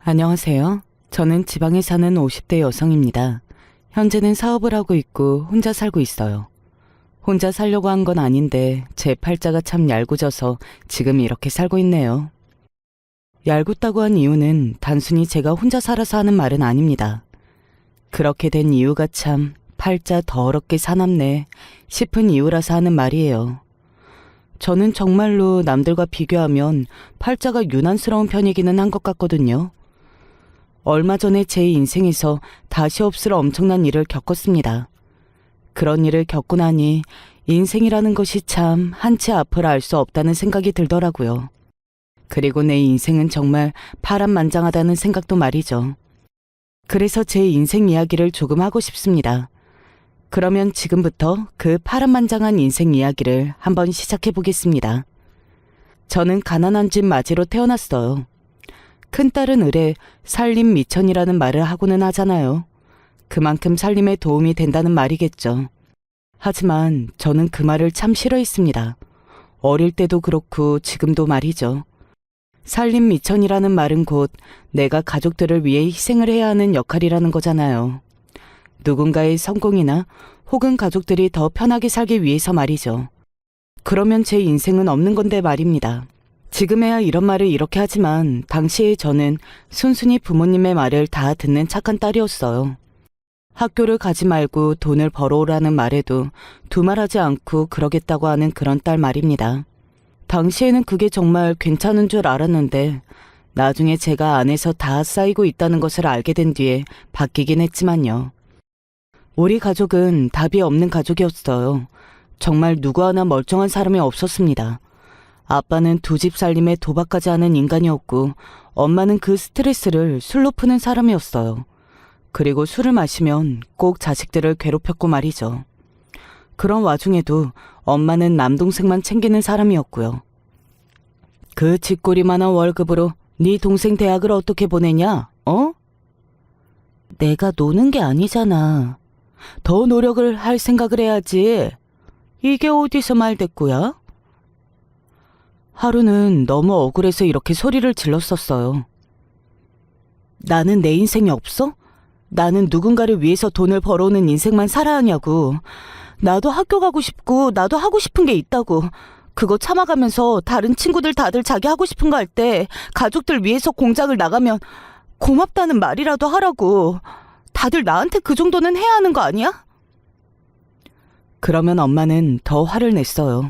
안녕하세요. 저는 지방에 사는 50대 여성입니다. 현재는 사업을 하고 있고 혼자 살고 있어요. 혼자 살려고 한 건 아닌데 제 팔자가 참 얄궂어서 지금 이렇게 살고 있네요. 얄궂다고 한 이유는 단순히 제가 혼자 살아서 하는 말은 아닙니다. 그렇게 된 이유가 참 팔자 더럽게 사납네 싶은 이유라서 하는 말이에요. 저는 정말로 남들과 비교하면 팔자가 유난스러운 편이기는 한 것 같거든요. 얼마 전에 제 인생에서 다시 없을 엄청난 일을 겪었습니다. 그런 일을 겪고 나니 인생이라는 것이 참 한치 앞을 알 수 없다는 생각이 들더라고요. 그리고 내 인생은 정말 파란만장하다는 생각도 말이죠. 그래서 제 인생 이야기를 조금 하고 싶습니다. 그러면 지금부터 그 파란만장한 인생 이야기를 한번 시작해 보겠습니다. 저는 가난한 집 맞이로 태어났어요. 큰딸은 을에 살림 미천이라는 말을 하고는 하잖아요. 그만큼 살림에 도움이 된다는 말이겠죠. 하지만 저는 그 말을 참 싫어했습니다. 어릴 때도 그렇고 지금도 말이죠. 살림 미천이라는 말은 곧 내가 가족들을 위해 희생을 해야 하는 역할이라는 거잖아요. 누군가의 성공이나 혹은 가족들이 더 편하게 살기 위해서 말이죠. 그러면 제 인생은 없는 건데 말입니다. 지금에야 이런 말을 이렇게 하지만 당시에 저는 순순히 부모님의 말을 다 듣는 착한 딸이었어요. 학교를 가지 말고 돈을 벌어오라는 말에도 두말하지 않고 그러겠다고 하는 그런 딸 말입니다. 당시에는 그게 정말 괜찮은 줄 알았는데 나중에 제가 안에서 다 쌓이고 있다는 것을 알게 된 뒤에 바뀌긴 했지만요. 우리 가족은 답이 없는 가족이었어요. 정말 누구 하나 멀쩡한 사람이 없었습니다. 아빠는 두 집 살림에 도박까지 하는 인간이었고 엄마는 그 스트레스를 술로 푸는 사람이었어요. 그리고 술을 마시면 꼭 자식들을 괴롭혔고 말이죠. 그런 와중에도 엄마는 남동생만 챙기는 사람이었고요. 그 쥐꼬리만한 월급으로 네 동생 대학을 어떻게 보내냐? 어? 내가 노는 게 아니잖아. 더 노력을 할 생각을 해야지. 이게 어디서 말대꾸야? 하루는 너무 억울해서 이렇게 소리를 질렀었어요. 나는 내 인생이 없어? 나는 누군가를 위해서 돈을 벌어오는 인생만 살아야 하냐고. 나도 학교 가고 싶고 나도 하고 싶은 게 있다고. 그거 참아가면서 다른 친구들 다들 자기 하고 싶은 거 할 때 가족들 위해서 공장을 나가면 고맙다는 말이라도 하라고. 다들 나한테 그 정도는 해야 하는 거 아니야? 그러면 엄마는 더 화를 냈어요.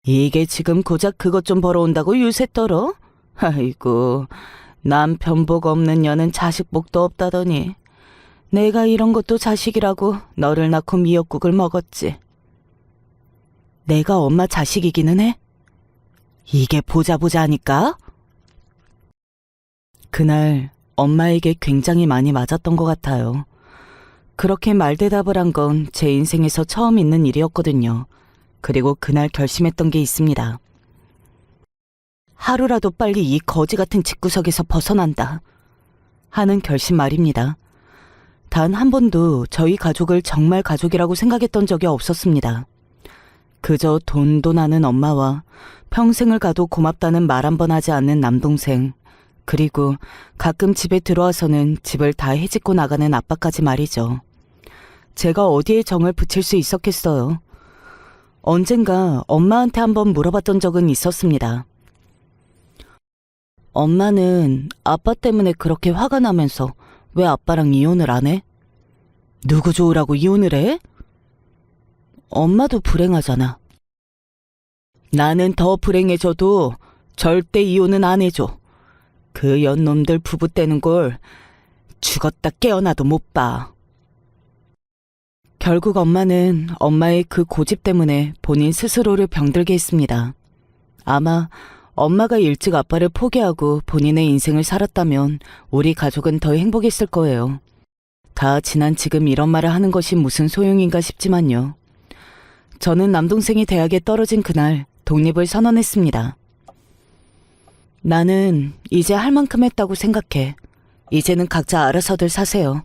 이게 지금 고작 그것 좀 벌어온다고 유세 떨어? 아이고, 남편 복 없는 년은 자식 복도 없다더니 내가 이런 것도 자식이라고 너를 낳고 미역국을 먹었지. 내가 엄마 자식이기는 해? 이게 보자 하니까? 그날 엄마에게 굉장히 많이 맞았던 것 같아요. 그렇게 말대답을 한 건 제 인생에서 처음 있는 일이었거든요. 그리고 그날 결심했던 게 있습니다. 하루라도 빨리 이 거지 같은 집구석에서 벗어난다 하는 결심 말입니다. 단 한 번도 저희 가족을 정말 가족이라고 생각했던 적이 없었습니다. 그저 돈도 나는 엄마와 평생을 가도 고맙다는 말 한 번 하지 않는 남동생, 그리고 가끔 집에 들어와서는 집을 다 해집고 나가는 아빠까지 말이죠. 제가 어디에 정을 붙일 수 있었겠어요. 언젠가 엄마한테 한번 물어봤던 적은 있었습니다. 엄마는 아빠 때문에 그렇게 화가 나면서 왜 아빠랑 이혼을 안 해? 누구 좋으라고 이혼을 해? 엄마도 불행하잖아. 나는 더 불행해져도 절대 이혼은 안 해줘. 그 연놈들 부부 떼는 걸 죽었다 깨어나도 못 봐. 결국 엄마는 엄마의 그 고집 때문에 본인 스스로를 병들게 했습니다. 아마 엄마가 일찍 아빠를 포기하고 본인의 인생을 살았다면 우리 가족은 더 행복했을 거예요. 다 지난 지금 이런 말을 하는 것이 무슨 소용인가 싶지만요. 저는 남동생이 대학에 떨어진 그날 독립을 선언했습니다. 나는 이제 할 만큼 했다고 생각해. 이제는 각자 알아서들 사세요.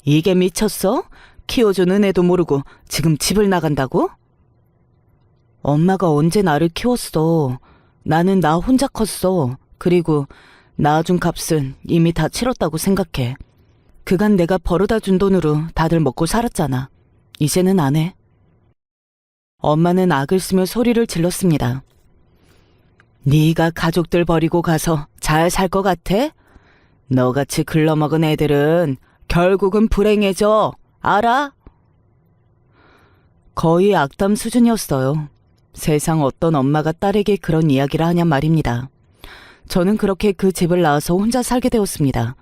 이게 미쳤어? 키워주는 애도 모르고 지금 집을 나간다고? 엄마가 언제 나를 키웠어. 나는 나 혼자 컸어. 그리고 낳아준 값은 이미 다 치렀다고 생각해. 그간 내가 벌어다 준 돈으로 다들 먹고 살았잖아. 이제는 안 해. 엄마는 악을 쓰며 소리를 질렀습니다. 네가 가족들 버리고 가서 잘 살 것 같아? 너같이 글러먹은 애들은 결국은 불행해져. 알아? 거의 악담 수준이었어요. 세상 어떤 엄마가 딸에게 그런 이야기를 하냔 말입니다. 저는 그렇게 그 집을 나와서 혼자 살게 되었습니다.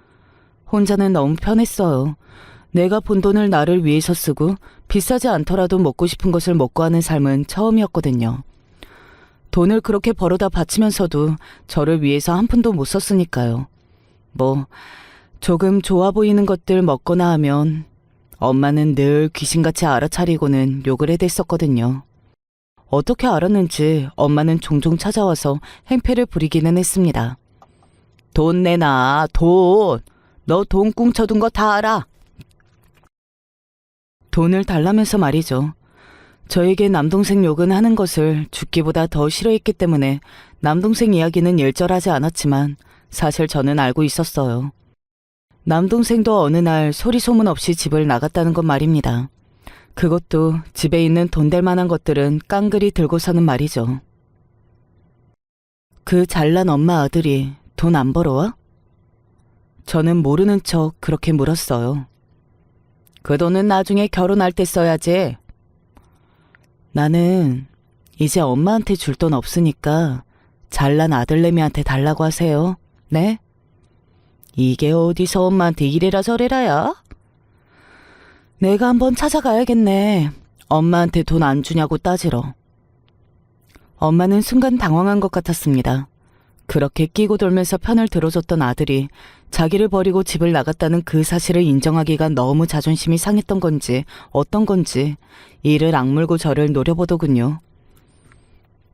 혼자는 너무 편했어요. 내가 본 돈을 나를 위해서 쓰고 비싸지 않더라도 먹고 싶은 것을 먹고 하는 삶은 처음이었거든요. 돈을 그렇게 벌어다 바치면서도 저를 위해서 한 푼도 못 썼으니까요. 조금 좋아 보이는 것들 먹거나 하면 엄마는 늘 귀신같이 알아차리고는 욕을 해댔었거든요. 어떻게 알았는지 엄마는 종종 찾아와서 행패를 부리기는 했습니다. 돈 내놔, 돈! 너 돈 꿍쳐둔 거 다 알아! 돈을 달라면서 말이죠. 저에게 남동생 욕은 하는 것을 죽기보다 더 싫어했기 때문에 남동생 이야기는 일절하지 않았지만 사실 저는 알고 있었어요. 남동생도 어느 날 소리 소문 없이 집을 나갔다는 것 말입니다. 그것도 집에 있는 돈 될 만한 것들은 깡그리 들고서는 말이죠. 그 잘난 엄마 아들이 돈 안 벌어와? 저는 모르는 척 그렇게 물었어요. 그 돈은 나중에 결혼할 때 써야지. 나는 이제 엄마한테 줄 돈 없으니까 잘난 아들내미한테 달라고 하세요. 네? 이게 어디서 엄마한테 이래라 저래라야? 내가 한번 찾아가야겠네. 엄마한테 돈 안 주냐고 따지러. 엄마는 순간 당황한 것 같았습니다. 그렇게 끼고 돌면서 편을 들어줬던 아들이 자기를 버리고 집을 나갔다는 그 사실을 인정하기가 너무 자존심이 상했던 건지 어떤 건지 이를 악물고 저를 노려보더군요.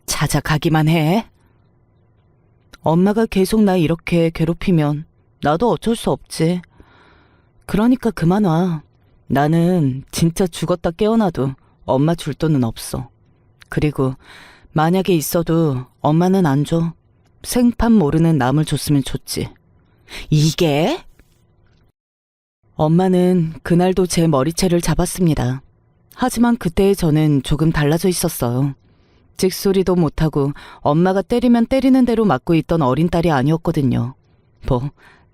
찾아가기만 해. 엄마가 계속 나 이렇게 괴롭히면 나도 어쩔 수 없지. 그러니까 그만 와. 나는 진짜 죽었다 깨어나도 엄마 줄 돈은 없어. 그리고 만약에 있어도 엄마는 안 줘. 생판 모르는 남을 줬으면 좋지. 이게? 엄마는 그날도 제 머리채를 잡았습니다. 하지만 그때의 저는 조금 달라져 있었어요. 찍소리도 못하고 엄마가 때리면 때리는 대로 맞고 있던 어린 딸이 아니었거든요.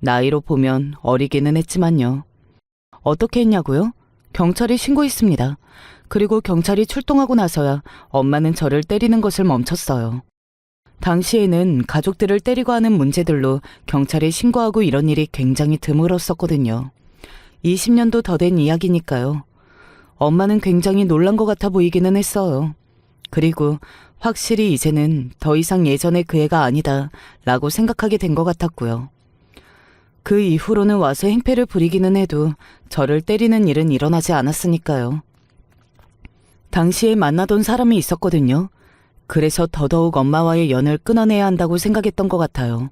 나이로 보면 어리기는 했지만요. 어떻게 했냐고요? 경찰에 신고했습니다. 그리고 경찰이 출동하고 나서야 엄마는 저를 때리는 것을 멈췄어요. 당시에는 가족들을 때리고 하는 문제들로 경찰에 신고하고 이런 일이 굉장히 드물었었거든요. 20년도 더 된 이야기니까요. 엄마는 굉장히 놀란 것 같아 보이기는 했어요. 그리고 확실히 이제는 더 이상 예전의 그 애가 아니다 라고 생각하게 된 것 같았고요. 그 이후로는 와서 행패를 부리기는 해도 저를 때리는 일은 일어나지 않았으니까요. 당시에 만나던 사람이 있었거든요. 그래서 더더욱 엄마와의 연을 끊어내야 한다고 생각했던 것 같아요.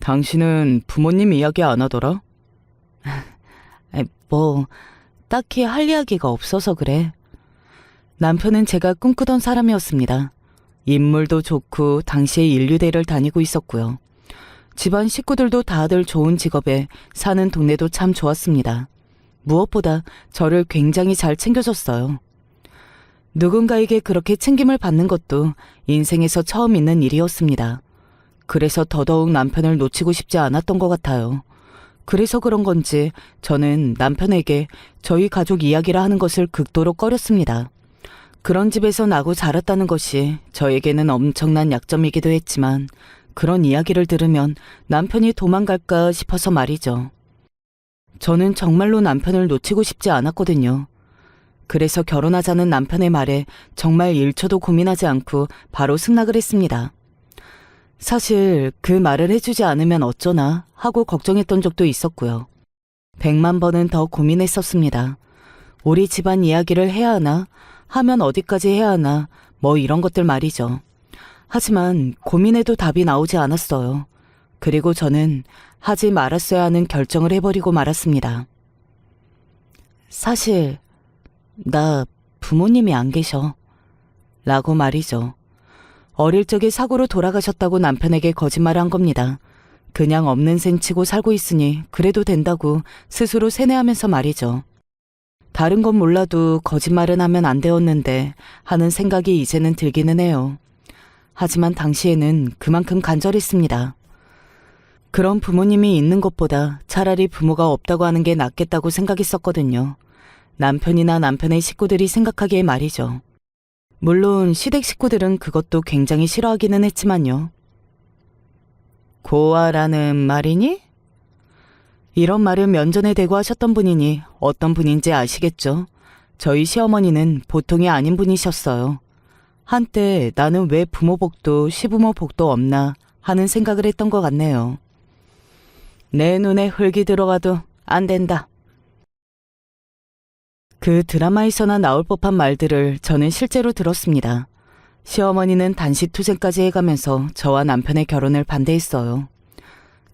당신은 부모님 이야기 안 하더라? 딱히 할 이야기가 없어서 그래. 남편은 제가 꿈꾸던 사람이었습니다. 인물도 좋고 당시에 인류대를 다니고 있었고요. 집안 식구들도 다들 좋은 직업에 사는 동네도 참 좋았습니다. 무엇보다 저를 굉장히 잘 챙겨줬어요. 누군가에게 그렇게 챙김을 받는 것도 인생에서 처음 있는 일이었습니다. 그래서 더더욱 남편을 놓치고 싶지 않았던 것 같아요. 그래서 그런 건지 저는 남편에게 저희 가족 이야기를 하는 것을 극도로 꺼렸습니다. 그런 집에서 나고 자랐다는 것이 저에게는 엄청난 약점이기도 했지만 그런 이야기를 들으면 남편이 도망갈까 싶어서 말이죠. 저는 정말로 남편을 놓치고 싶지 않았거든요. 그래서 결혼하자는 남편의 말에 정말 1초도 고민하지 않고 바로 승낙을 했습니다. 사실 그 말을 해주지 않으면 어쩌나 하고 걱정했던 적도 있었고요. 100만 번은 더 고민했었습니다. 우리 집안 이야기를 해야 하나? 하면 어디까지 해야 하나? 이런 것들 말이죠. 하지만 고민해도 답이 나오지 않았어요. 그리고 저는 하지 말았어야 하는 결정을 해버리고 말았습니다. 사실 나 부모님이 안 계셔. 라고 말이죠. 어릴 적에 사고로 돌아가셨다고 남편에게 거짓말을 한 겁니다. 그냥 없는 셈 치고 살고 있으니 그래도 된다고 스스로 세뇌하면서 말이죠. 다른 건 몰라도 거짓말은 하면 안 되었는데 하는 생각이 이제는 들기는 해요. 하지만 당시에는 그만큼 간절했습니다. 그런 부모님이 있는 것보다 차라리 부모가 없다고 하는 게 낫겠다고 생각했었거든요. 남편이나 남편의 식구들이 생각하기에 말이죠. 물론 시댁 식구들은 그것도 굉장히 싫어하기는 했지만요. 고아라는 말이니? 이런 말을 면전에 대고 하셨던 분이니 어떤 분인지 아시겠죠? 저희 시어머니는 보통이 아닌 분이셨어요. 한때 나는 왜 부모 복도 시부모 복도 없나 하는 생각을 했던 것 같네요. 내 눈에 흙이 들어가도 안 된다. 그 드라마에서나 나올 법한 말들을 저는 실제로 들었습니다. 시어머니는 단식투쟁까지 해가면서 저와 남편의 결혼을 반대했어요.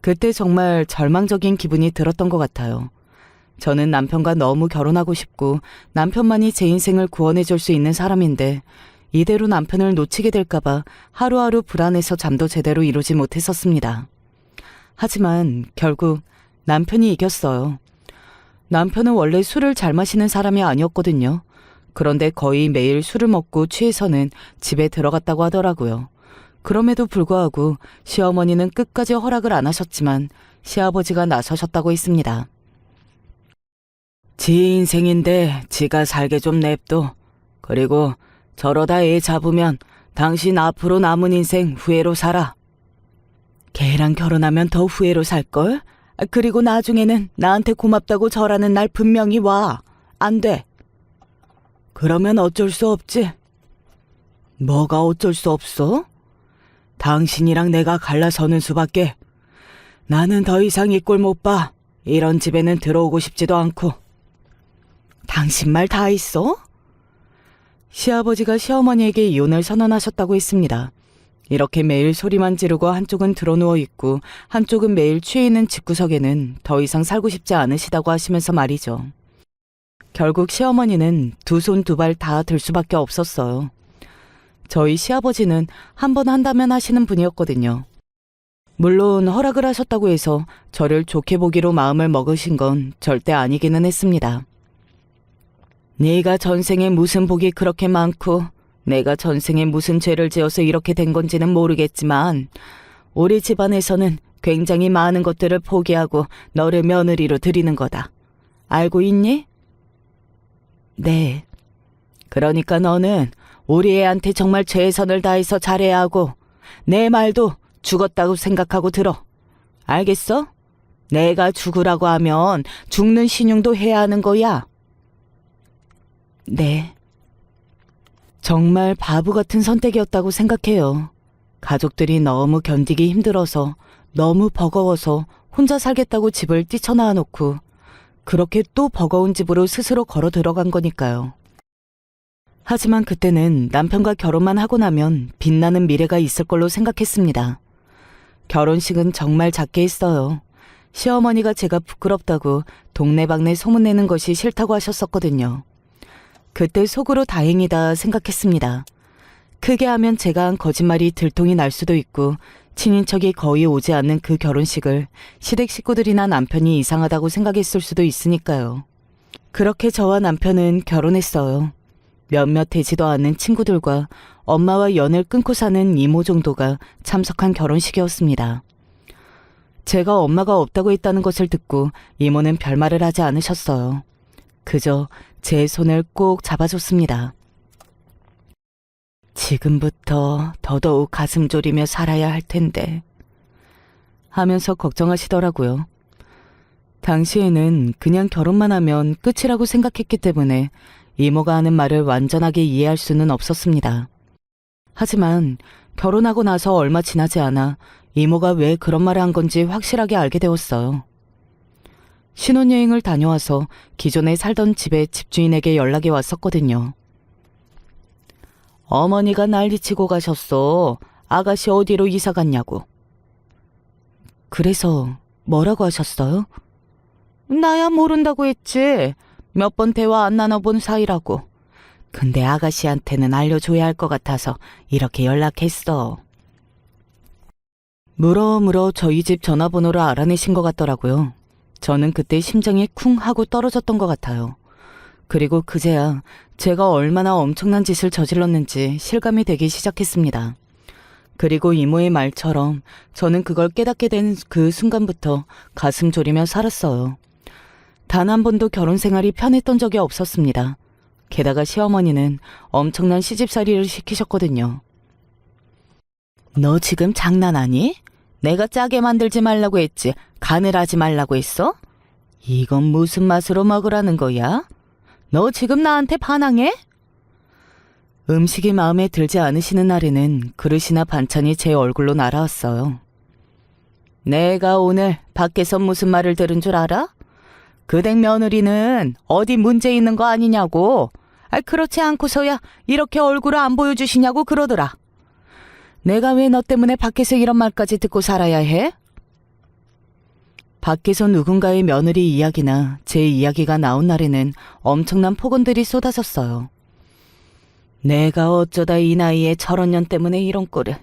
그때 정말 절망적인 기분이 들었던 것 같아요. 저는 남편과 너무 결혼하고 싶고 남편만이 제 인생을 구원해줄 수 있는 사람인데 이대로 남편을 놓치게 될까봐 하루하루 불안해서 잠도 제대로 이루지 못했었습니다. 하지만 결국 남편이 이겼어요. 남편은 원래 술을 잘 마시는 사람이 아니었거든요. 그런데 거의 매일 술을 먹고 취해서는 집에 들어갔다고 하더라고요. 그럼에도 불구하고 시어머니는 끝까지 허락을 안 하셨지만 시아버지가 나서셨다고 했습니다. 지 인생인데 지가 살게 좀 냅둬. 그리고 저러다 애 잡으면 당신 앞으로 남은 인생 후회로 살아. 걔랑 결혼하면 더 후회로 살걸? 그리고 나중에는 나한테 고맙다고 절하는 날 분명히 와. 안 돼. 그러면 어쩔 수 없지. 뭐가 어쩔 수 없어? 당신이랑 내가 갈라서는 수밖에. 나는 더 이상 이 꼴 못 봐. 이런 집에는 들어오고 싶지도 않고. 당신 말 다 있어? 시아버지가 시어머니에게 이혼을 선언하셨다고 했습니다. 이렇게 매일 소리만 지르고 한쪽은 드러누워 있고 한쪽은 매일 취해 있는 집구석에는 더 이상 살고 싶지 않으시다고 하시면서 말이죠. 결국 시어머니는 두 손 두 발 다 들 수밖에 없었어요. 저희 시아버지는 한 번 한다면 하시는 분이었거든요. 물론 허락을 하셨다고 해서 저를 좋게 보기로 마음을 먹으신 건 절대 아니기는 했습니다. 네가 전생에 무슨 복이 그렇게 많고 내가 전생에 무슨 죄를 지어서 이렇게 된 건지는 모르겠지만 우리 집안에서는 굉장히 많은 것들을 포기하고 너를 며느리로 들이는 거다. 알고 있니? 네. 그러니까 너는 우리 애한테 정말 최선을 다해서 잘해야 하고 내 말도 죽었다고 생각하고 들어. 알겠어? 내가 죽으라고 하면 죽는 신용도 해야 하는 거야. 네. 정말 바보 같은 선택이었다고 생각해요. 가족들이 너무 견디기 힘들어서 너무 버거워서 혼자 살겠다고 집을 뛰쳐나와 놓고 그렇게 또 버거운 집으로 스스로 걸어 들어간 거니까요. 하지만 그때는 남편과 결혼만 하고 나면 빛나는 미래가 있을 걸로 생각했습니다. 결혼식은 정말 작게 했어요. 시어머니가 제가 부끄럽다고 동네방네 소문내는 것이 싫다고 하셨었거든요. 그때 속으로 다행이다 생각했습니다. 크게 하면 제가 한 거짓말이 들통이 날 수도 있고 친인척이 거의 오지 않는 그 결혼식을 시댁 식구들이나 남편이 이상하다고 생각했을 수도 있으니까요. 그렇게 저와 남편은 결혼했어요. 몇몇 되지도 않는 친구들과 엄마와 연을 끊고 사는 이모 정도가 참석한 결혼식이었습니다. 제가 엄마가 없다고 했다는 것을 듣고 이모는 별말을 하지 않으셨어요. 그저 제 손을 꼭 잡아줬습니다. 지금부터 더더욱 가슴 졸이며 살아야 할 텐데 하면서 걱정하시더라고요. 당시에는 그냥 결혼만 하면 끝이라고 생각했기 때문에 이모가 하는 말을 완전하게 이해할 수는 없었습니다. 하지만 결혼하고 나서 얼마 지나지 않아 이모가 왜 그런 말을 한 건지 확실하게 알게 되었어요. 신혼여행을 다녀와서 기존에 살던 집의 집주인에게 연락이 왔었거든요. 어머니가 난리치고 가셨어. 아가씨 어디로 이사 갔냐고. 그래서 뭐라고 하셨어요? 나야 모른다고 했지. 몇 번 대화 안 나눠본 사이라고. 근데 아가씨한테는 알려줘야 할 것 같아서 이렇게 연락했어. 물어 저희 집 전화번호를 알아내신 것 같더라고요. 저는 그때 심장이 쿵 하고 떨어졌던 것 같아요. 그리고 그제야 제가 얼마나 엄청난 짓을 저질렀는지 실감이 되기 시작했습니다. 그리고 이모의 말처럼 저는 그걸 깨닫게 된 그 순간부터 가슴 졸이며 살았어요. 단 한 번도 결혼 생활이 편했던 적이 없었습니다. 게다가 시어머니는 엄청난 시집살이를 시키셨거든요. 너 지금 장난하니? 내가 짜게 만들지 말라고 했지 간을 하지 말라고 했어? 이건 무슨 맛으로 먹으라는 거야? 너 지금 나한테 반항해? 음식이 마음에 들지 않으시는 날에는 그릇이나 반찬이 제 얼굴로 날아왔어요. 내가 오늘 밖에서 무슨 말을 들은 줄 알아? 그댁 며느리는 어디 문제 있는 거 아니냐고. 그렇지 않고서야 이렇게 얼굴을 안 보여주시냐고 그러더라. 내가 왜 너 때문에 밖에서 이런 말까지 듣고 살아야 해? 밖에서 누군가의 며느리 이야기나 제 이야기가 나온 날에는 엄청난 폭언들이 쏟아졌어요. 내가 어쩌다 이 나이에 저런 년 때문에 이런 꼴을.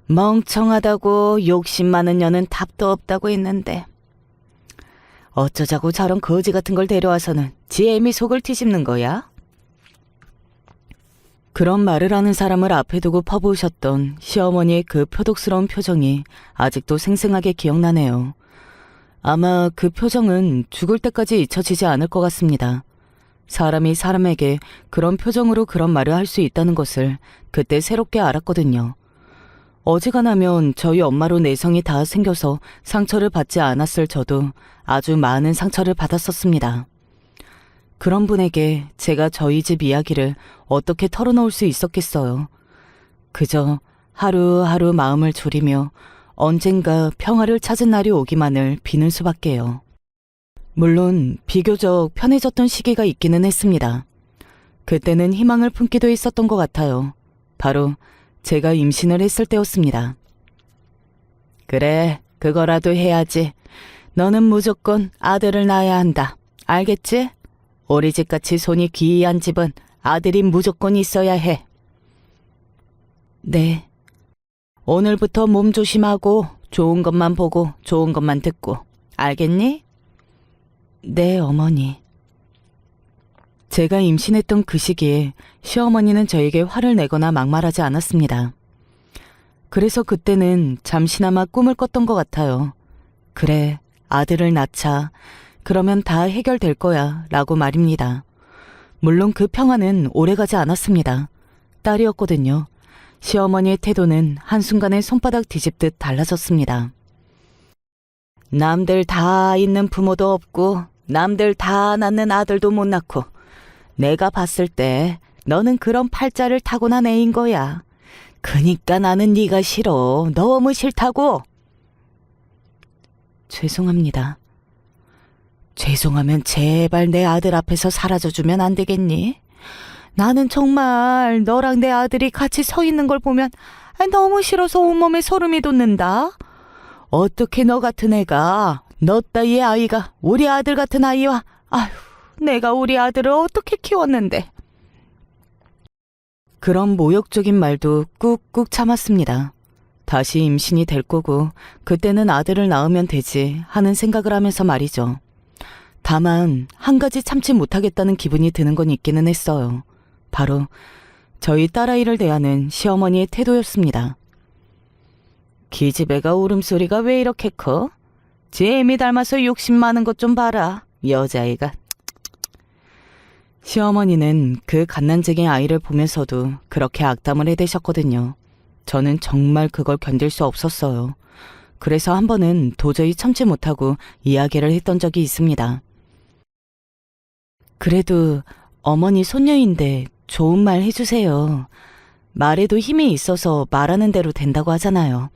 멍청하다고 욕심 많은 년은 답도 없다고 했는데 어쩌자고 저런 거지 같은 걸 데려와서는 지 애미 속을 뒤집는 거야? 그런 말을 하는 사람을 앞에 두고 퍼부으셨던 시어머니의 그 표독스러운 표정이 아직도 생생하게 기억나네요. 아마 그 표정은 죽을 때까지 잊혀지지 않을 것 같습니다. 사람이 사람에게 그런 표정으로 그런 말을 할 수 있다는 것을 그때 새롭게 알았거든요. 어지간하면 저희 엄마로 내성이 다 생겨서 상처를 받지 않았을 저도 아주 많은 상처를 받았었습니다. 그런 분에게 제가 저희 집 이야기를 어떻게 털어놓을 수 있었겠어요. 그저 하루하루 마음을 졸이며 언젠가 평화를 찾은 날이 오기만을 비는 수밖에요. 물론 비교적 편해졌던 시기가 있기는 했습니다. 그때는 희망을 품기도 했었던 것 같아요. 바로 제가 임신을 했을 때였습니다. 그래, 그거라도 해야지. 너는 무조건 아들을 낳아야 한다. 알겠지? 우리 집같이 손이 귀한 집은 아들이 무조건 있어야 해. 네. 오늘부터 몸 조심하고 좋은 것만 보고 좋은 것만 듣고. 알겠니? 네, 어머니. 제가 임신했던 그 시기에 시어머니는 저에게 화를 내거나 막말하지 않았습니다. 그래서 그때는 잠시나마 꿈을 꿨던 것 같아요. 그래, 아들을 낳자. 그러면 다 해결될 거야 라고 말입니다. 물론 그 평화는 오래가지 않았습니다. 딸이었거든요. 시어머니의 태도는 한순간에 손바닥 뒤집듯 달라졌습니다. 남들 다 있는 부모도 없고 남들 다 낳는 아들도 못 낳고 내가 봤을 때 너는 그런 팔자를 타고난 애인 거야. 그니까 나는 네가 싫어. 너무 싫다고. 죄송합니다. 죄송하면 제발 내 아들 앞에서 사라져주면 안 되겠니? 나는 정말 너랑 내 아들이 같이 서 있는 걸 보면 너무 싫어서 온몸에 소름이 돋는다. 어떻게 너 같은 애가, 너 따위의 아이가 우리 아들 같은 아이와, 아휴, 내가 우리 아들을 어떻게 키웠는데. 그런 모욕적인 말도 꾹꾹 참았습니다. 다시 임신이 될 거고 그때는 아들을 낳으면 되지 하는 생각을 하면서 말이죠. 다만 한 가지 참지 못하겠다는 기분이 드는 건 있기는 했어요. 바로 저희 딸아이를 대하는 시어머니의 태도였습니다. 기집애가 울음소리가 왜 이렇게 커? 지 애미 닮아서 욕심 많은 것 좀 봐라. 여자애가. 시어머니는 그 갓난쟁이 아이를 보면서도 그렇게 악담을 해대셨거든요. 저는 정말 그걸 견딜 수 없었어요. 그래서 한 번은 도저히 참지 못하고 이야기를 했던 적이 있습니다. 그래도 어머니 손녀인데 좋은 말 해주세요. 말에도 힘이 있어서 말하는 대로 된다고 하잖아요.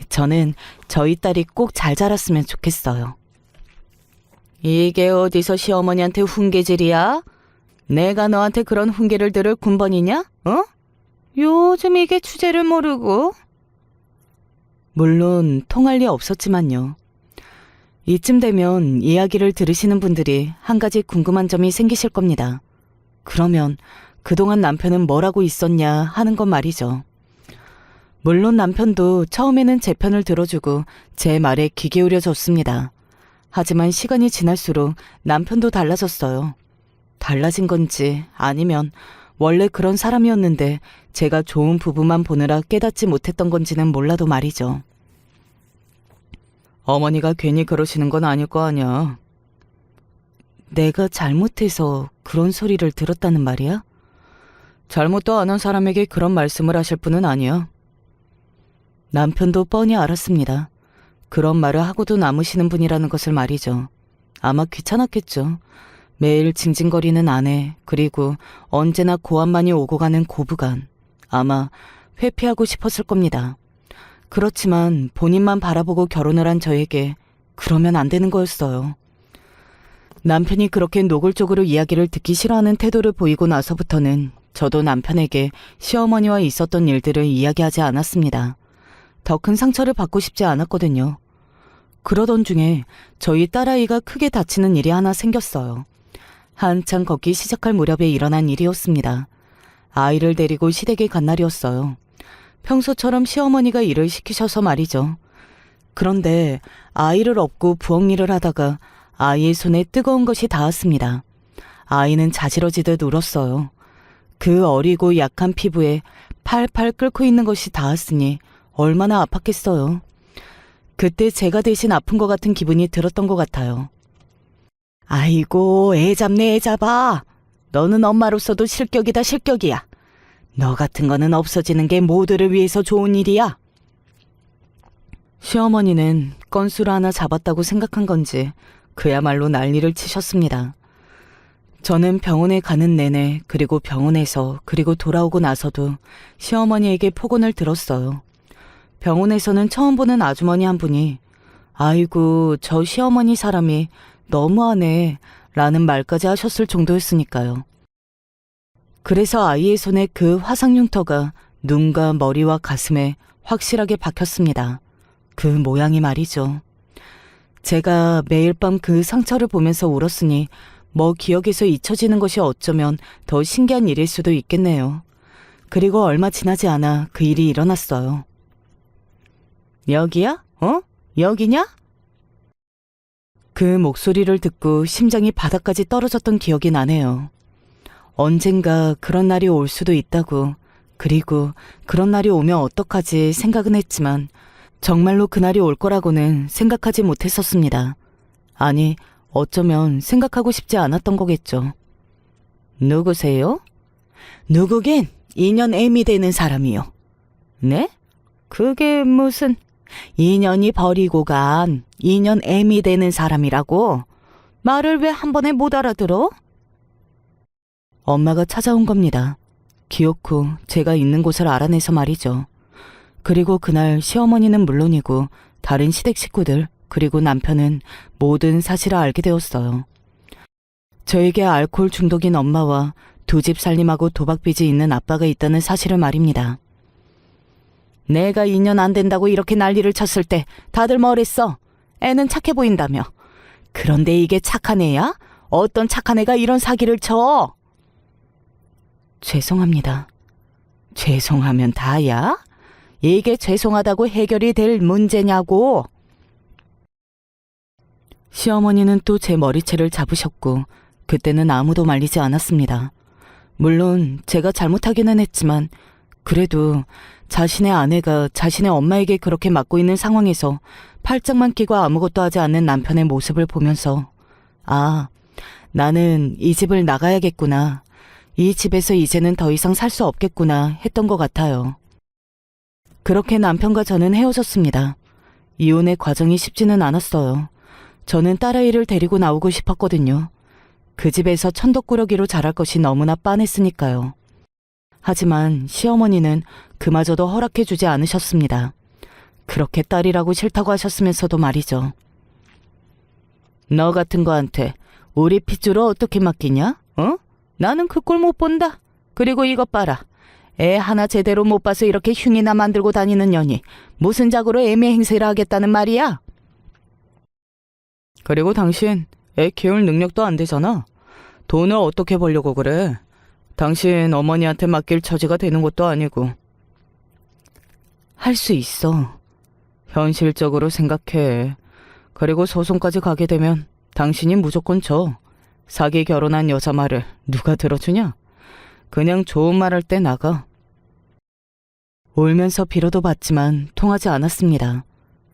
저는 저희 딸이 꼭 잘 자랐으면 좋겠어요. 이게 어디서 시어머니한테 훈계질이야? 내가 너한테 그런 훈계를 들을 군번이냐? 어? 요즘 이게 주제를 모르고. 물론 통할 리 없었지만요. 이쯤 되면 이야기를 들으시는 분들이 한 가지 궁금한 점이 생기실 겁니다. 그러면 그동안 남편은 뭘 하고 있었냐 하는 건 말이죠. 물론 남편도 처음에는 제 편을 들어주고 제 말에 귀 기울여 줬습니다. 하지만 시간이 지날수록 남편도 달라졌어요. 달라진 건지 아니면 원래 그런 사람이었는데 제가 좋은 부분만 보느라 깨닫지 못했던 건지는 몰라도 말이죠. 어머니가 괜히 그러시는 건 아닐 거 아니야. 내가 잘못해서 그런 소리를 들었다는 말이야? 잘못도 안 한 사람에게 그런 말씀을 하실 분은 아니야. 남편도 뻔히 알았습니다. 그런 말을 하고도 남으시는 분이라는 것을 말이죠. 아마 귀찮았겠죠. 매일 징징거리는 아내, 그리고 언제나 고함만이 오고 가는 고부간. 아마 회피하고 싶었을 겁니다. 그렇지만 본인만 바라보고 결혼을 한 저에게 그러면 안 되는 거였어요. 남편이 그렇게 노골적으로 이야기를 듣기 싫어하는 태도를 보이고 나서부터는 저도 남편에게 시어머니와 있었던 일들을 이야기하지 않았습니다. 더 큰 상처를 받고 싶지 않았거든요. 그러던 중에 저희 딸아이가 크게 다치는 일이 하나 생겼어요. 한창 걷기 시작할 무렵에 일어난 일이었습니다. 아이를 데리고 시댁에 간 날이었어요. 평소처럼 시어머니가 일을 시키셔서 말이죠. 그런데 아이를 업고 부엌 일을 하다가 아이의 손에 뜨거운 것이 닿았습니다. 아이는 자지러지듯 울었어요. 그 어리고 약한 피부에 팔팔 끓고 있는 것이 닿았으니 얼마나 아팠겠어요. 그때 제가 대신 아픈 것 같은 기분이 들었던 것 같아요. 아이고, 애 잡네, 애 잡아. 너는 엄마로서도 실격이다, 실격이야. 너 같은 거는 없어지는 게 모두를 위해서 좋은 일이야. 시어머니는 건수를 하나 잡았다고 생각한 건지 그야말로 난리를 치셨습니다. 저는 병원에 가는 내내, 그리고 병원에서, 그리고 돌아오고 나서도 시어머니에게 폭언을 들었어요. 병원에서는 처음 보는 아주머니 한 분이 아이고, 저 시어머니 사람이 너무하네 라는 말까지 하셨을 정도였으니까요. 그래서 아이의 손에 그 화상 흉터가 눈과 머리와 가슴에 확실하게 박혔습니다. 그 모양이 말이죠. 제가 매일 밤 그 상처를 보면서 울었으니 뭐 기억에서 잊혀지는 것이 어쩌면 더 신기한 일일 수도 있겠네요. 그리고 얼마 지나지 않아 그 일이 일어났어요. 여기야? 여기냐? 그 목소리를 듣고 심장이 바닥까지 떨어졌던 기억이 나네요. 언젠가 그런 날이 올 수도 있다고, 그리고 그런 날이 오면 어떡하지 생각은 했지만 정말로 그날이 올 거라고는 생각하지 못했었습니다. 아니, 어쩌면 생각하고 싶지 않았던 거겠죠. 누구세요? 누구긴 2년 애미 되는 사람이요. 네? 그게 무슨... 2년이 버리고 간 2년 애미 되는 사람이라고? 말을 왜 한 번에 못 알아들어? 엄마가 찾아온 겁니다. 기어코 제가 있는 곳을 알아내서 말이죠. 그리고 그날 시어머니는 물론이고 다른 시댁 식구들, 그리고 남편은 모든 사실을 알게 되었어요. 저에게 알코올 중독인 엄마와 두 집 살림하고 도박빚이 있는 아빠가 있다는 사실을 말입니다. 내가 2년 안 된다고 이렇게 난리를 쳤을 때 다들 뭐랬어? 애는 착해 보인다며. 그런데 이게 착한 애야? 어떤 착한 애가 이런 사기를 쳐? 죄송합니다. 죄송하면 다야? 이게 죄송하다고 해결이 될 문제냐고? 시어머니는 또 제 머리채를 잡으셨고 그때는 아무도 말리지 않았습니다. 물론 제가 잘못하기는 했지만 그래도 자신의 아내가 자신의 엄마에게 그렇게 맞고 있는 상황에서 팔짱만 끼고 아무것도 하지 않는 남편의 모습을 보면서 아, 나는 이 집을 나가야겠구나. 이 집에서 이제는 더 이상 살 수 없겠구나 했던 것 같아요. 그렇게 남편과 저는 헤어졌습니다. 이혼의 과정이 쉽지는 않았어요. 저는 딸아이를 데리고 나오고 싶었거든요. 그 집에서 천덕꾸러기로 자랄 것이 너무나 빤했으니까요. 하지만 시어머니는 그마저도 허락해주지 않으셨습니다. 그렇게 딸이라고 싫다고 하셨으면서도 말이죠. 너 같은 거한테 우리 핏줄을 어떻게 맡기냐? 나는 그 꼴 못 본다. 그리고 이것 봐라. 애 하나 제대로 못 봐서 이렇게 흉이나 만들고 다니는 년이 무슨 작으로 애매 행세를 하겠다는 말이야? 그리고 당신 애 키울 능력도 안 되잖아. 돈을 어떻게 벌려고 그래? 당신 어머니한테 맡길 처지가 되는 것도 아니고. 할 수 있어. 현실적으로 생각해. 그리고 소송까지 가게 되면 당신이 무조건 져. 사기 결혼한 여자 말을 누가 들어주냐? 그냥 좋은 말 할 때 나가. 울면서 비로도 받지만 통하지 않았습니다.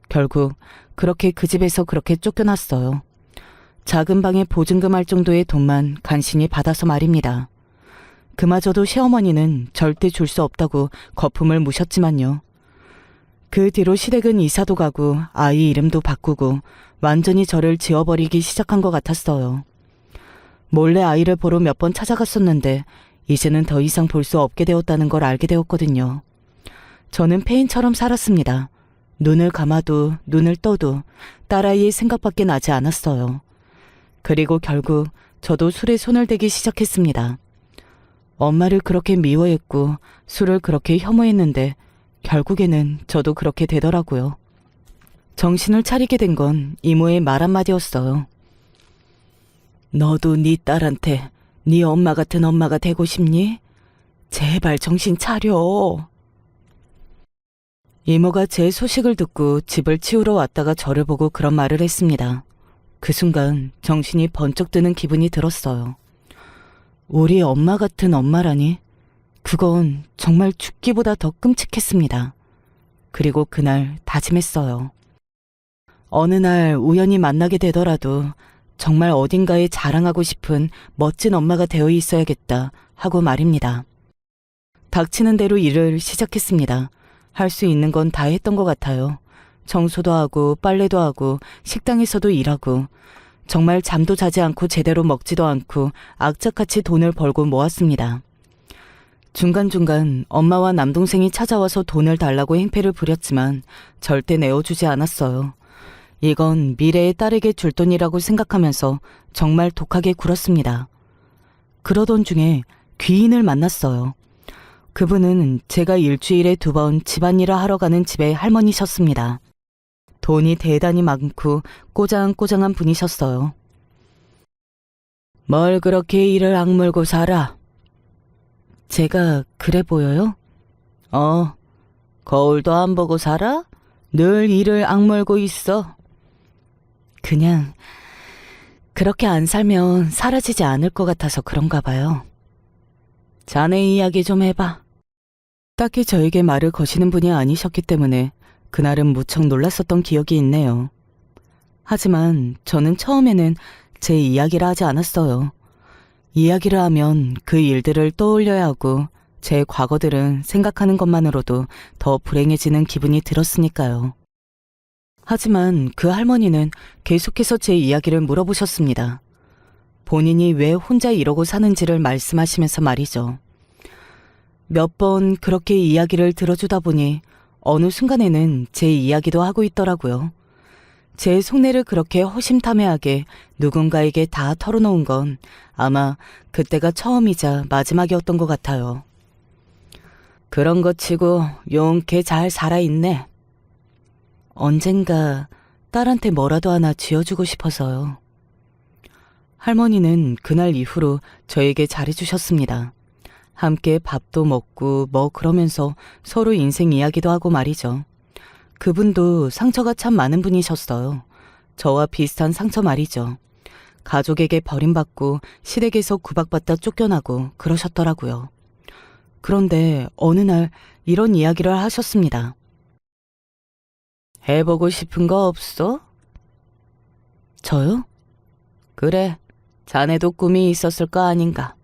결국 그렇게 그 집에서 그렇게 쫓겨났어요. 작은 방에 보증금 할 정도의 돈만 간신히 받아서 말입니다. 그마저도 시어머니는 절대 줄 수 없다고 거품을 무셨지만요. 그 뒤로 시댁은 이사도 가고 아이 이름도 바꾸고 완전히 저를 지워버리기 시작한 것 같았어요. 몰래 아이를 보러 몇 번 찾아갔었는데 이제는 더 이상 볼 수 없게 되었다는 걸 알게 되었거든요. 저는 폐인처럼 살았습니다. 눈을 감아도 눈을 떠도 딸아이의 생각밖에 나지 않았어요. 그리고 결국 저도 술에 손을 대기 시작했습니다. 엄마를 그렇게 미워했고 술을 그렇게 혐오했는데 결국에는 저도 그렇게 되더라고요. 정신을 차리게 된 건 이모의 말 한마디였어요. 너도 네 딸한테 네 엄마 같은 엄마가 되고 싶니? 제발 정신 차려. 이모가 제 소식을 듣고 집을 치우러 왔다가 저를 보고 그런 말을 했습니다. 그 순간 정신이 번쩍 드는 기분이 들었어요. 우리 엄마 같은 엄마라니? 그건 정말 죽기보다 더 끔찍했습니다. 그리고 그날 다짐했어요. 어느 날 우연히 만나게 되더라도 정말 어딘가에 자랑하고 싶은 멋진 엄마가 되어 있어야겠다 하고 말입니다. 닥치는 대로 일을 시작했습니다. 할 수 있는 건 다 했던 것 같아요. 청소도 하고 빨래도 하고 식당에서도 일하고 정말 잠도 자지 않고 제대로 먹지도 않고 악착같이 돈을 벌고 모았습니다. 중간중간 엄마와 남동생이 찾아와서 돈을 달라고 행패를 부렸지만 절대 내어주지 않았어요. 이건 미래의 딸에게 줄 돈이라고 생각하면서 정말 독하게 굴었습니다. 그러던 중에 귀인을 만났어요. 그분은 제가 일주일에 2번 집안일을 하러 가는 집의 할머니셨습니다. 돈이 대단히 많고 꼬장꼬장한 분이셨어요. 뭘 그렇게 일을 악물고 살아? 제가 그래 보여요? 거울도 안 보고 살아? 늘 일을 악물고 있어. 그냥 그렇게 안 살면 사라지지 않을 것 같아서 그런가 봐요. 자네 이야기 좀 해봐. 딱히 저에게 말을 거시는 분이 아니셨기 때문에 그날은 무척 놀랐었던 기억이 있네요. 하지만 저는 처음에는 제 이야기를 하지 않았어요. 이야기를 하면 그 일들을 떠올려야 하고 제 과거들은 생각하는 것만으로도 더 불행해지는 기분이 들었으니까요. 하지만 그 할머니는 계속해서 제 이야기를 물어보셨습니다. 본인이 왜 혼자 이러고 사는지를 말씀하시면서 말이죠. 몇 번 그렇게 이야기를 들어주다 보니 어느 순간에는 제 이야기도 하고 있더라고요. 제 속내를 그렇게 허심탄회하게 누군가에게 다 털어놓은 건 아마 그때가 처음이자 마지막이었던 것 같아요. 그런 것 치고 용케 잘 살아있네. 언젠가 딸한테 뭐라도 하나 쥐어주고 싶어서요. 할머니는 그날 이후로 저에게 잘해주셨습니다. 함께 밥도 먹고 뭐 그러면서 서로 인생 이야기도 하고 말이죠. 그분도 상처가 참 많은 분이셨어요. 저와 비슷한 상처 말이죠. 가족에게 버림받고 시댁에서 구박받다 쫓겨나고 그러셨더라고요. 그런데 어느 날 이런 이야기를 하셨습니다. 해보고 싶은 거 없어? 저요? 그래, 자네도 꿈이 있었을 거 아닌가.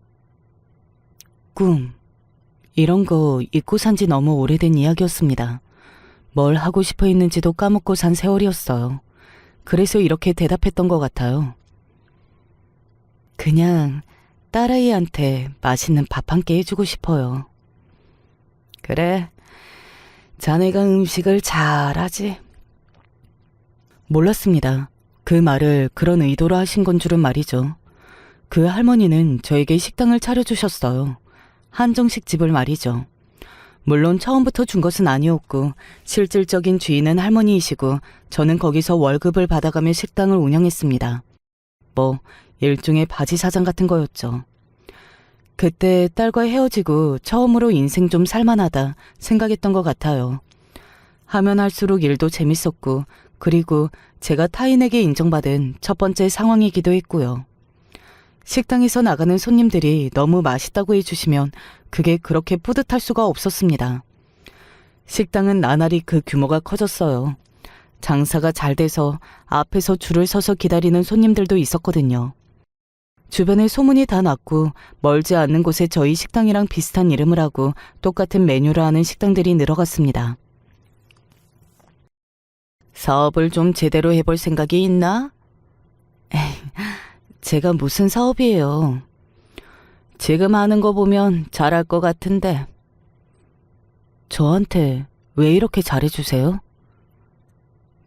꿈, 이런 거 잊고 산 지 너무 오래된 이야기였습니다. 뭘 하고 싶어 했는지도 까먹고 산 세월이었어요. 그래서 이렇게 대답했던 것 같아요. 그냥 딸아이한테 맛있는 밥 한 끼 해주고 싶어요. 그래, 자네가 음식을 잘하지. 몰랐습니다. 그 말을 그런 의도로 하신 건 줄은 말이죠. 그 할머니는 저에게 식당을 차려주셨어요. 한정식 집을 말이죠. 물론 처음부터 준 것은 아니었고 실질적인 주인은 할머니이시고 저는 거기서 월급을 받아가며 식당을 운영했습니다. 뭐 일종의 바지 사장 같은 거였죠. 그때 딸과 헤어지고 처음으로 인생 좀 살만하다 생각했던 것 같아요. 하면 할수록 일도 재밌었고, 그리고 제가 타인에게 인정받은 첫 번째 상황이기도 했고요. 식당에서 나가는 손님들이 너무 맛있다고 해주시면 그게 그렇게 뿌듯할 수가 없었습니다. 식당은 나날이 그 규모가 커졌어요. 장사가 잘 돼서 앞에서 줄을 서서 기다리는 손님들도 있었거든요. 주변에 소문이 다 났고 멀지 않는 곳에 저희 식당이랑 비슷한 이름을 하고 똑같은 메뉴를 하는 식당들이 늘어갔습니다. 사업을 좀 제대로 해볼 생각이 있나? 에이, 제가 무슨 사업이에요. 지금 하는 거 보면 잘할 것 같은데. 저한테 왜 이렇게 잘해주세요?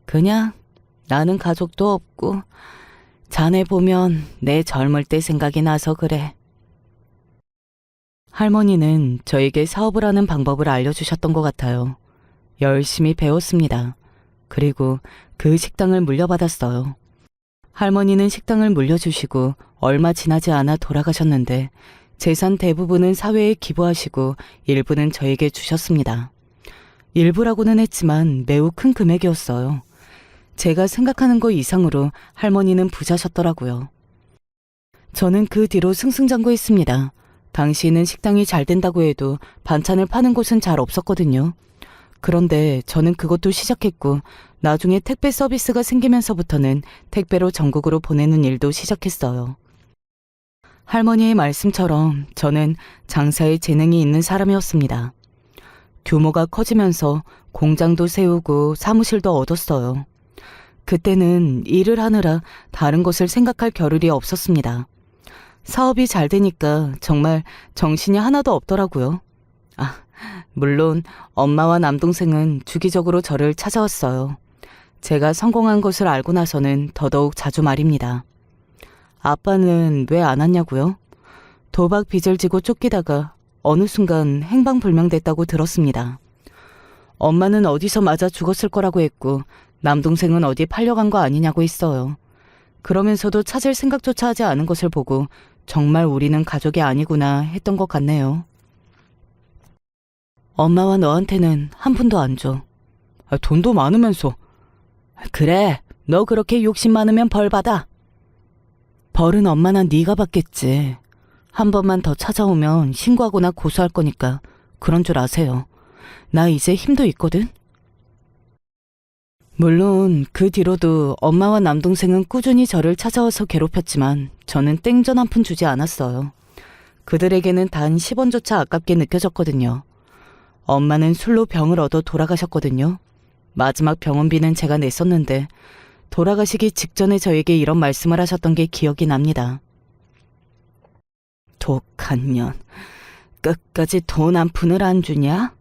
그냥 나는 가족도 없고 자네 보면 내 젊을 때 생각이 나서 그래. 할머니는 저에게 사업을 하는 방법을 알려주셨던 것 같아요. 열심히 배웠습니다. 그리고 그 식당을 물려받았어요. 할머니는 식당을 물려주시고 얼마 지나지 않아 돌아가셨는데 재산 대부분은 사회에 기부하시고 일부는 저에게 주셨습니다. 일부라고는 했지만 매우 큰 금액이었어요. 제가 생각하는 것 이상으로 할머니는 부자셨더라고요. 저는 그 뒤로 승승장구했습니다. 당시에는 식당이 잘 된다고 해도 반찬을 파는 곳은 잘 없었거든요. 그런데 저는 그것도 시작했고 나중에 택배 서비스가 생기면서부터는 택배로 전국으로 보내는 일도 시작했어요. 할머니의 말씀처럼 저는 장사에 재능이 있는 사람이었습니다. 규모가 커지면서 공장도 세우고 사무실도 얻었어요. 그때는 일을 하느라 다른 것을 생각할 겨를이 없었습니다. 사업이 잘 되니까 정말 정신이 하나도 없더라고요. 물론 엄마와 남동생은 주기적으로 저를 찾아왔어요. 제가 성공한 것을 알고 나서는 더더욱 자주 말입니다. 아빠는 왜 안 왔냐고요? 도박 빚을 지고 쫓기다가 어느 순간 행방불명됐다고 들었습니다. 엄마는 어디서 맞아 죽었을 거라고 했고 남동생은 어디 팔려간 거 아니냐고 했어요. 그러면서도 찾을 생각조차 하지 않은 것을 보고 정말 우리는 가족이 아니구나 했던 것 같네요. 엄마와 너한테는 한 푼도 안 줘. 돈도 많으면서. 그래, 너 그렇게 욕심 많으면 벌 받아. 벌은 엄마나 네가 받겠지. 한 번만 더 찾아오면 신고하거나 고소할 거니까 그런 줄 아세요. 나 이제 힘도 있거든. 물론 그 뒤로도 엄마와 남동생은 꾸준히 저를 찾아와서 괴롭혔지만 저는 땡전 한 푼 주지 않았어요. 그들에게는 단 10원조차 아깝게 느껴졌거든요. 엄마는 술로 병을 얻어 돌아가셨거든요. 마지막 병원비는 제가 냈었는데 돌아가시기 직전에 저에게 이런 말씀을 하셨던 게 기억이 납니다. 독한 년, 끝까지 돈 한 푼을 안 주냐?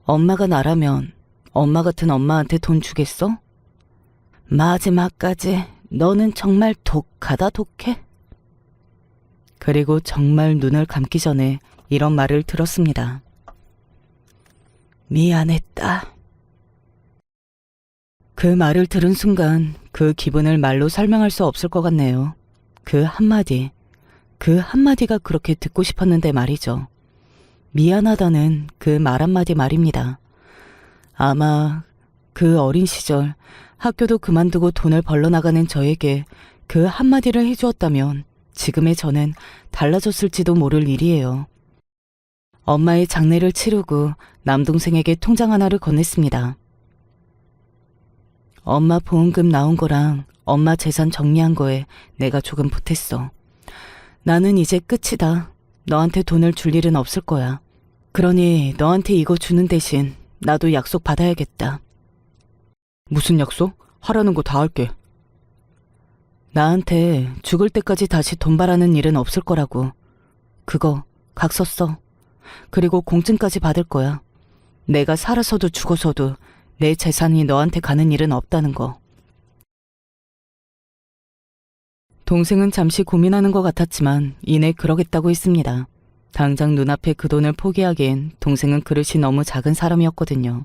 엄마가 나라면 엄마 같은 엄마한테 돈 주겠어? 마지막까지 너는 정말 독하다 독해? 그리고 정말 눈을 감기 전에 이런 말을 들었습니다. 미안했다. 그 말을 들은 순간 그 기분을 말로 설명할 수 없을 것 같네요. 그 한마디가 그렇게 듣고 싶었는데 말이죠. 미안하다는 그 말 한마디 말입니다. 아마 그 어린 시절 학교도 그만두고 돈을 벌러 나가는 저에게 그 한마디를 해주었다면 지금의 저는 달라졌을지도 모를 일이에요. 엄마의 장례를 치르고 남동생에게 통장 하나를 건넸습니다. 엄마 보험금 나온 거랑 엄마 재산 정리한 거에 내가 조금 보탰어. 나는 이제 끝이다. 너한테 돈을 줄 일은 없을 거야. 그러니 너한테 이거 주는 대신 나도 약속 받아야겠다. 무슨 약속? 하라는 거 다 할게. 나한테 죽을 때까지 다시 돈 바라는 일은 없을 거라고. 그거 각서 써. 그리고 공증까지 받을 거야. 내가 살아서도 죽어서도 내 재산이 너한테 가는 일은 없다는 거. 동생은 잠시 고민하는 것 같았지만 이내 그러겠다고 했습니다. 당장 눈앞에 그 돈을 포기하기엔 동생은 그릇이 너무 작은 사람이었거든요.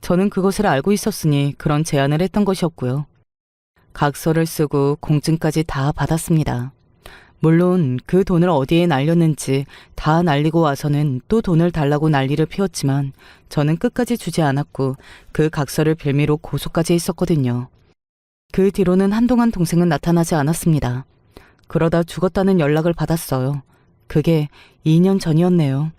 저는 그것을 알고 있었으니 그런 제안을 했던 것이었고요. 각서를 쓰고 공증까지 다 받았습니다. 물론 그 돈을 어디에 날렸는지 다 날리고 와서는 또 돈을 달라고 난리를 피웠지만 저는 끝까지 주지 않았고 그 각서를 빌미로 고소까지 했었거든요. 그 뒤로는 한동안 동생은 나타나지 않았습니다. 그러다 죽었다는 연락을 받았어요. 그게 2년 전이었네요.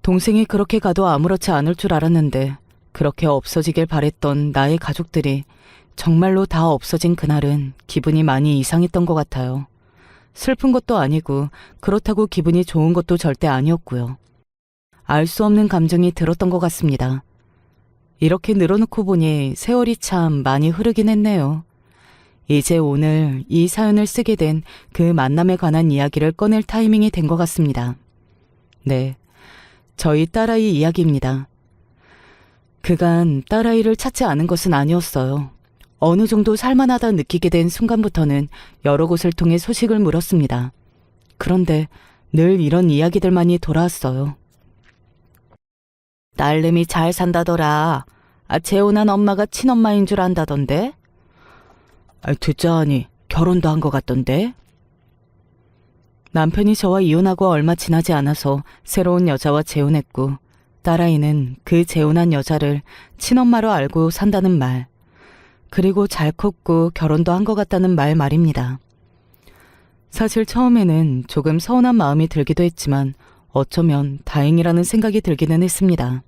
동생이 그렇게 가도 아무렇지 않을 줄 알았는데 그렇게 없어지길 바랬던 나의 가족들이 정말로 다 없어진 그날은 기분이 많이 이상했던 것 같아요. 슬픈 것도 아니고 그렇다고 기분이 좋은 것도 절대 아니었고요. 알 수 없는 감정이 들었던 것 같습니다. 이렇게 늘어놓고 보니 세월이 참 많이 흐르긴 했네요. 이제 오늘 이 사연을 쓰게 된 그 만남에 관한 이야기를 꺼낼 타이밍이 된 것 같습니다. 네, 저희 딸아이 이야기입니다. 그간 딸아이를 찾지 않은 것은 아니었어요. 어느 정도 살만하다 느끼게 된 순간부터는 여러 곳을 통해 소식을 물었습니다. 그런데 늘 이런 이야기들만이 돌아왔어요. 딸내미 잘 산다더라. 재혼한 엄마가 친엄마인 줄 안다던데? 듣자 하니 결혼도 한 것 같던데? 남편이 저와 이혼하고 얼마 지나지 않아서 새로운 여자와 재혼했고 딸아이는 그 재혼한 여자를 친엄마로 알고 산다는 말, 그리고 잘 컸고 결혼도 한 것 같다는 말입니다. 사실 처음에는 조금 서운한 마음이 들기도 했지만 어쩌면 다행이라는 생각이 들기는 했습니다.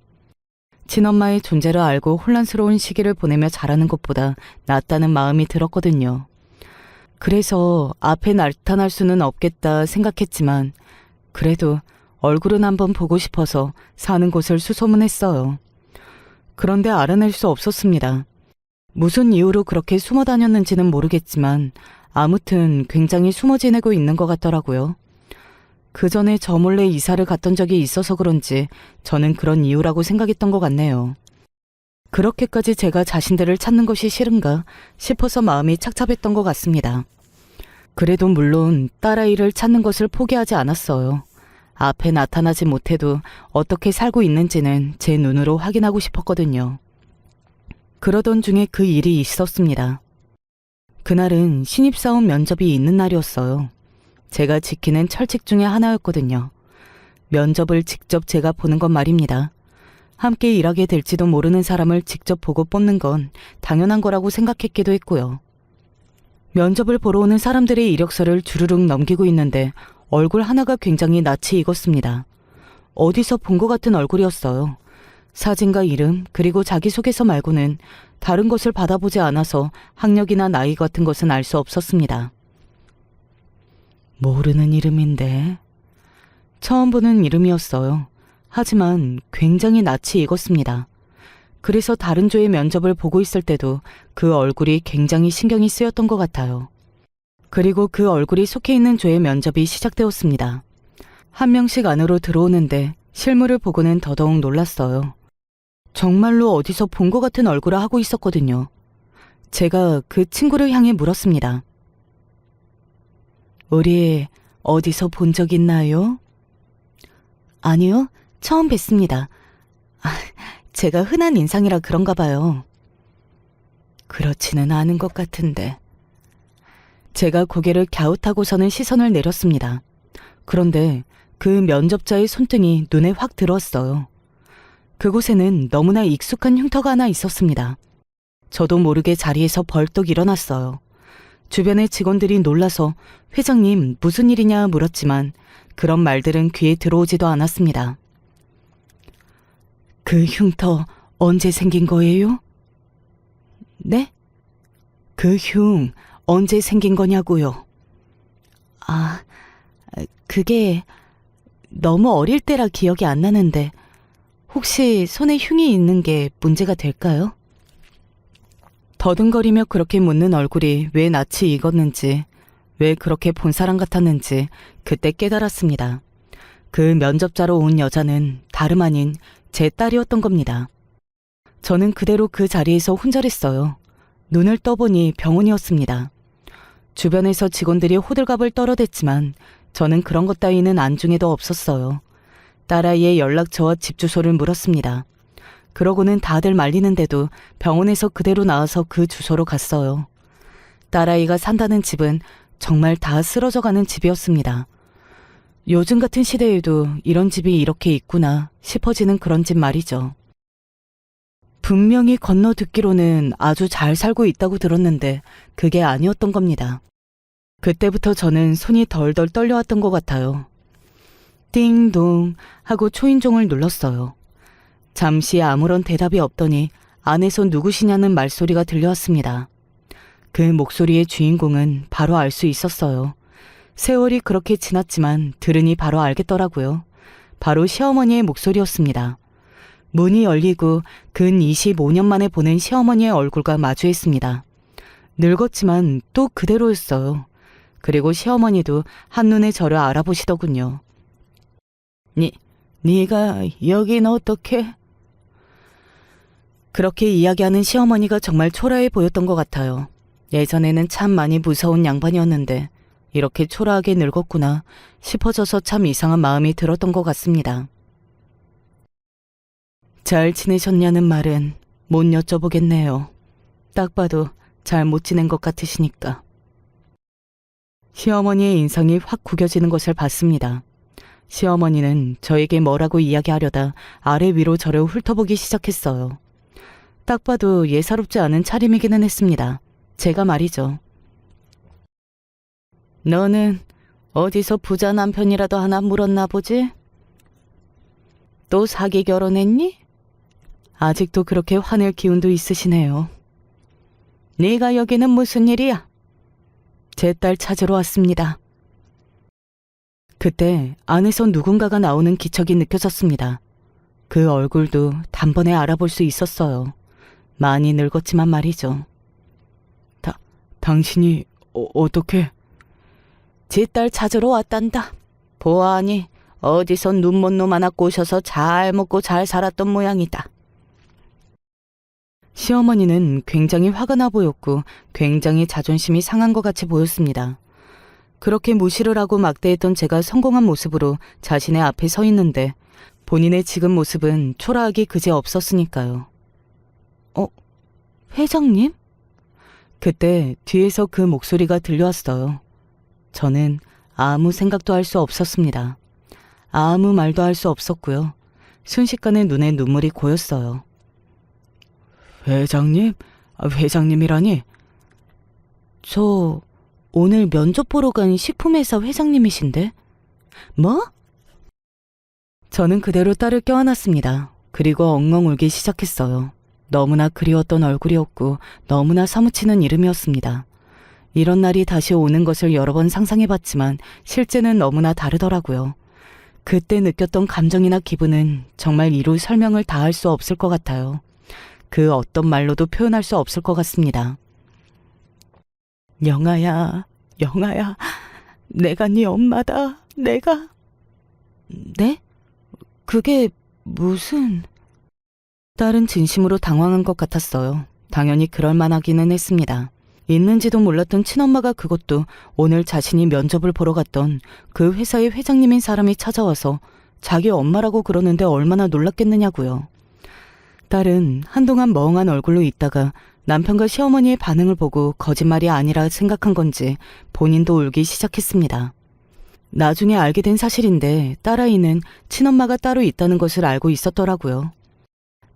친엄마의 존재를 알고 혼란스러운 시기를 보내며 자라는 것보다 낫다는 마음이 들었거든요. 그래서 앞에 나타날 수는 없겠다 생각했지만 그래도 얼굴은 한번 보고 싶어서 사는 곳을 수소문했어요. 그런데 알아낼 수 없었습니다. 무슨 이유로 그렇게 숨어 다녔는지는 모르겠지만 아무튼 굉장히 숨어 지내고 있는 것 같더라고요. 그 전에 저 몰래 이사를 갔던 적이 있어서 그런지 저는 그런 이유라고 생각했던 것 같네요. 그렇게까지 제가 자신들을 찾는 것이 싫은가 싶어서 마음이 착잡했던 것 같습니다. 그래도 물론 딸아이를 찾는 것을 포기하지 않았어요. 앞에 나타나지 못해도 어떻게 살고 있는지는 제 눈으로 확인하고 싶었거든요. 그러던 중에 그 일이 있었습니다. 그날은 신입사원 면접이 있는 날이었어요. 제가 지키는 철칙 중에 하나였거든요. 면접을 직접 제가 보는 건 말입니다. 함께 일하게 될지도 모르는 사람을 직접 보고 뽑는 건 당연한 거라고 생각했기도 했고요. 면접을 보러 오는 사람들의 이력서를 주르륵 넘기고 있는데 얼굴 하나가 굉장히 낯이 익었습니다. 어디서 본 것 같은 얼굴이었어요. 사진과 이름 그리고 자기소개서 말고는 다른 것을 받아보지 않아서 학력이나 나이 같은 것은 알 수 없었습니다. 모르는 이름인데. 처음 보는 이름이었어요. 하지만 굉장히 낯이 익었습니다. 그래서 다른 조의 면접을 보고 있을 때도 그 얼굴이 굉장히 신경이 쓰였던 것 같아요. 그리고 그 얼굴이 속해 있는 조의 면접이 시작되었습니다. 한 명씩 안으로 들어오는데 실물을 보고는 더더욱 놀랐어요. 정말로 어디서 본 것 같은 얼굴을 하고 있었거든요. 제가 그 친구를 향해 물었습니다. 우리 어디서 본 적 있나요? 아니요, 처음 뵀습니다. 제가 흔한 인상이라 그런가 봐요. 그렇지는 않은 것 같은데. 제가 고개를 갸웃하고서는 시선을 내렸습니다. 그런데 그 면접자의 손등이 눈에 확 들어왔어요. 그곳에는 너무나 익숙한 흉터가 하나 있었습니다. 저도 모르게 자리에서 벌떡 일어났어요. 주변의 직원들이 놀라서 회장님 무슨 일이냐 물었지만 그런 말들은 귀에 들어오지도 않았습니다. 그 흉터 언제 생긴 거예요? 네? 그 흉 언제 생긴 거냐고요? 그게 너무 어릴 때라 기억이 안 나는데 혹시 손에 흉이 있는 게 문제가 될까요? 더듬거리며 그렇게 묻는 얼굴이 왜 낯이 익었는지, 왜 그렇게 본 사람 같았는지 그때 깨달았습니다. 그 면접자로 온 여자는 다름 아닌 제 딸이었던 겁니다. 저는 그대로 그 자리에서 혼절했어요. 눈을 떠보니 병원이었습니다. 주변에서 직원들이 호들갑을 떨어댔지만 저는 그런 것 따위는 안중에도 없었어요. 딸아이의 연락처와 집 주소를 물었습니다. 그러고는 다들 말리는데도 병원에서 그대로 나와서 그 주소로 갔어요. 딸아이가 산다는 집은 정말 다 쓰러져가는 집이었습니다. 요즘 같은 시대에도 이런 집이 이렇게 있구나 싶어지는 그런 집 말이죠. 분명히 건너 듣기로는 아주 잘 살고 있다고 들었는데 그게 아니었던 겁니다. 그때부터 저는 손이 덜덜 떨려왔던 것 같아요. 띵동 하고 초인종을 눌렀어요. 잠시 아무런 대답이 없더니 안에서 누구시냐는 말소리가 들려왔습니다. 그 목소리의 주인공은 바로 알 수 있었어요. 세월이 그렇게 지났지만 들으니 바로 알겠더라고요. 바로 시어머니의 목소리였습니다. 문이 열리고 근 25년 만에 보는 시어머니의 얼굴과 마주했습니다. 늙었지만 또 그대로였어요. 그리고 시어머니도 한눈에 저를 알아보시더군요. 네가 여긴 어떻게? 그렇게 이야기하는 시어머니가 정말 초라해 보였던 것 같아요. 예전에는 참 많이 무서운 양반이었는데 이렇게 초라하게 늙었구나 싶어져서 참 이상한 마음이 들었던 것 같습니다. 잘 지내셨냐는 말은 못 여쭤보겠네요. 딱 봐도 잘 못 지낸 것 같으시니까. 시어머니의 인상이 확 구겨지는 것을 봤습니다. 시어머니는 저에게 뭐라고 이야기하려다 아래 위로 저를 훑어보기 시작했어요. 딱 봐도 예사롭지 않은 차림이기는 했습니다. 제가 말이죠. 너는 어디서 부자 남편이라도 하나 물었나 보지? 또 사기 결혼했니? 아직도 그렇게 화낼 기운도 있으시네요. 네가 여기는 무슨 일이야? 제 딸 찾으러 왔습니다. 그때 안에서 누군가가 나오는 기척이 느껴졌습니다. 그 얼굴도 단번에 알아볼 수 있었어요. 많이 늙었지만 말이죠. 당신이 어떻게? 제 딸 찾으러 왔단다. 보아하니 어디서 눈먼 놈 하나 꼬셔서 잘 먹고 잘 살았던 모양이다. 시어머니는 굉장히 화가 나 보였고 굉장히 자존심이 상한 것 같이 보였습니다. 그렇게 무시를 하고 막대했던 제가 성공한 모습으로 자신의 앞에 서 있는데 본인의 지금 모습은 초라하기 그지 없었으니까요. 회장님? 그때 뒤에서 그 목소리가 들려왔어요. 저는 아무 생각도 할 수 없었습니다. 아무 말도 할 수 없었고요. 순식간에 눈에 눈물이 고였어요. 회장님? 회장님이라니? 저 오늘 면접 보러 간 식품회사 회장님이신데? 뭐? 저는 그대로 딸을 껴안았습니다. 그리고 엉엉 울기 시작했어요. 너무나 그리웠던 얼굴이었고 너무나 사무치는 이름이었습니다. 이런 날이 다시 오는 것을 여러 번 상상해봤지만 실제는 너무나 다르더라고요. 그때 느꼈던 감정이나 기분은 정말 이루 설명을 다 할 수 없을 것 같아요. 그 어떤 말로도 표현할 수 없을 것 같습니다. 영아야, 영아야, 내가 네 엄마다, 내가. 네? 그게 무슨... 딸은 진심으로 당황한 것 같았어요. 당연히 그럴 만하기는 했습니다. 있는지도 몰랐던 친엄마가 그것도 오늘 자신이 면접을 보러 갔던 그 회사의 회장님인 사람이 찾아와서 자기 엄마라고 그러는데 얼마나 놀랐겠느냐고요. 딸은 한동안 멍한 얼굴로 있다가 남편과 시어머니의 반응을 보고 거짓말이 아니라 생각한 건지 본인도 울기 시작했습니다. 나중에 알게 된 사실인데 딸아이는 친엄마가 따로 있다는 것을 알고 있었더라고요.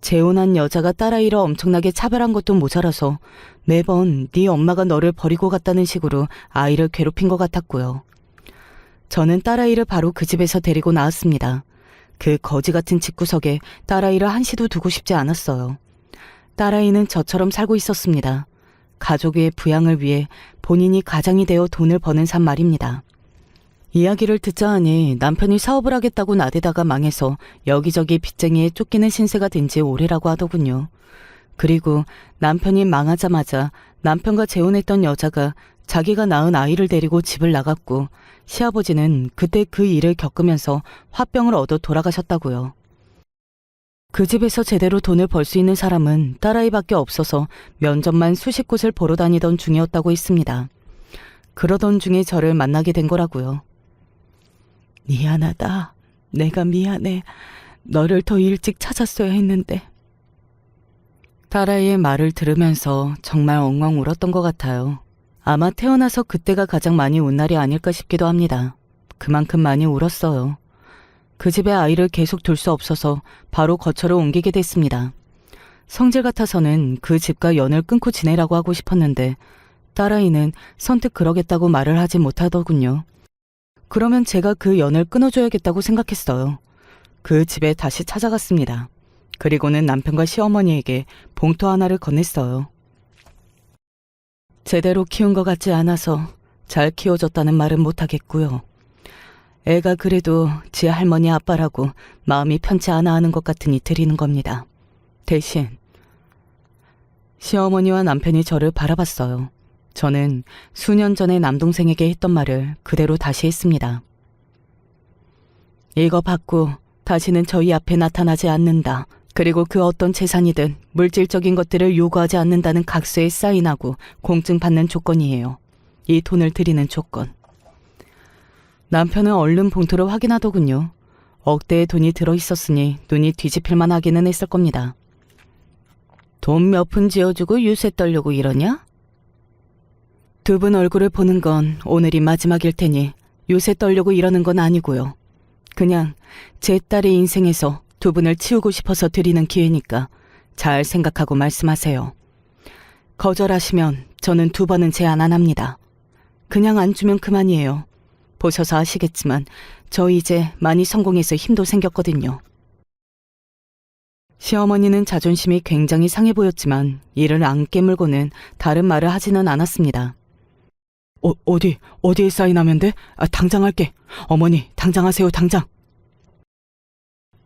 재혼한 여자가 딸아이를 엄청나게 차별한 것도 모자라서 매번 네 엄마가 너를 버리고 갔다는 식으로 아이를 괴롭힌 것 같았고요. 저는 딸아이를 바로 그 집에서 데리고 나왔습니다. 그 거지 같은 집구석에 딸아이를 한시도 두고 싶지 않았어요. 딸아이는 저처럼 살고 있었습니다. 가족의 부양을 위해 본인이 가장이 되어 돈을 버는 산 말입니다. 이야기를 듣자 하니 남편이 사업을 하겠다고 나대다가 망해서 여기저기 빚쟁이에 쫓기는 신세가 된 지 오래라고 하더군요. 그리고 남편이 망하자마자 남편과 재혼했던 여자가 자기가 낳은 아이를 데리고 집을 나갔고 시아버지는 그때 그 일을 겪으면서 화병을 얻어 돌아가셨다고요. 그 집에서 제대로 돈을 벌 수 있는 사람은 딸아이밖에 없어서 면접만 수십 곳을 보러 다니던 중이었다고 했습니다. 그러던 중에 저를 만나게 된 거라고요. 미안하다. 내가 미안해. 너를 더 일찍 찾았어야 했는데. 딸아이의 말을 들으면서 정말 엉엉 울었던 것 같아요. 아마 태어나서 그때가 가장 많이 운 날이 아닐까 싶기도 합니다. 그만큼 많이 울었어요. 그 집에 아이를 계속 둘 수 없어서 바로 거처로 옮기게 됐습니다. 성질 같아서는 그 집과 연을 끊고 지내라고 하고 싶었는데 딸아이는 선뜻 그러겠다고 말을 하지 못하더군요. 그러면 제가 그 연을 끊어줘야겠다고 생각했어요. 그 집에 다시 찾아갔습니다. 그리고는 남편과 시어머니에게 봉투 하나를 건넸어요. 제대로 키운 것 같지 않아서 잘 키워줬다는 말은 못하겠고요. 애가 그래도 지 할머니 아빠라고 마음이 편치 않아 하는 것 같으니 드리는 겁니다. 대신 시어머니와 남편이 저를 바라봤어요. 저는 수년 전에 남동생에게 했던 말을 그대로 다시 했습니다. 이거 받고 다시는 저희 앞에 나타나지 않는다. 그리고 그 어떤 재산이든 물질적인 것들을 요구하지 않는다는 각서에 사인하고 공증받는 조건이에요. 이 돈을 드리는 조건. 남편은 얼른 봉투를 확인하더군요. 억대의 돈이 들어있었으니 눈이 뒤집힐만 하기는 했을 겁니다. 돈 몇 푼 쥐어주고 유세 떨려고 이러냐? 두 분 얼굴을 보는 건 오늘이 마지막일 테니 유세 떨려고 이러는 건 아니고요. 그냥 제 딸의 인생에서 두 분을 치우고 싶어서 드리는 기회니까 잘 생각하고 말씀하세요. 거절하시면 저는 두 번은 제안 안 합니다. 그냥 안 주면 그만이에요. 보셔서 아시겠지만 저 이제 많이 성공해서 힘도 생겼거든요. 시어머니는 자존심이 굉장히 상해 보였지만 이를 안 깨물고는 다른 말을 하지는 않았습니다. 어디에 사인하면 돼? 당장 할게. 어머니, 당장 하세요, 당장.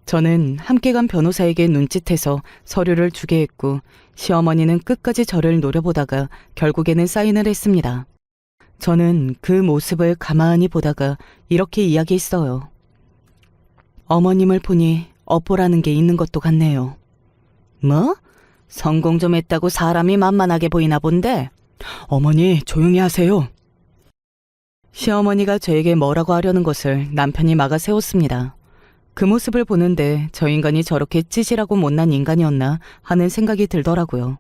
저는 함께 간 변호사에게 눈짓해서 서류를 주게 했고 시어머니는 끝까지 저를 노려보다가 결국에는 사인을 했습니다. 저는 그 모습을 가만히 보다가 이렇게 이야기했어요. 어머님을 보니 업보라는 게 있는 것도 같네요. 뭐? 성공 좀 했다고 사람이 만만하게 보이나 본데? 어머니, 조용히 하세요. 시어머니가 저에게 뭐라고 하려는 것을 남편이 막아 세웠습니다. 그 모습을 보는데 저 인간이 저렇게 찌질하고 못난 인간이었나 하는 생각이 들더라고요.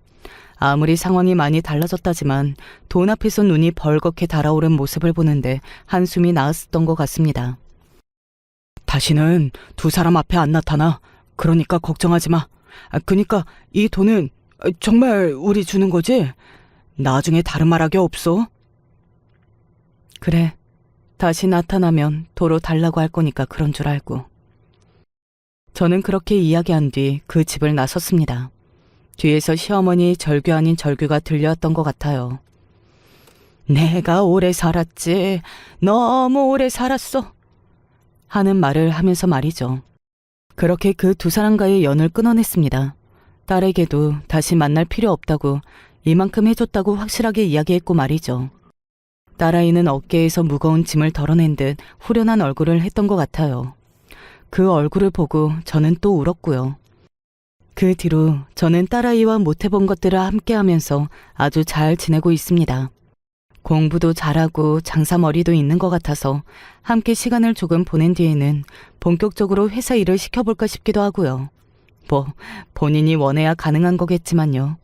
아무리 상황이 많이 달라졌다지만 돈 앞에서 눈이 벌겋게 달아오른 모습을 보는데 한숨이 나왔었던 것 같습니다. 다시는 두 사람 앞에 안 나타나. 그러니까 걱정하지 마. 그니까 이 돈은 정말 우리 주는 거지? 나중에 다른 말하기 없어. 그래. 다시 나타나면 도로 달라고 할 거니까 그런 줄 알고. 저는 그렇게 이야기한 뒤 그 집을 나섰습니다. 뒤에서 시어머니 절규 아닌 절규가 들려왔던 것 같아요. 내가 오래 살았지. 너무 오래 살았어. 하는 말을 하면서 말이죠. 그렇게 그 두 사람과의 연을 끊어냈습니다. 딸에게도 다시 만날 필요 없다고 이만큼 해줬다고 확실하게 이야기했고 말이죠. 딸아이는 어깨에서 무거운 짐을 덜어낸 듯 후련한 얼굴을 했던 것 같아요. 그 얼굴을 보고 저는 또 울었고요. 그 뒤로 저는 딸아이와 못해본 것들을 함께하면서 아주 잘 지내고 있습니다. 공부도 잘하고 장사머리도 있는 것 같아서 함께 시간을 조금 보낸 뒤에는 본격적으로 회사 일을 시켜볼까 싶기도 하고요. 본인이 원해야 가능한 거겠지만요.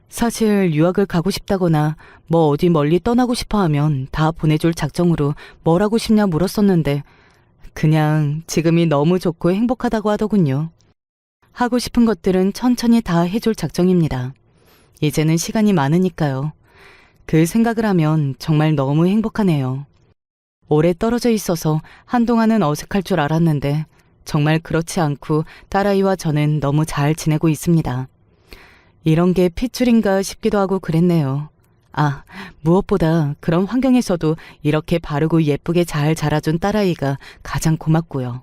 사실 유학을 가고 싶다거나 어디 멀리 떠나고 싶어 하면 다 보내줄 작정으로 뭘 하고 싶냐 물었었는데 그냥 지금이 너무 좋고 행복하다고 하더군요. 하고 싶은 것들은 천천히 다 해줄 작정입니다. 이제는 시간이 많으니까요. 그 생각을 하면 정말 너무 행복하네요. 오래 떨어져 있어서 한동안은 어색할 줄 알았는데 정말 그렇지 않고 딸아이와 저는 너무 잘 지내고 있습니다. 이런 게 핏줄인가 싶기도 하고 그랬네요. 무엇보다 그런 환경에서도 이렇게 바르고 예쁘게 잘 자라준 딸아이가 가장 고맙고요.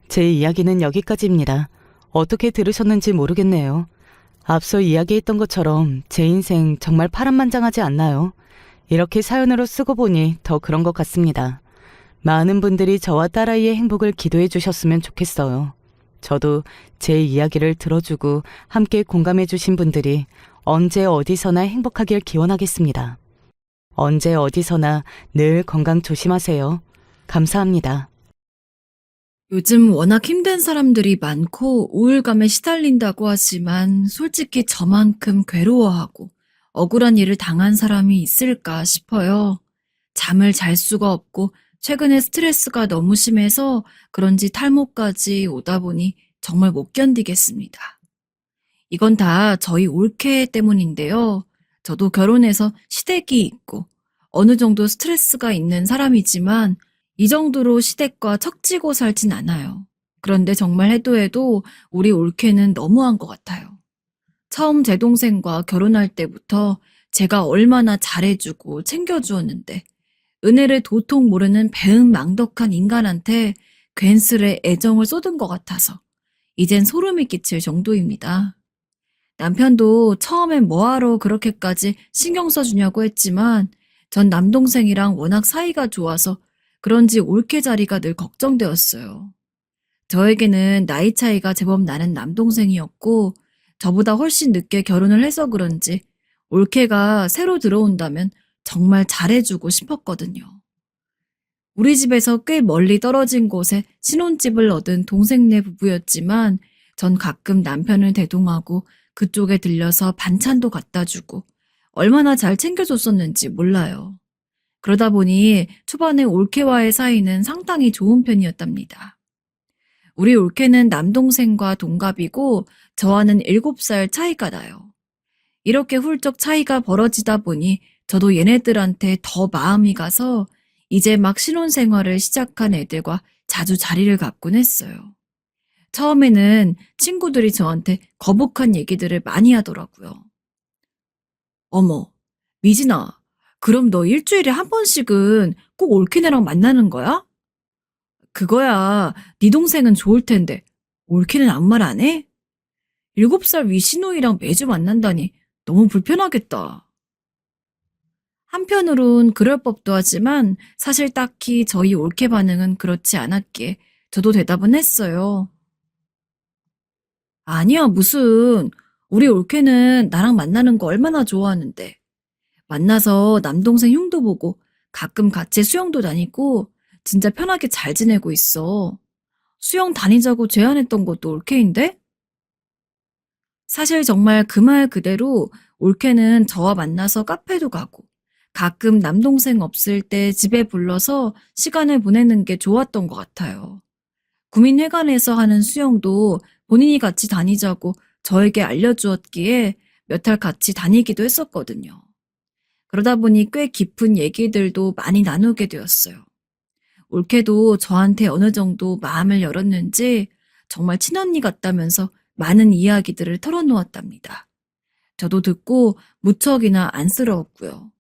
제 이야기는 여기까지입니다. 어떻게 들으셨는지 모르겠네요. 앞서 이야기했던 것처럼 제 인생 정말 파란만장하지 않나요? 이렇게 사연으로 쓰고 보니 더 그런 것 같습니다. 많은 분들이 저와 딸아이의 행복을 기도해 주셨으면 좋겠어요. 저도 제 이야기를 들어주고 함께 공감해 주신 분들이 언제 어디서나 행복하길 기원하겠습니다. 언제 어디서나 늘 건강 조심하세요. 감사합니다. 요즘 워낙 힘든 사람들이 많고 우울감에 시달린다고 하지만 솔직히 저만큼 괴로워하고 억울한 일을 당한 사람이 있을까 싶어요. 잠을 잘 수가 없고 최근에 스트레스가 너무 심해서 그런지 탈모까지 오다 보니 정말 못 견디겠습니다. 이건 다 저희 올케 때문인데요. 저도 결혼해서 시댁이 있고 어느 정도 스트레스가 있는 사람이지만 이 정도로 시댁과 척지고 살진 않아요. 그런데 정말 해도 우리 올케는 너무한 것 같아요. 처음 제 동생과 결혼할 때부터 제가 얼마나 잘해주고 챙겨주었는데 은혜를 도통 모르는 배은망덕한 인간한테 괜스레 애정을 쏟은 것 같아서 이젠 소름이 끼칠 정도입니다. 남편도 처음엔 뭐하러 그렇게까지 신경 써주냐고 했지만 전 남동생이랑 워낙 사이가 좋아서 그런지 올케 자리가 늘 걱정되었어요. 저에게는 나이 차이가 제법 나는 남동생이었고 저보다 훨씬 늦게 결혼을 해서 그런지 올케가 새로 들어온다면 정말 잘해주고 싶었거든요. 우리 집에서 꽤 멀리 떨어진 곳에 신혼집을 얻은 동생네 부부였지만 전 가끔 남편을 대동하고 그쪽에 들려서 반찬도 갖다 주고 얼마나 잘 챙겨줬었는지 몰라요. 그러다 보니 초반에 올케와의 사이는 상당히 좋은 편이었답니다. 우리 올케는 남동생과 동갑이고 저와는 7살 차이가 나요. 이렇게 훌쩍 차이가 벌어지다 보니 저도 얘네들한테 더 마음이 가서 이제 막 신혼생활을 시작한 애들과 자주 자리를 갖곤 했어요. 처음에는 친구들이 저한테 거북한 얘기들을 많이 하더라고요. 어머, 미진아, 그럼 너 일주일에 한 번씩은 꼭 올케네랑 만나는 거야? 그거야, 네 동생은 좋을 텐데 올케는 아무 말 안 해? 7살 위 신우이랑 매주 만난다니 너무 불편하겠다. 한편으론 그럴 법도 하지만 사실 딱히 저희 올케 반응은 그렇지 않았기에 저도 대답은 했어요. 아니야, 무슨. 우리 올케는 나랑 만나는 거 얼마나 좋아하는데. 만나서 남동생 흉도 보고 가끔 같이 수영도 다니고 진짜 편하게 잘 지내고 있어. 수영 다니자고 제안했던 것도 올케인데? 사실 정말 그 말 그대로 올케는 저와 만나서 카페도 가고 가끔 남동생 없을 때 집에 불러서 시간을 보내는 게 좋았던 것 같아요. 구민회관에서 하는 수영도 본인이 같이 다니자고 저에게 알려주었기에 몇 달 같이 다니기도 했었거든요. 그러다 보니 꽤 깊은 얘기들도 많이 나누게 되었어요. 올케도 저한테 어느 정도 마음을 열었는지 정말 친언니 같다면서 많은 이야기들을 털어놓았답니다. 저도 듣고 무척이나 안쓰러웠고요.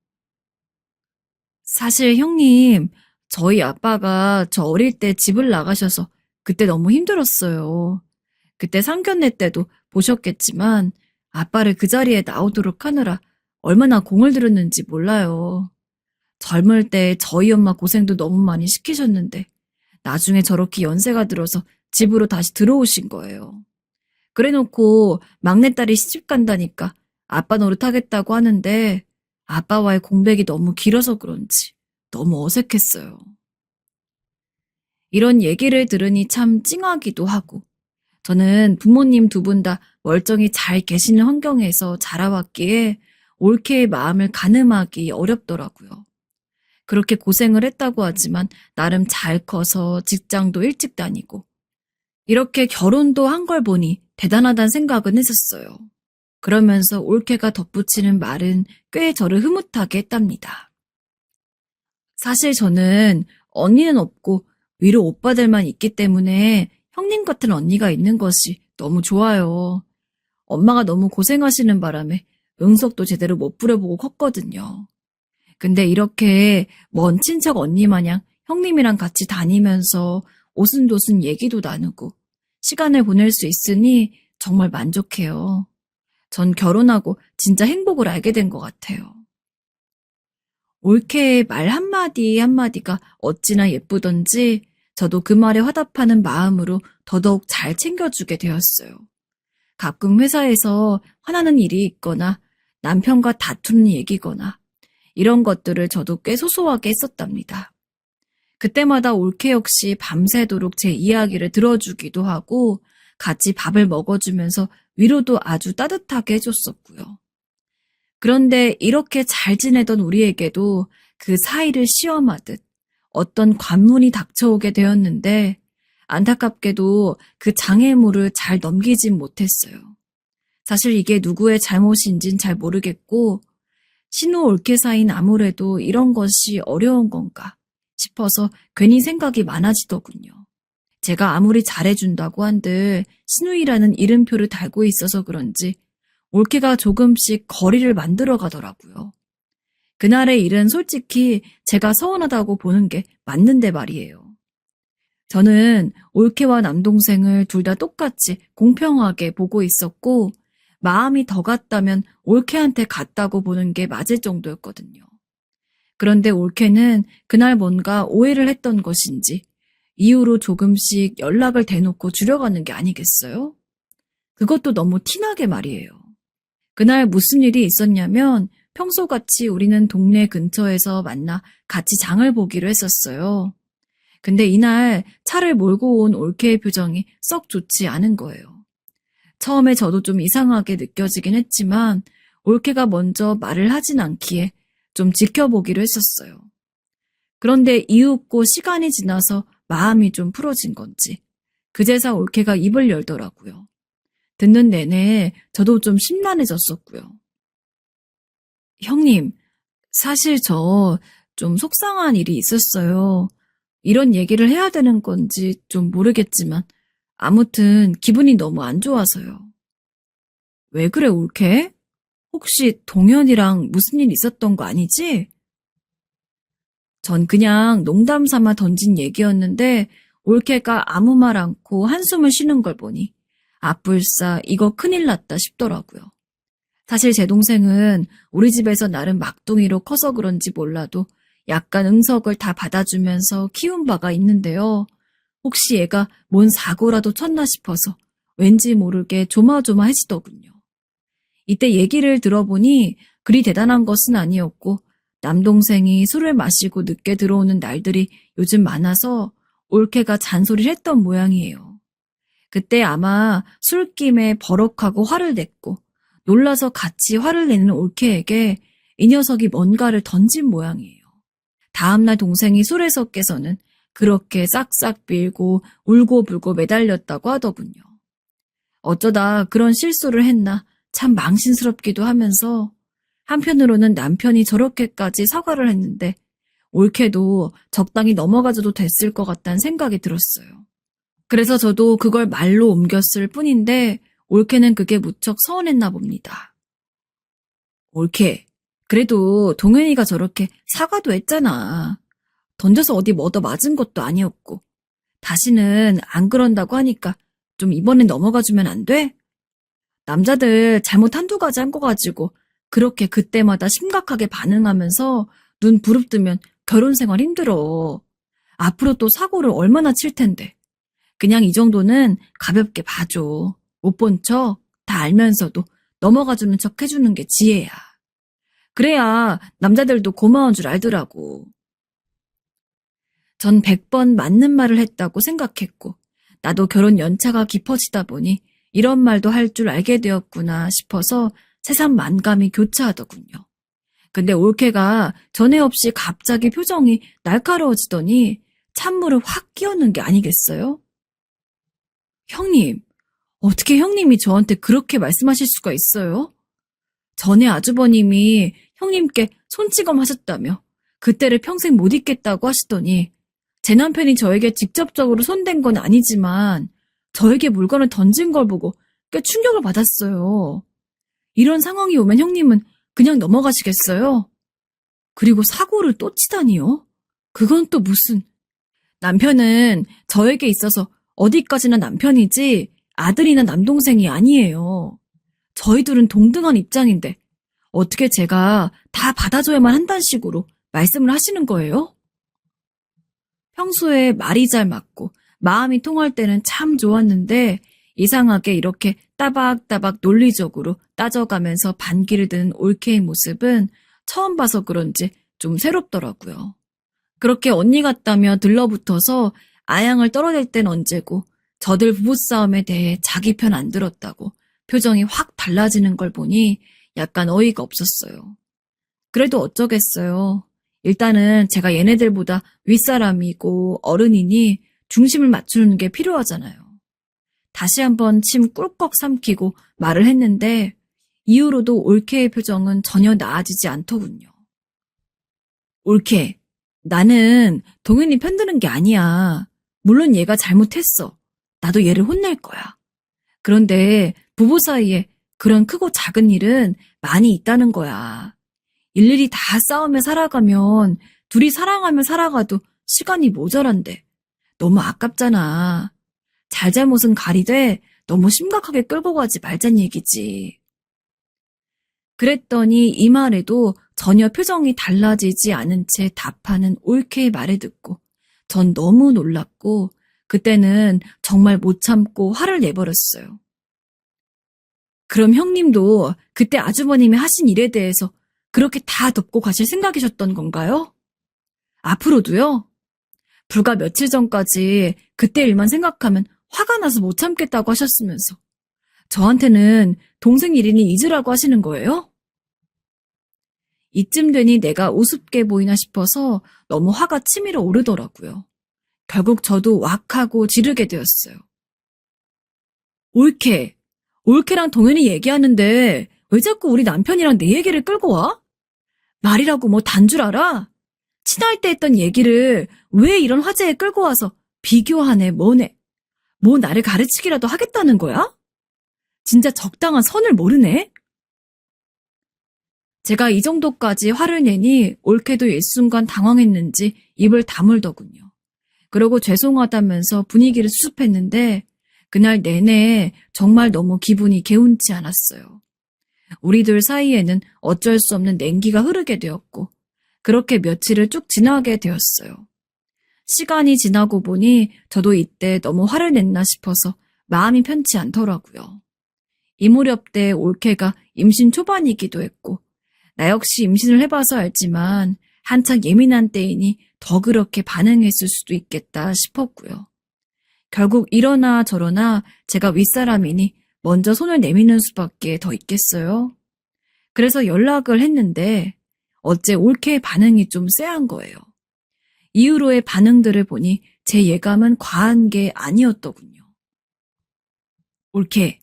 사실 형님, 저희 아빠가 저 어릴 때 집을 나가셔서 그때 너무 힘들었어요. 그때 상견례 때도 보셨겠지만 아빠를 그 자리에 나오도록 하느라 얼마나 공을 들였는지 몰라요. 젊을 때 저희 엄마 고생도 너무 많이 시키셨는데 나중에 저렇게 연세가 들어서 집으로 다시 들어오신 거예요. 그래놓고 막내딸이 시집 간다니까 아빠 노릇하겠다고 하는데 아빠와의 공백이 너무 길어서 그런지 너무 어색했어요. 이런 얘기를 들으니 참 찡하기도 하고 저는 부모님 두 분 다 멀쩡히 잘 계시는 환경에서 자라왔기에 올케의 마음을 가늠하기 어렵더라고요. 그렇게 고생을 했다고 하지만 나름 잘 커서 직장도 일찍 다니고 이렇게 결혼도 한 걸 보니 대단하다는 생각은 했었어요. 그러면서 올케가 덧붙이는 말은 꽤 저를 흐뭇하게 했답니다. 사실 저는 언니는 없고 위로 오빠들만 있기 때문에 형님 같은 언니가 있는 것이 너무 좋아요. 엄마가 너무 고생하시는 바람에 응석도 제대로 못 부려보고 컸거든요. 근데 이렇게 먼 친척 언니 마냥 형님이랑 같이 다니면서 오순도순 얘기도 나누고 시간을 보낼 수 있으니 정말 만족해요. 전 결혼하고 진짜 행복을 알게 된 것 같아요. 올케의 말 한마디 한마디가 어찌나 예쁘던지 저도 그 말에 화답하는 마음으로 더더욱 잘 챙겨주게 되었어요. 가끔 회사에서 화나는 일이 있거나 남편과 다투는 얘기거나 이런 것들을 저도 꽤 소소하게 했었답니다. 그때마다 올케 역시 밤새도록 제 이야기를 들어주기도 하고 같이 밥을 먹어주면서 위로도 아주 따뜻하게 해줬었고요. 그런데 이렇게 잘 지내던 우리에게도 그 사이를 시험하듯 어떤 관문이 닥쳐오게 되었는데 안타깝게도 그 장애물을 잘 넘기진 못했어요. 사실 이게 누구의 잘못인진 잘 모르겠고 신우 올케 사이는 아무래도 이런 것이 어려운 건가 싶어서 괜히 생각이 많아지더군요. 제가 아무리 잘해준다고 한들 신우이라는 이름표를 달고 있어서 그런지 올케가 조금씩 거리를 만들어 가더라고요. 그날의 일은 솔직히 제가 서운하다고 보는 게 맞는데 말이에요. 저는 올케와 남동생을 둘 다 똑같이 공평하게 보고 있었고 마음이 더 갔다면 올케한테 갔다고 보는 게 맞을 정도였거든요. 그런데 올케는 그날 뭔가 오해를 했던 것인지 이후로 조금씩 연락을 대놓고 줄여가는 게 아니겠어요? 그것도 너무 티나게 말이에요. 그날 무슨 일이 있었냐면 평소같이 우리는 동네 근처에서 만나 같이 장을 보기로 했었어요. 근데 이날 차를 몰고 온 올케의 표정이 썩 좋지 않은 거예요. 처음에 저도 좀 이상하게 느껴지긴 했지만 올케가 먼저 말을 하진 않기에 좀 지켜보기로 했었어요. 그런데 이윽고 시간이 지나서 마음이 좀 풀어진 건지 그제서 올케가 입을 열더라고요. 듣는 내내 저도 좀 심란해졌었고요. 형님, 사실 저 좀 속상한 일이 있었어요. 이런 얘기를 해야 되는 건지 좀 모르겠지만 아무튼 기분이 너무 안 좋아서요. 왜 그래, 올케? 혹시 동현이랑 무슨 일 있었던 거 아니지? 전 그냥 농담 삼아 던진 얘기였는데 올케가 아무 말 않고 한숨을 쉬는 걸 보니 아뿔싸 이거 큰일 났다 싶더라고요. 사실 제 동생은 우리 집에서 나름 막둥이로 커서 그런지 몰라도 약간 응석을 다 받아주면서 키운 바가 있는데요. 혹시 얘가 뭔 사고라도 쳤나 싶어서 왠지 모르게 조마조마해지더군요. 이때 얘기를 들어보니 그리 대단한 것은 아니었고 남동생이 술을 마시고 늦게 들어오는 날들이 요즘 많아서 올케가 잔소리를 했던 모양이에요. 그때 아마 술김에 버럭하고 화를 냈고 놀라서 같이 화를 내는 올케에게 이 녀석이 뭔가를 던진 모양이에요. 다음날 동생이 술에서 깨서는 그렇게 싹싹 빌고 울고불고 매달렸다고 하더군요. 어쩌다 그런 실수를 했나 참 망신스럽기도 하면서 한편으로는 남편이 저렇게까지 사과를 했는데 올케도 적당히 넘어가줘도 됐을 것 같다는 생각이 들었어요. 그래서 저도 그걸 말로 옮겼을 뿐인데 올케는 그게 무척 서운했나 봅니다. 올케, 그래도 동현이가 저렇게 사과도 했잖아. 던져서 어디 뭐 얻어 맞은 것도 아니었고. 다시는 안 그런다고 하니까 좀 이번엔 넘어가주면 안 돼? 남자들 잘못 한두 가지 한 거 가지고 그렇게 그때마다 심각하게 반응하면서 눈 부릅뜨면 결혼 생활 힘들어. 앞으로 또 사고를 얼마나 칠 텐데. 그냥 이 정도는 가볍게 봐줘. 못 본 척 다 알면서도 넘어가주는 척 해주는 게 지혜야. 그래야 남자들도 고마운 줄 알더라고. 전 100번 맞는 말을 했다고 생각했고 나도 결혼 연차가 깊어지다 보니 이런 말도 할 줄 알게 되었구나 싶어서 새삼 만감이 교차하더군요. 근데 올케가 전에 없이 갑자기 표정이 날카로워지더니 찬물을 확 끼얹는 게 아니겠어요? 형님, 어떻게 형님이 저한테 그렇게 말씀하실 수가 있어요? 전에 아주버님이 형님께 손찌검 하셨다며 그때를 평생 못 잊겠다고 하시더니 제 남편이 저에게 직접적으로 손댄 건 아니지만 저에게 물건을 던진 걸 보고 꽤 충격을 받았어요. 이런 상황이 오면 형님은 그냥 넘어가시겠어요? 그리고 사고를 또 치다니요? 그건 또 무슨... 남편은 저에게 있어서 어디까지나 남편이지 아들이나 남동생이 아니에요. 저희들은 동등한 입장인데 어떻게 제가 다 받아줘야만 한다는 식으로 말씀을 하시는 거예요? 평소에 말이 잘 맞고 마음이 통할 때는 참 좋았는데 이상하게 이렇게 따박따박 논리적으로 따져가면서 반기를 드는 올케의 모습은 처음 봐서 그런지 좀 새롭더라고요. 그렇게 언니 같다며 들러붙어서 아양을 떨어댈 땐 언제고 저들 부부싸움에 대해 자기 편 안 들었다고 표정이 확 달라지는 걸 보니 약간 어이가 없었어요. 그래도 어쩌겠어요. 일단은 제가 얘네들보다 윗사람이고 어른이니 중심을 맞추는 게 필요하잖아요. 다시 한번 침 꿀꺽 삼키고 말을 했는데 이후로도 올케의 표정은 전혀 나아지지 않더군요. 올케, 나는 동현이 편드는 게 아니야. 물론 얘가 잘못했어. 나도 얘를 혼낼 거야. 그런데 부부 사이에 그런 크고 작은 일은 많이 있다는 거야. 일일이 다 싸우며 살아가면 둘이 사랑하며 살아가도 시간이 모자란데 너무 아깝잖아. 잘잘못은 가리되 너무 심각하게 끌고 가지 말란 얘기지. 그랬더니 이 말에도 전혀 표정이 달라지지 않은 채 답하는 올케의 말을 듣고 전 너무 놀랐고 그때는 정말 못 참고 화를 내버렸어요. 그럼 형님도 그때 아주버님이 하신 일에 대해서 그렇게 다 덮고 가실 생각이셨던 건가요? 앞으로도요? 불과 며칠 전까지 그때 일만 생각하면 화가 나서 못 참겠다고 하셨으면서 저한테는 동생 일이니 잊으라고 하시는 거예요? 이쯤 되니 내가 우습게 보이나 싶어서 너무 화가 치밀어 오르더라고요. 결국 저도 왁 하고 지르게 되었어요. 올케랑 동현이 얘기하는데 왜 자꾸 우리 남편이랑 내 얘기를 끌고 와? 말이라고 뭐 단 줄 알아? 친할 때 했던 얘기를 왜 이런 화제에 끌고 와서 비교하네 뭐네. 뭐 나를 가르치기라도 하겠다는 거야? 진짜 적당한 선을 모르네? 제가 이 정도까지 화를 내니 올케도 일순간 당황했는지 입을 다물더군요. 그러고 죄송하다면서 분위기를 수습했는데 그날 내내 정말 너무 기분이 개운치 않았어요. 우리들 사이에는 어쩔 수 없는 냉기가 흐르게 되었고 그렇게 며칠을 쭉 지나게 되었어요. 시간이 지나고 보니 저도 이때 너무 화를 냈나 싶어서 마음이 편치 않더라고요. 이 무렵 때 올케가 임신 초반이기도 했고 나 역시 임신을 해봐서 알지만 한창 예민한 때이니 더 그렇게 반응했을 수도 있겠다 싶었고요. 결국 이러나 저러나 제가 윗사람이니 먼저 손을 내미는 수밖에 더 있겠어요. 그래서 연락을 했는데 어째 올케의 반응이 좀 쎄한 거예요. 이후로의 반응들을 보니 제 예감은 과한 게 아니었더군요. 올케,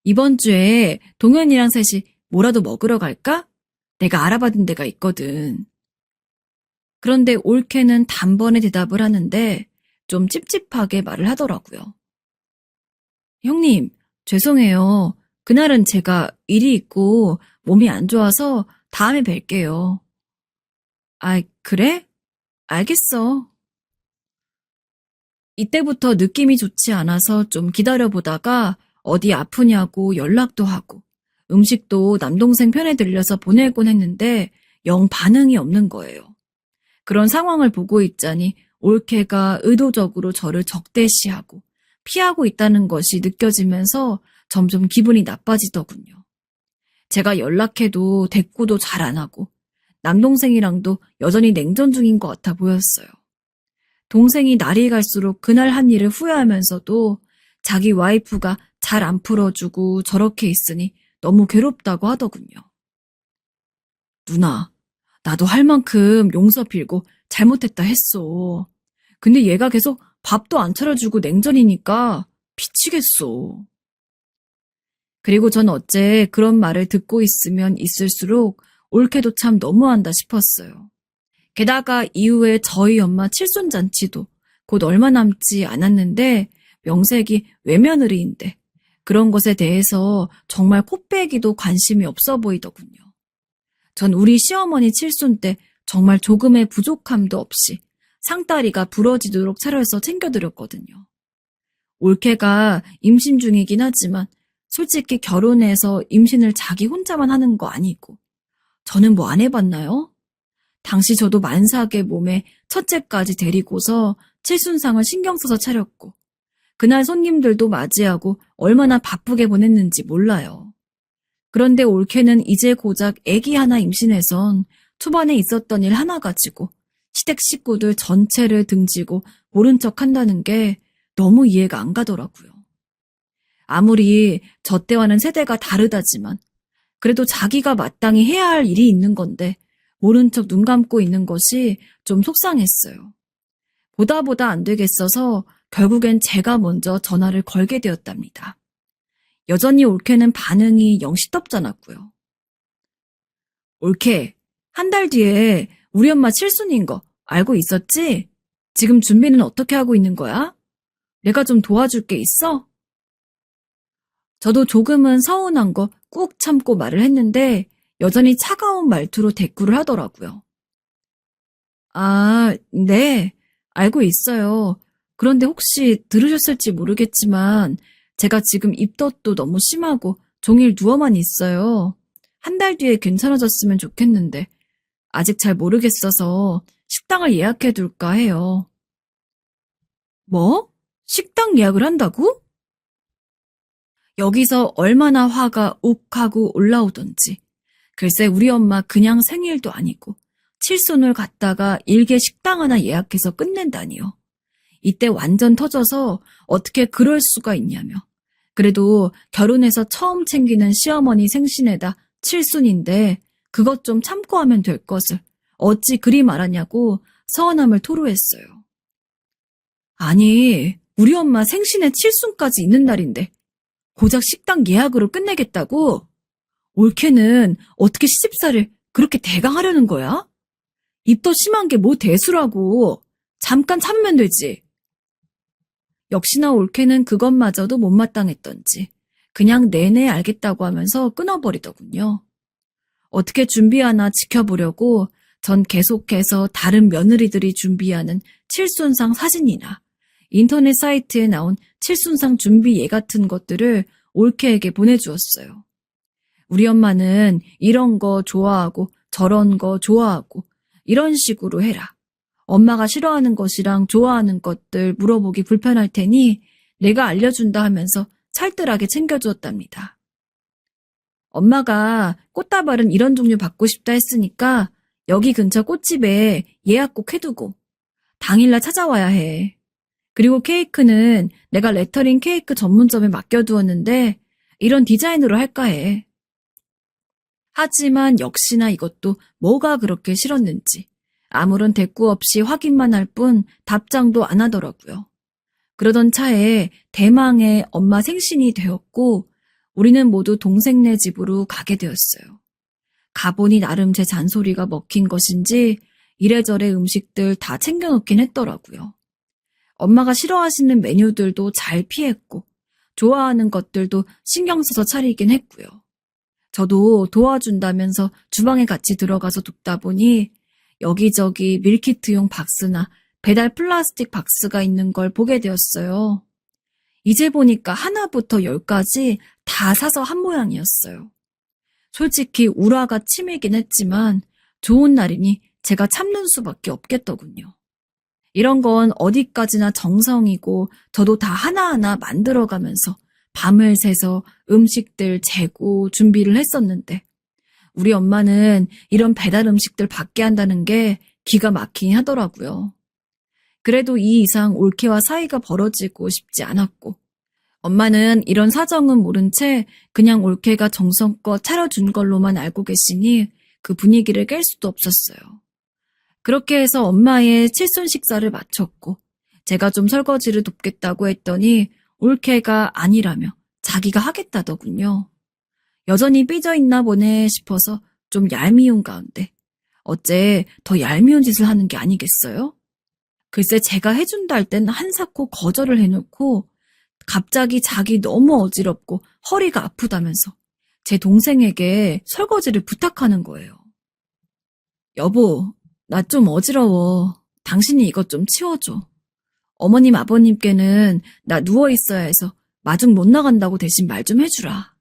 이번 주에 동현이랑 셋이 뭐라도 먹으러 갈까? 내가 알아받은 데가 있거든. 그런데 올케는 단번에 대답을 하는데 좀 찝찝하게 말을 하더라고요. 형님, 죄송해요. 그날은 제가 일이 있고 몸이 안 좋아서 다음에 뵐게요. 아, 그래? 알겠어. 이때부터 느낌이 좋지 않아서 좀 기다려보다가 어디 아프냐고 연락도 하고 음식도 남동생 편에 들려서 보내곤 했는데 영 반응이 없는 거예요. 그런 상황을 보고 있자니 올케가 의도적으로 저를 적대시하고 피하고 있다는 것이 느껴지면서 점점 기분이 나빠지더군요. 제가 연락해도 대꾸도 잘 안 하고 남동생이랑도 여전히 냉전 중인 것 같아 보였어요. 동생이 날이 갈수록 그날 한 일을 후회하면서도 자기 와이프가 잘 안 풀어주고 저렇게 있으니 너무 괴롭다고 하더군요. 누나, 나도 할 만큼 용서 빌고 잘못했다 했어. 근데 얘가 계속 밥도 안 차려주고 냉전이니까 미치겠어. 그리고 전 어째 그런 말을 듣고 있으면 있을수록 올케도 참 너무한다 싶었어요. 게다가 이후에 저희 엄마 칠순잔치도 곧 얼마 남지 않았는데 명색이 외며느리인데 그런 것에 대해서 정말 코빼기도 관심이 없어 보이더군요. 전 우리 시어머니 칠순 때 정말 조금의 부족함도 없이 상다리가 부러지도록 차려서 챙겨드렸거든요. 올케가 임신 중이긴 하지만 솔직히 결혼해서 임신을 자기 혼자만 하는 거 아니고 저는 뭐 안 해봤나요? 당시 저도 만삭의 몸에 첫째까지 데리고서 칠순상을 신경 써서 차렸고 그날 손님들도 맞이하고 얼마나 바쁘게 보냈는지 몰라요. 그런데 올케는 이제 고작 아기 하나 임신해선 초반에 있었던 일 하나 가지고 시댁 식구들 전체를 등지고 모른 척 한다는 게 너무 이해가 안 가더라고요. 아무리 저 때와는 세대가 다르다지만 그래도 자기가 마땅히 해야 할 일이 있는 건데 모른 척 눈 감고 있는 것이 좀 속상했어요. 보다 안 되겠어서 결국엔 제가 먼저 전화를 걸게 되었답니다. 여전히 올케는 반응이 영 시덥잖았고요. 올케, 한 달 뒤에 우리 엄마 칠순인 거 알고 있었지? 지금 준비는 어떻게 하고 있는 거야? 내가 좀 도와줄 게 있어? 저도 조금은 서운한 거 꾹 참고 말을 했는데 여전히 차가운 말투로 대꾸를 하더라고요. 아, 네, 알고 있어요. 그런데 혹시 들으셨을지 모르겠지만 제가 지금 입덧도 너무 심하고 종일 누워만 있어요. 한 달 뒤에 괜찮아졌으면 좋겠는데 아직 잘 모르겠어서 식당을 예약해 둘까 해요. 뭐? 식당 예약을 한다고? 여기서 얼마나 화가 욱하고 올라오던지. 글쎄 우리 엄마 그냥 생일도 아니고 칠순을 갔다가 일개 식당 하나 예약해서 끝낸다니요. 이때 완전 터져서 어떻게 그럴 수가 있냐며. 그래도 결혼해서 처음 챙기는 시어머니 생신에다 칠순인데 그것 좀 참고 하면 될 것을 어찌 그리 말하냐고 서운함을 토로했어요. 아니, 우리 엄마 생신에 칠순까지 있는 날인데 고작 식당 예약으로 끝내겠다고? 올케는 어떻게 시집살을 그렇게 대강하려는 거야? 입도 심한 게 뭐 대수라고. 잠깐 참으면 되지. 역시나 올케는 그것마저도 못마땅했던지 그냥 내내 알겠다고 하면서 끊어버리더군요. 어떻게 준비하나 지켜보려고 전 계속해서 다른 며느리들이 준비하는 칠순상 사진이나 인터넷 사이트에 나온 칠순상 준비 예 같은 것들을 올케에게 보내주었어요. 우리 엄마는 이런 거 좋아하고 저런 거 좋아하고 이런 식으로 해라. 엄마가 싫어하는 것이랑 좋아하는 것들 물어보기 불편할 테니 내가 알려준다 하면서 찰뜰하게 챙겨주었답니다. 엄마가 꽃다발은 이런 종류 받고 싶다 했으니까 여기 근처 꽃집에 예약 꼭 해두고 당일날 찾아와야 해. 그리고 케이크는 내가 레터링 케이크 전문점에 맡겨두었는데 이런 디자인으로 할까 해. 하지만 역시나 이것도 뭐가 그렇게 싫었는지 아무런 대꾸 없이 확인만 할 뿐 답장도 안 하더라고요. 그러던 차에 대망의 엄마 생신이 되었고 우리는 모두 동생네 집으로 가게 되었어요. 가보니 나름 제 잔소리가 먹힌 것인지 이래저래 음식들 다 챙겨놓긴 했더라고요. 엄마가 싫어하시는 메뉴들도 잘 피했고 좋아하는 것들도 신경 써서 차리긴 했고요. 저도 도와준다면서 주방에 같이 들어가서 돕다 보니 여기저기 밀키트용 박스나 배달 플라스틱 박스가 있는 걸 보게 되었어요. 이제 보니까 하나부터 열까지 다 사서 한 모양이었어요. 솔직히 울화가 치밀긴 했지만 좋은 날이니 제가 참는 수밖에 없겠더군요. 이런 건 어디까지나 정성이고 저도 다 하나하나 만들어가면서 밤을 새서 음식들 재고 준비를 했었는데 우리 엄마는 이런 배달 음식들 받게 한다는 게 기가 막히긴 하더라고요. 그래도 이 이상 올케와 사이가 벌어지고 싶지 않았고 엄마는 이런 사정은 모른 채 그냥 올케가 정성껏 차려준 걸로만 알고 계시니 그 분위기를 깰 수도 없었어요. 그렇게 해서 엄마의 칠순 식사를 마쳤고 제가 좀 설거지를 돕겠다고 했더니 올케가 아니라며 자기가 하겠다더군요. 여전히 삐져있나 보네 싶어서 좀 얄미운 가운데 어째 더 얄미운 짓을 하는 게 아니겠어요? 글쎄 제가 해준다 할 땐 한사코 거절을 해놓고 갑자기 자기 너무 어지럽고 허리가 아프다면서 제 동생에게 설거지를 부탁하는 거예요. 여보, 나 좀 어지러워. 당신이 이것 좀 치워줘. 어머님 아버님께는 나 누워있어야 해서 마중 못 나간다고 대신 말 좀 해주라.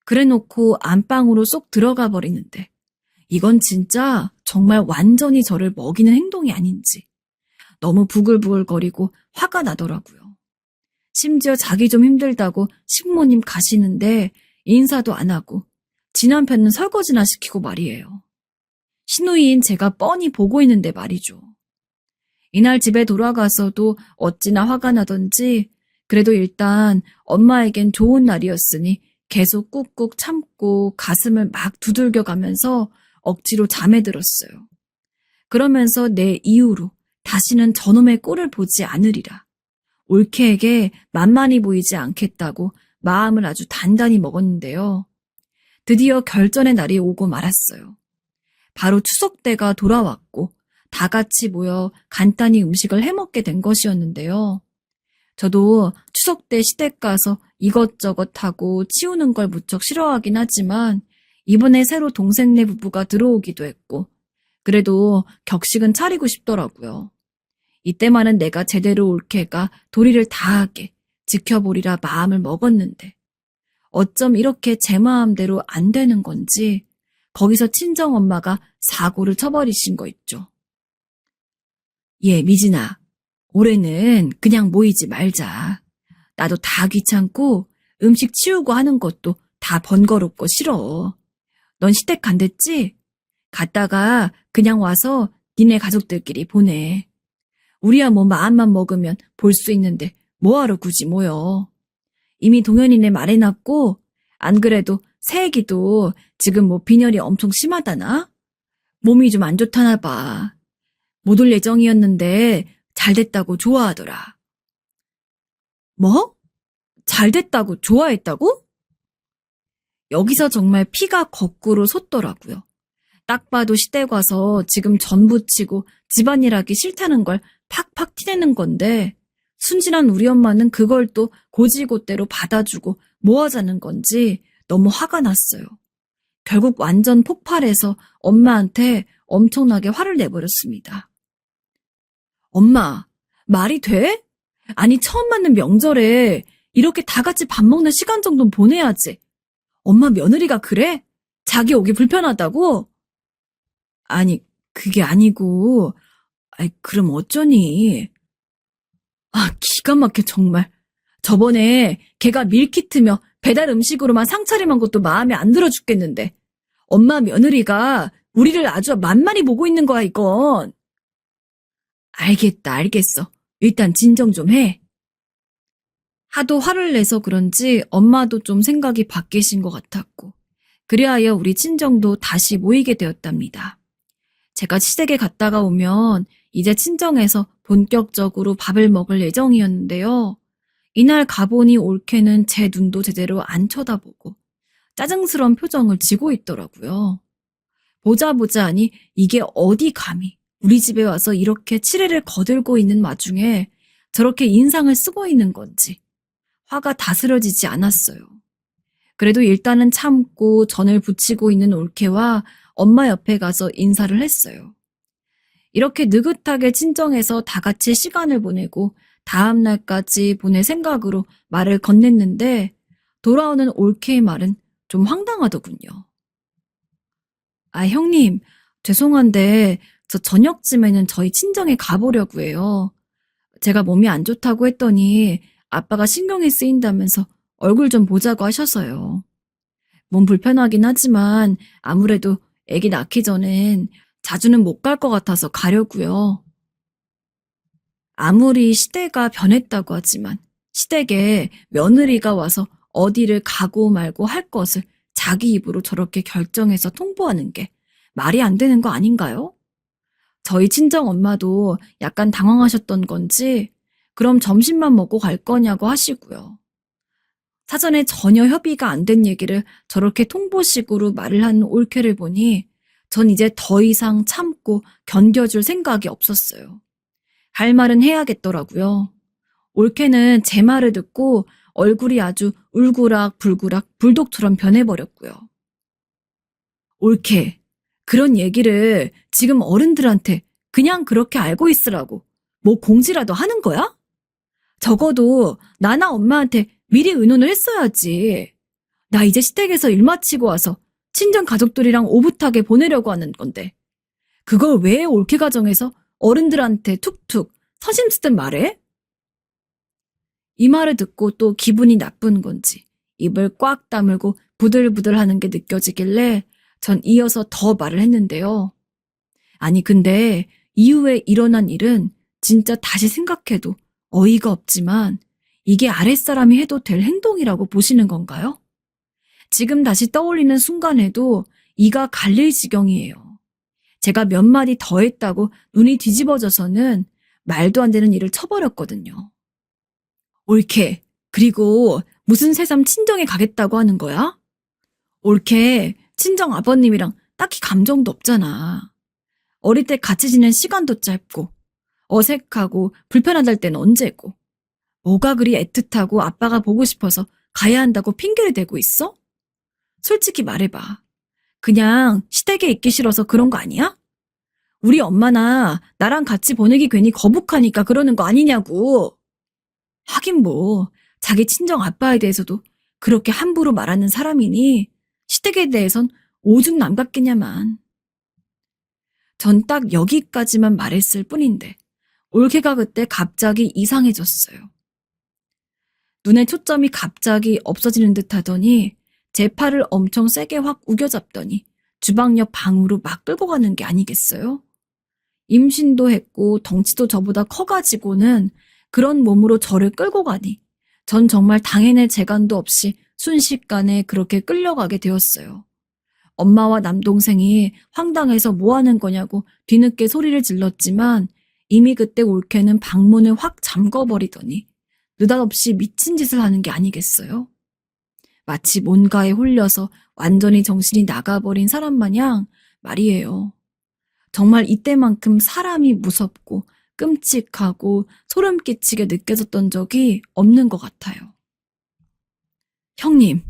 그래놓고 안방으로 쏙 들어가 버리는데 이건 진짜 정말 완전히 저를 먹이는 행동이 아닌지 너무 부글부글거리고 화가 나더라고요. 심지어 자기 좀 힘들다고 식모님 가시는데 인사도 안 하고 지 남편은 설거지나 시키고 말이에요. 시누이인 제가 뻔히 보고 있는데 말이죠. 이날 집에 돌아가서도 어찌나 화가 나던지 그래도 일단 엄마에겐 좋은 날이었으니 계속 꾹꾹 참고 가슴을 막 두들겨 가면서 억지로 잠에 들었어요. 그러면서 내 이후로 다시는 저놈의 꼴을 보지 않으리라. 올케에게 만만히 보이지 않겠다고 마음을 아주 단단히 먹었는데요. 드디어 결전의 날이 오고 말았어요. 바로 추석 때가 돌아왔고 다 같이 모여 간단히 음식을 해먹게 된 것이었는데요. 저도 추석 때 시댁 가서 이것저것 하고 치우는 걸 무척 싫어하긴 하지만 이번에 새로 동생네 부부가 들어오기도 했고 그래도 격식은 차리고 싶더라고요. 이때만은 내가 제대로 올케가 도리를 다하게 지켜보리라 마음을 먹었는데 어쩜 이렇게 제 마음대로 안 되는 건지 거기서 친정엄마가 사고를 쳐버리신 거 있죠. 예, 미진아. 올해는 그냥 모이지 말자. 나도 다 귀찮고 음식 치우고 하는 것도 다 번거롭고 싫어. 넌 시댁 간댔지? 갔다가 그냥 와서 니네 가족들끼리 보내. 우리야 뭐 마음만 먹으면 볼 수 있는데 뭐하러 굳이 모여. 이미 동현이네 말해놨고 안 그래도 새애기도 지금 뭐 빈혈이 엄청 심하다나? 몸이 좀 안 좋다나 봐. 못 올 예정이었는데 잘 됐다고 좋아하더라. 뭐? 잘 됐다고 좋아했다고? 여기서 정말 피가 거꾸로 솟더라고요. 딱 봐도 시댁 와서 지금 전 부치고 집안일 하기 싫다는 걸 팍팍 티내는 건데 순진한 우리 엄마는 그걸 또 고지고대로 받아주고 뭐 하자는 건지 너무 화가 났어요. 결국 완전 폭발해서 엄마한테 엄청나게 화를 내버렸습니다. 엄마, 말이 돼? 아니 처음 맞는 명절에 이렇게 다 같이 밥 먹는 시간 정도는 보내야지. 엄마 며느리가 그래? 자기 오기 불편하다고? 아니 그게 아니고 아이 그럼 어쩌니? 아 기가 막혀 정말. 저번에 걔가 밀키트며 배달 음식으로만 상차림한 것도 마음에 안 들어 죽겠는데 엄마 며느리가 우리를 아주 만만히 보고 있는 거야 이건. 알겠다 알겠어. 일단 진정 좀 해. 하도 화를 내서 그런지 엄마도 좀 생각이 바뀌신 것 같았고 그리하여 우리 친정도 다시 모이게 되었답니다. 제가 시댁에 갔다가 오면 이제 친정에서 본격적으로 밥을 먹을 예정이었는데요. 이날 가보니 올케는 제 눈도 제대로 안 쳐다보고 짜증스러운 표정을 지고 있더라고요. 보자 하니 이게 어디 감히 우리 집에 와서 이렇게 치레를 거들고 있는 와중에 저렇게 인상을 쓰고 있는 건지 화가 다스려지지 않았어요. 그래도 일단은 참고 전을 부치고 있는 올케와 엄마 옆에 가서 인사를 했어요. 이렇게 느긋하게 친정에서 다 같이 시간을 보내고 다음 날까지 보낼 생각으로 말을 건넸는데 돌아오는 올케의 말은 좀 황당하더군요. 아, 형님, 죄송한데 저 저녁쯤에는 저희 친정에 가보려고 해요. 제가 몸이 안 좋다고 했더니 아빠가 신경이 쓰인다면서 얼굴 좀 보자고 하셔서요. 몸 불편하긴 하지만 아무래도 아기 낳기 전엔 자주는 못 갈 것 같아서 가려고요. 아무리 시대가 변했다고 하지만 시댁에 며느리가 와서 어디를 가고 말고 할 것을 자기 입으로 저렇게 결정해서 통보하는 게 말이 안 되는 거 아닌가요? 저희 친정 엄마도 약간 당황하셨던 건지 그럼 점심만 먹고 갈 거냐고 하시고요. 사전에 전혀 협의가 안 된 얘기를 저렇게 통보식으로 말을 하는 올케를 보니 전 이제 더 이상 참고 견뎌줄 생각이 없었어요. 할 말은 해야겠더라고요. 올케는 제 말을 듣고 얼굴이 아주 울그락불그락 불독처럼 변해버렸고요. 올케, 그런 얘기를 지금 어른들한테 그냥 그렇게 알고 있으라고 뭐 공지라도 하는 거야? 적어도 나나 엄마한테 미리 의논을 했어야지. 나 이제 시댁에서 일 마치고 와서 친정 가족들이랑 오붓하게 보내려고 하는 건데 그걸 왜 올케 가정에서 어른들한테 툭툭 서심 쓰듯 말해? 이 말을 듣고 또 기분이 나쁜 건지 입을 꽉 다물고 부들부들하는 게 느껴지길래 전 이어서 더 말을 했는데요. 아니 근데 이후에 일어난 일은 진짜 다시 생각해도 어이가 없지만 이게 아랫사람이 해도 될 행동이라고 보시는 건가요? 지금 다시 떠올리는 순간에도 이가 갈릴 지경이에요. 제가 몇 마디 더 했다고 눈이 뒤집어져서는 말도 안 되는 일을 쳐버렸거든요. 옳게, 그리고 무슨 새삼 친정에 가겠다고 하는 거야? 옳게, 친정 아버님이랑 딱히 감정도 없잖아. 어릴 때 같이 지낸 시간도 짧고, 어색하고 불편하달 땐 언제고. 뭐가 그리 애틋하고 아빠가 보고 싶어서 가야 한다고 핑계를 대고 있어? 솔직히 말해봐. 그냥 시댁에 있기 싫어서 그런 거 아니야? 우리 엄마나 나랑 같이 보내기 괜히 거북하니까 그러는 거 아니냐고. 하긴 뭐 자기 친정 아빠에 대해서도 그렇게 함부로 말하는 사람이니 시댁에 대해선 오죽 남같겠냐만. 전 딱 여기까지만 말했을 뿐인데 올케가 그때 갑자기 이상해졌어요. 눈의 초점이 갑자기 없어지는 듯 하더니 제 팔을 엄청 세게 확 우겨잡더니 주방 옆 방으로 막 끌고 가는 게 아니겠어요? 임신도 했고 덩치도 저보다 커가지고는 그런 몸으로 저를 끌고 가니 전 정말 당해낼 재간도 없이 순식간에 그렇게 끌려가게 되었어요. 엄마와 남동생이 황당해서 뭐 하는 거냐고 뒤늦게 소리를 질렀지만 이미 그때 올케는 방문을 확 잠궈버리더니 느닷없이 미친 짓을 하는 게 아니겠어요? 마치 뭔가에 홀려서 완전히 정신이 나가버린 사람 마냥 말이에요. 정말 이때만큼 사람이 무섭고 끔찍하고 소름 끼치게 느껴졌던 적이 없는 것 같아요. 형님,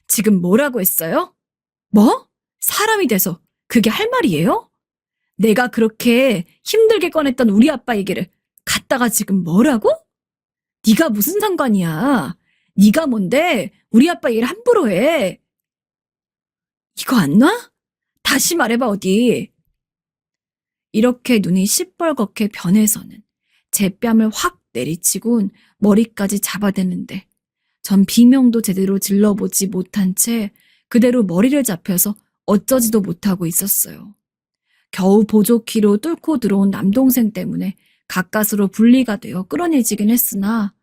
지금 뭐라고 했어요? 뭐? 사람이 돼서 그게 할 말이에요? 내가 그렇게 힘들게 꺼냈던 우리 아빠 얘기를 갖다가 지금 뭐라고? 네가 무슨 상관이야? 네가 뭔데 우리 아빠 얘기를 함부로 해? 이거 안 놔? 다시 말해봐 어디. 이렇게 눈이 시뻘겋게 변해서는 제 뺨을 확 내리치곤 머리까지 잡아대는데 전 비명도 제대로 질러보지 못한 채 그대로 머리를 잡혀서 어쩌지도 못하고 있었어요. 겨우 보조키로 뚫고 들어온 남동생 때문에 가까스로 분리가 되어 끌어내지긴 했으나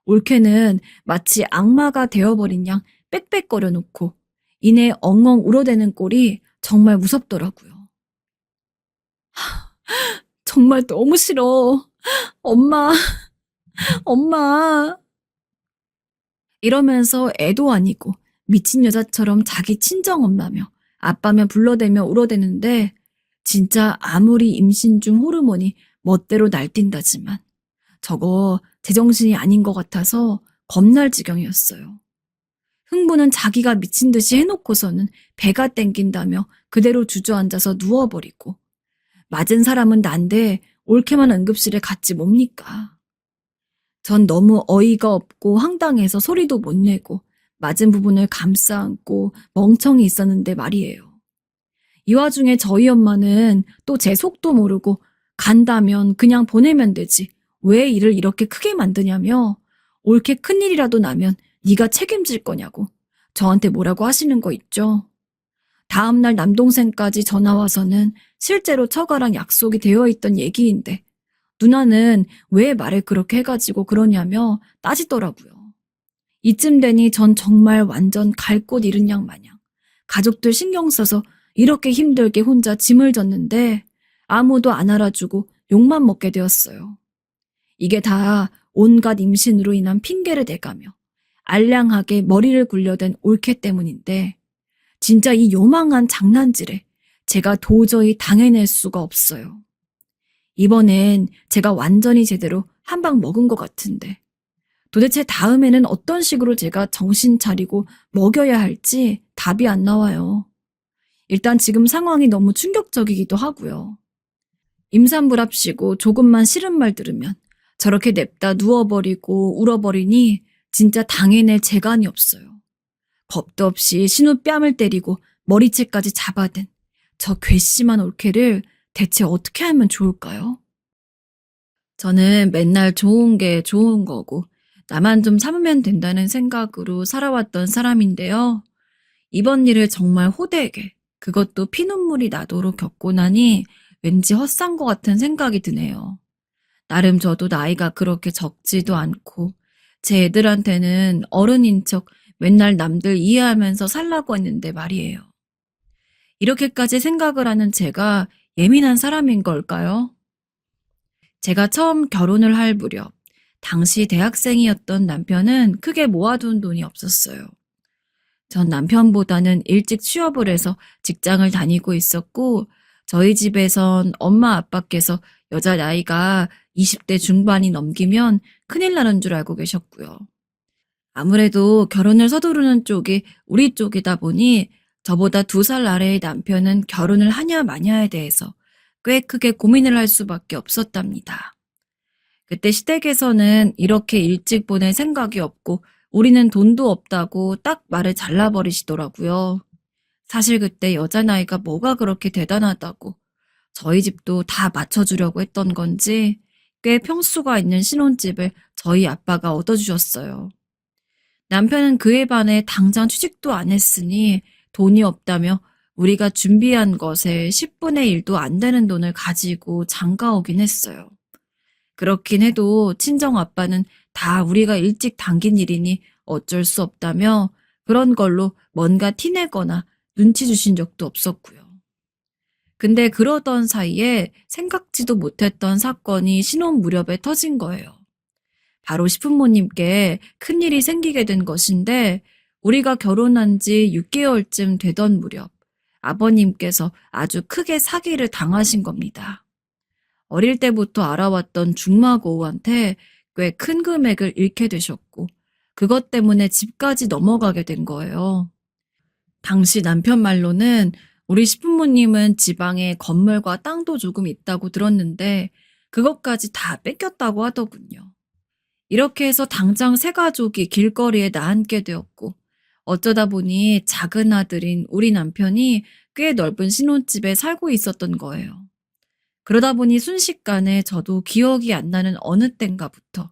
올케는 마치 악마가 되어버린 양 빽빽거려 놓고 이내 엉엉 울어대는 꼴이 정말 무섭더라고요. 정말 너무 싫어. 엄마, 엄마. 이러면서 애도 아니고 미친 여자처럼 자기 친정엄마며 아빠며 불러대며 울어대는데 진짜 아무리 임신 중 호르몬이 멋대로 날뛴다지만 저거 제정신이 아닌 것 같아서 겁날 지경이었어요. 흥부는 자기가 미친 듯이 해놓고서는 배가 땡긴다며 그대로 주저앉아서 누워버리고 맞은 사람은 난데 옳게만 응급실에 갔지 뭡니까. 전 너무 어이가 없고 황당해서 소리도 못 내고 맞은 부분을 감싸 안고 멍청이 있었는데 말이에요. 이 와중에 저희 엄마는 또 제 속도 모르고 간다면 그냥 보내면 되지 왜 일을 이렇게 크게 만드냐며 옳게 큰일이라도 나면 네가 책임질 거냐고 저한테 뭐라고 하시는 거 있죠. 다음날 남동생까지 전화와서는 실제로 처가랑 약속이 되어 있던 얘기인데 누나는 왜 말을 그렇게 해가지고 그러냐며 따지더라고요. 이쯤 되니 전 정말 완전 갈 곳 잃은 양 마냥 가족들 신경 써서 이렇게 힘들게 혼자 짐을 졌는데 아무도 안 알아주고 욕만 먹게 되었어요. 이게 다 온갖 임신으로 인한 핑계를 대가며 알량하게 머리를 굴려댄 올케 때문인데 진짜 이 요망한 장난질에 제가 도저히 당해낼 수가 없어요. 이번엔 제가 완전히 제대로 한 방 먹은 것 같은데 도대체 다음에는 어떤 식으로 제가 정신 차리고 먹여야 할지 답이 안 나와요. 일단 지금 상황이 너무 충격적이기도 하고요. 임산부랍시고 조금만 싫은 말 들으면 저렇게 냅다 누워버리고 울어버리니 진짜 당해낼 재간이 없어요. 겁도 없이 신우 뺨을 때리고 머리채까지 잡아댄 저 괘씸한 올케를 대체 어떻게 하면 좋을까요? 저는 맨날 좋은 게 좋은 거고 나만 좀 참으면 된다는 생각으로 살아왔던 사람인데요. 이번 일을 정말 호되게 그것도 피눈물이 나도록 겪고 나니 왠지 헛산 것 같은 생각이 드네요. 나름 저도 나이가 그렇게 적지도 않고 제 애들한테는 어른인 척 맨날 남들 이해하면서 살라고 했는데 말이에요. 이렇게까지 생각을 하는 제가 예민한 사람인 걸까요? 제가 처음 결혼을 할 무렵, 당시 대학생이었던 남편은 크게 모아둔 돈이 없었어요. 전 남편보다는 일찍 취업을 해서 직장을 다니고 있었고, 저희 집에선 엄마 아빠께서 여자 나이가 20대 중반이 넘기면 큰일 나는 줄 알고 계셨고요. 아무래도 결혼을 서두르는 쪽이 우리 쪽이다 보니 저보다 2살 아래의 남편은 결혼을 하냐 마냐에 대해서 꽤 크게 고민을 할 수밖에 없었답니다. 그때 시댁에서는 이렇게 일찍 보낼 생각이 없고 우리는 돈도 없다고 딱 말을 잘라버리시더라고요. 사실 그때 여자 나이가 뭐가 그렇게 대단하다고 저희 집도 다 맞춰주려고 했던 건지 꽤 평수가 있는 신혼집을 저희 아빠가 얻어주셨어요. 남편은 그에 반해 당장 취직도 안 했으니 돈이 없다며 우리가 준비한 것에 10분의 1도 안 되는 돈을 가지고 장가 오긴 했어요. 그렇긴 해도 친정 아빠는 다 우리가 일찍 당긴 일이니 어쩔 수 없다며 그런 걸로 뭔가 티내거나 눈치 주신 적도 없었고요. 근데 그러던 사이에 생각지도 못했던 사건이 신혼 무렵에 터진 거예요. 바로 시부모님께 큰일이 생기게 된 것인데 우리가 결혼한 지 6개월쯤 되던 무렵 아버님께서 아주 크게 사기를 당하신 겁니다. 어릴 때부터 알아왔던 중마고우한테 꽤 큰 금액을 잃게 되셨고 그것 때문에 집까지 넘어가게 된 거예요. 당시 남편 말로는 우리 시부모님은 지방에 건물과 땅도 조금 있다고 들었는데 그것까지 다 뺏겼다고 하더군요. 이렇게 해서 당장 세 가족이 길거리에 나앉게 되었고 어쩌다 보니 작은 아들인 우리 남편이 꽤 넓은 신혼집에 살고 있었던 거예요. 그러다 보니 순식간에 저도 기억이 안 나는 어느 땐가부터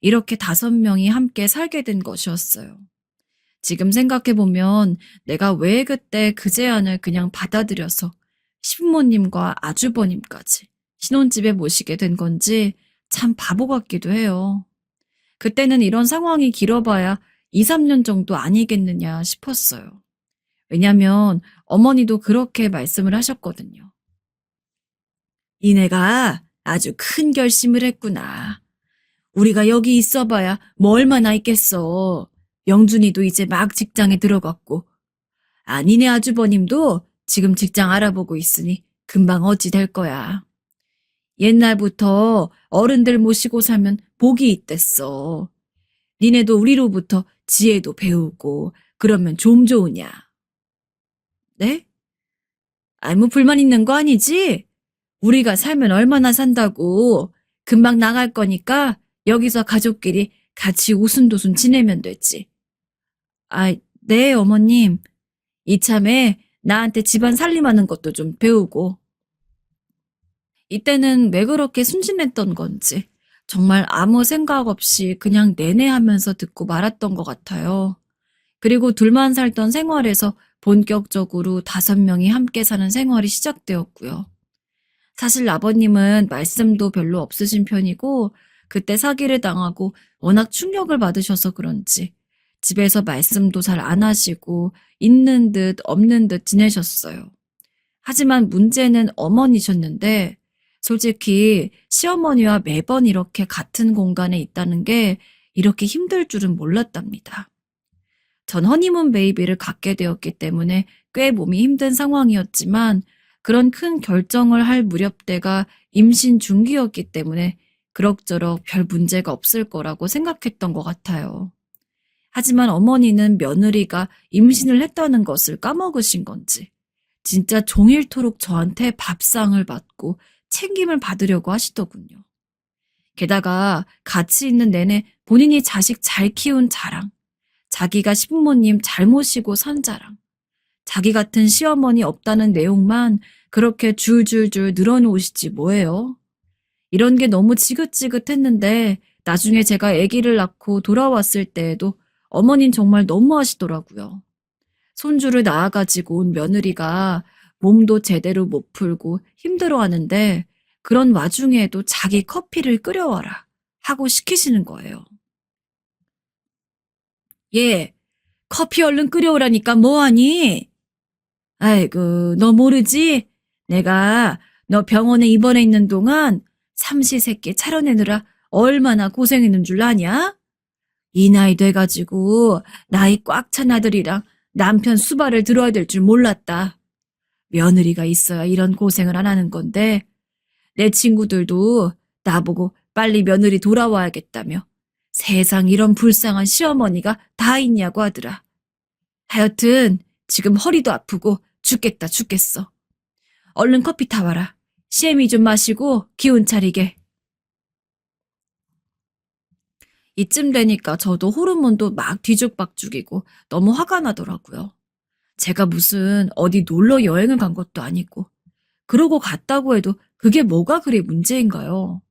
이렇게 5명이 함께 살게 된 것이었어요. 지금 생각해보면 내가 왜 그때 그 제안을 그냥 받아들여서 시부모님과 아주버님까지 신혼집에 모시게 된 건지 참 바보 같기도 해요. 그때는 이런 상황이 길어봐야 2, 3년 정도 아니겠느냐 싶었어요. 왜냐면 어머니도 그렇게 말씀을 하셨거든요. 니네가 아주 큰 결심을 했구나. 우리가 여기 있어봐야 뭐 얼마나 있겠어. 영준이도 이제 막 직장에 들어갔고. 니네 아주버님도 지금 직장 알아보고 있으니 금방 어찌 될 거야. 옛날부터 어른들 모시고 살면 복이 있댔어. 니네도 우리로부터 지혜도 배우고 그러면 좀 좋으냐. 네? 뭐 불만 있는 거 아니지? 우리가 살면 얼마나 산다고. 금방 나갈 거니까 여기서 가족끼리 같이 오순도순 지내면 되지. 네, 어머님. 이참에 나한테 집안 살림하는 것도 좀 배우고. 이때는 왜 그렇게 순진했던 건지 정말 아무 생각 없이 그냥 내내 하면서 듣고 말았던 것 같아요. 그리고 둘만 살던 생활에서 본격적으로 5명이 함께 사는 생활이 시작되었고요. 사실 아버님은 말씀도 별로 없으신 편이고 그때 사기를 당하고 워낙 충격을 받으셔서 그런지 집에서 말씀도 잘 안 하시고 있는 듯 없는 듯 지내셨어요. 하지만 문제는 어머니셨는데 솔직히 시어머니와 매번 이렇게 같은 공간에 있다는 게 이렇게 힘들 줄은 몰랐답니다. 전 허니문 베이비를 갖게 되었기 때문에 꽤 몸이 힘든 상황이었지만 그런 큰 결정을 할 무렵대가 임신 중기였기 때문에 그럭저럭 별 문제가 없을 거라고 생각했던 것 같아요. 하지만 어머니는 며느리가 임신을 했다는 것을 까먹으신 건지 진짜 종일토록 저한테 밥상을 받고 챙김을 받으려고 하시더군요. 게다가 같이 있는 내내 본인이 자식 잘 키운 자랑, 자기가 시부모님 잘 모시고 산 자랑, 자기 같은 시어머니 없다는 내용만 그렇게 줄줄줄 늘어놓으시지 뭐예요. 이런 게 너무 지긋지긋했는데 나중에 제가 아기를 낳고 돌아왔을 때에도 어머닌 정말 너무하시더라고요. 손주를 낳아가지고 온 며느리가 몸도 제대로 못 풀고 힘들어하는데 그런 와중에도 자기 커피를 끓여와라 하고 시키시는 거예요. 예, 커피 얼른 끓여오라니까 뭐하니? 아이고, 너 모르지? 내가 너 병원에 입원해 있는 동안 삼시세끼 차려내느라 얼마나 고생했는 줄 아냐? 이 나이 돼가지고 나이 꽉 찬 아들이랑 남편 수발을 들어야 될 줄 몰랐다. 며느리가 있어야 이런 고생을 안 하는 건데 내 친구들도 나보고 빨리 며느리 돌아와야겠다며 세상 이런 불쌍한 시어머니가 다 있냐고 하더라. 하여튼 지금 허리도 아프고 죽겠다 죽겠어. 얼른 커피 타와라. 시애미 좀 마시고 기운 차리게. 이쯤 되니까 저도 호르몬도 막 뒤죽박죽이고 너무 화가 나더라고요. 제가 무슨 어디 놀러 여행을 간 것도 아니고 그러고 갔다고 해도 그게 뭐가 그리 문제인가요?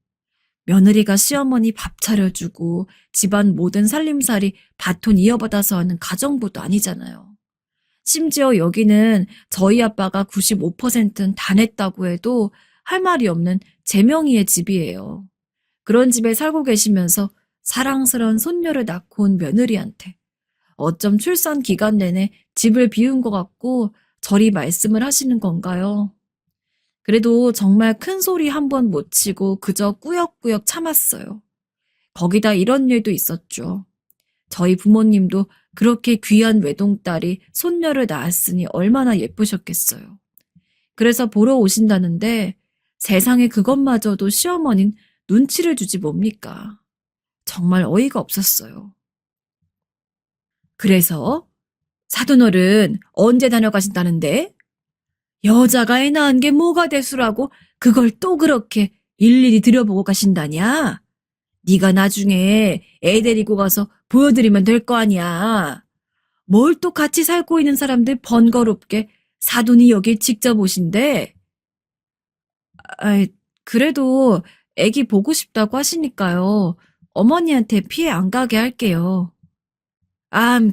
며느리가 시어머니 밥 차려주고 집안 모든 살림살이 바톤 이어받아서 하는 가정부도 아니잖아요. 심지어 여기는 저희 아빠가 95%는 다 냈다고 해도 할 말이 없는 제명의의 집이에요. 그런 집에 살고 계시면서 사랑스러운 손녀를 낳고 온 며느리한테 어쩜 출산 기간 내내 집을 비운 것 같고 저리 말씀을 하시는 건가요? 그래도 정말 큰 소리 한 번 못 치고 그저 꾸역꾸역 참았어요. 거기다 이런 일도 있었죠. 저희 부모님도 그렇게 귀한 외동딸이 손녀를 낳았으니 얼마나 예쁘셨겠어요. 그래서 보러 오신다는데 세상에 그것마저도 시어머니는 눈치를 주지 뭡니까? 정말 어이가 없었어요. 그래서 사돈어른 언제 다녀가신다는데? 여자가 애 낳은 게 뭐가 대수라고 그걸 또 그렇게 일일이 들여보고 가신다냐? 네가 나중에 애 데리고 가서 보여드리면 될 거 아니야. 뭘 또 같이 살고 있는 사람들 번거롭게 사돈이 여길 직접 오신대? 아이, 그래도 애기 보고 싶다고 하시니까요. 어머니한테 피해 안 가게 할게요.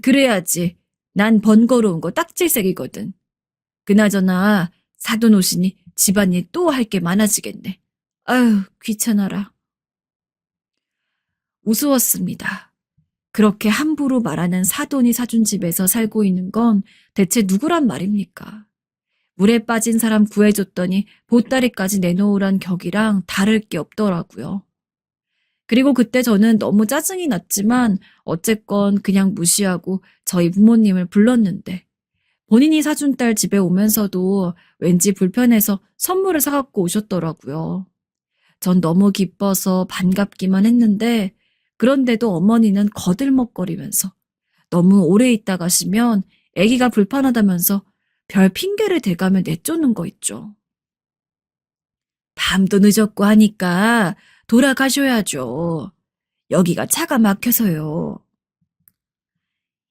그래야지. 난 번거로운 거 딱질색이거든. 그나저나 사돈 오시니 집안일 또 할 게 많아지겠네. 아유, 귀찮아라. 우스웠습니다. 그렇게 함부로 말하는 사돈이 사준 집에서 살고 있는 건 대체 누구란 말입니까? 물에 빠진 사람 구해줬더니 보따리까지 내놓으란 격이랑 다를 게 없더라고요. 그리고 그때 저는 너무 짜증이 났지만 어쨌건 그냥 무시하고 저희 부모님을 불렀는데 본인이 사준 딸 집에 오면서도 왠지 불편해서 선물을 사갖고 오셨더라고요. 전 너무 기뻐서 반갑기만 했는데 그런데도 어머니는 거들먹거리면서 너무 오래 있다 가시면 아기가 불편하다면서 별 핑계를 대가며 내쫓는 거 있죠. 밤도 늦었고 하니까 돌아가셔야죠. 여기가 차가 막혀서요.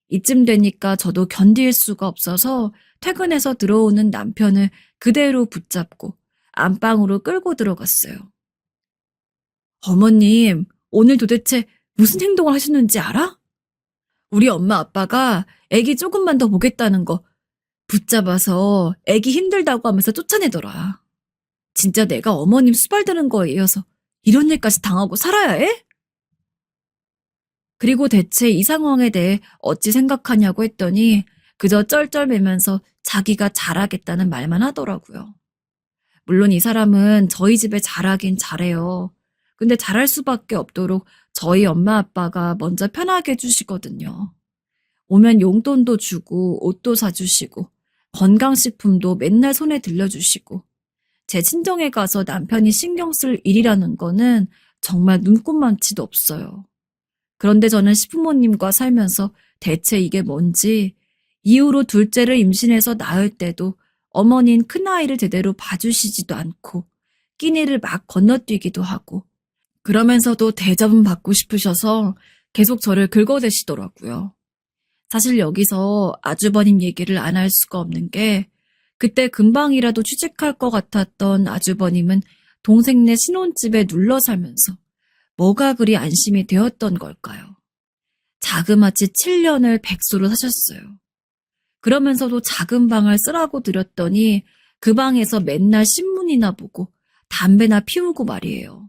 이쯤 되니까 저도 견딜 수가 없어서 퇴근해서 들어오는 남편을 그대로 붙잡고 안방으로 끌고 들어갔어요. 어머님, 오늘 도대체 무슨 행동을 하셨는지 알아? 우리 엄마 아빠가 애기 조금만 더 보겠다는 거 붙잡아서 애기 힘들다고 하면서 쫓아내더라. 진짜 내가 어머님 수발드는 거에 이어서 이런 일까지 당하고 살아야 해? 그리고 대체 이 상황에 대해 어찌 생각하냐고 했더니 그저 쩔쩔매면서 자기가 잘하겠다는 말만 하더라고요. 물론 이 사람은 저희 집에 잘하긴 잘해요. 근데 잘할 수밖에 없도록 저희 엄마 아빠가 먼저 편하게 해주시거든요. 오면 용돈도 주고 옷도 사주시고 건강식품도 맨날 손에 들려주시고 제 친정에 가서 남편이 신경 쓸 일이라는 거는 정말 눈꼽만치도 없어요. 그런데 저는 시부모님과 살면서 대체 이게 뭔지 이후로 둘째를 임신해서 낳을 때도 어머니는 큰아이를 제대로 봐주시지도 않고 끼니를 막 건너뛰기도 하고 그러면서도 대접은 받고 싶으셔서 계속 저를 긁어대시더라고요. 사실 여기서 아주버님 얘기를 안 할 수가 없는 게 그때 금방이라도 취직할 것 같았던 아주버님은 동생네 신혼집에 눌러 살면서 뭐가 그리 안심이 되었던 걸까요? 자그마치 7년을 백수로 사셨어요. 그러면서도 작은 방을 쓰라고 드렸더니 그 방에서 맨날 신문이나 보고 담배나 피우고 말이에요.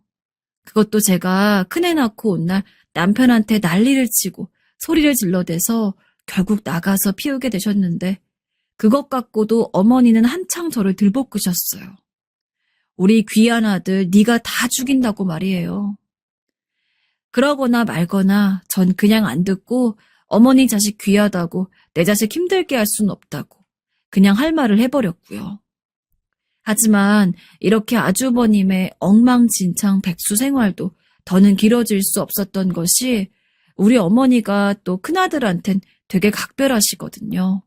그것도 제가 큰애 낳고 온 날 남편한테 난리를 치고 소리를 질러대서 결국 나가서 피우게 되셨는데 그것 갖고도 어머니는 한창 저를 들볶으셨어요. 우리 귀한 아들 네가 다 죽인다고 말이에요. 그러거나 말거나 전 그냥 안 듣고 어머니 자식 귀하다고 내 자식 힘들게 할 순 없다고 그냥 할 말을 해버렸고요. 하지만 이렇게 아주버님의 엉망진창 백수 생활도 더는 길어질 수 없었던 것이 우리 어머니가 또 큰아들한텐 되게 각별하시거든요.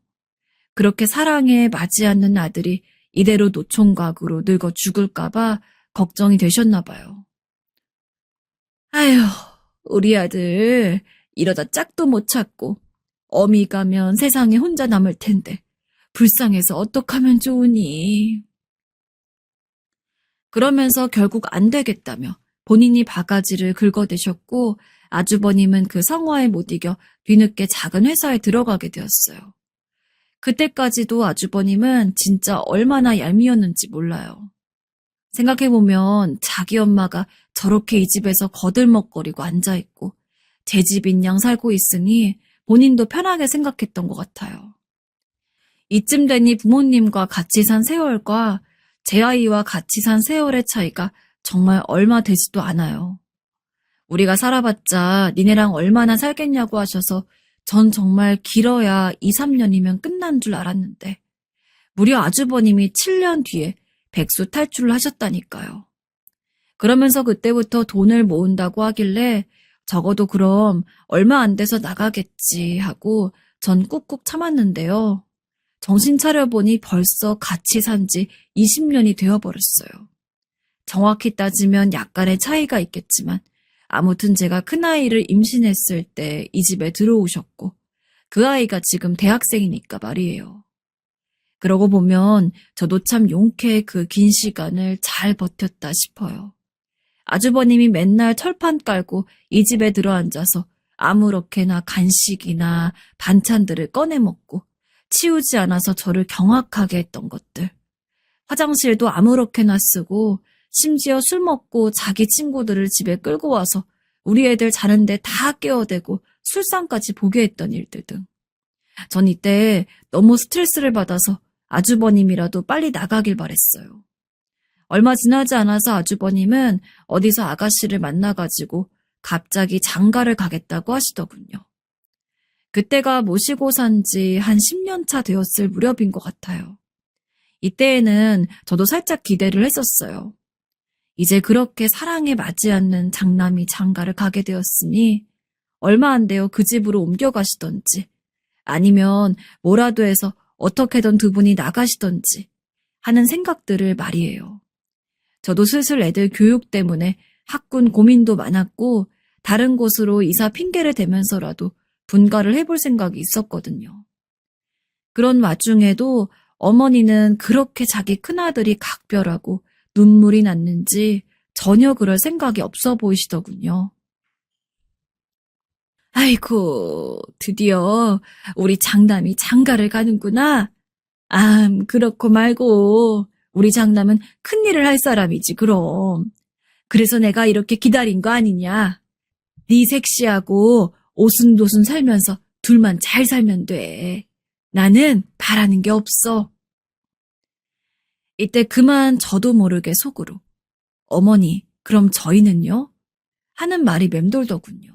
그렇게 사랑에 맞지 않는 아들이 이대로 노총각으로 늙어 죽을까봐 걱정이 되셨나 봐요. 아휴, 우리 아들 이러다 짝도 못 찾고 어미 가면 세상에 혼자 남을 텐데 불쌍해서 어떡하면 좋으니. 그러면서 결국 안 되겠다며 본인이 바가지를 긁어대셨고 아주버님은 그 성화에 못 이겨 뒤늦게 작은 회사에 들어가게 되었어요. 그때까지도 아주버님은 진짜 얼마나 얄미웠는지 몰라요. 생각해보면 자기 엄마가 저렇게 이 집에서 거들먹거리고 앉아있고 제 집인 양 살고 있으니 본인도 편하게 생각했던 것 같아요. 이쯤 되니 부모님과 같이 산 세월과 제 아이와 같이 산 세월의 차이가 정말 얼마 되지도 않아요. 우리가 살아봤자 니네랑 얼마나 살겠냐고 하셔서 전 정말 길어야 2, 3년이면 끝난 줄 알았는데 무려 아주버님이 7년 뒤에 백수 탈출을 하셨다니까요. 그러면서 그때부터 돈을 모은다고 하길래 적어도 그럼 얼마 안 돼서 나가겠지 하고 전 꾹꾹 참았는데요. 정신 차려보니 벌써 같이 산 지 20년이 되어버렸어요. 정확히 따지면 약간의 차이가 있겠지만 아무튼 제가 큰아이를 임신했을 때 이 집에 들어오셨고 그 아이가 지금 대학생이니까 말이에요. 그러고 보면 저도 참 용케 그 긴 시간을 잘 버텼다 싶어요. 아주버님이 맨날 철판 깔고 이 집에 들어앉아서 아무렇게나 간식이나 반찬들을 꺼내 먹고 치우지 않아서 저를 경악하게 했던 것들. 화장실도 아무렇게나 쓰고 심지어 술 먹고 자기 친구들을 집에 끌고 와서 우리 애들 자는데 다 깨워대고 술상까지 보게 했던 일들 등. 전 이때 너무 스트레스를 받아서 아주버님이라도 빨리 나가길 바랬어요. 얼마 지나지 않아서 아주버님은 어디서 아가씨를 만나가지고 갑자기 장가를 가겠다고 하시더군요. 그때가 모시고 산 지 한 10년 차 되었을 무렵인 것 같아요. 이때에는 저도 살짝 기대를 했었어요. 이제 그렇게 사랑에 맞지 않는 장남이 장가를 가게 되었으니 얼마 안 되어 그 집으로 옮겨가시던지 아니면 뭐라도 해서 어떻게든 두 분이 나가시던지 하는 생각들을 말이에요. 저도 슬슬 애들 교육 때문에 학군 고민도 많았고 다른 곳으로 이사 핑계를 대면서라도 분가를 해볼 생각이 있었거든요. 그런 와중에도 어머니는 그렇게 자기 큰아들이 각별하고 눈물이 났는지 전혀 그럴 생각이 없어 보이시더군요. 아이고, 드디어 우리 장남이 장가를 가는구나. 그렇고 말고 우리 장남은 큰일을 할 사람이지 그럼. 그래서 내가 이렇게 기다린 거 아니냐. 네 섹시하고 오순도순 살면서 둘만 잘 살면 돼. 나는 바라는 게 없어. 이때 그만 저도 모르게 속으로 어머니, 그럼 저희는요? 하는 말이 맴돌더군요.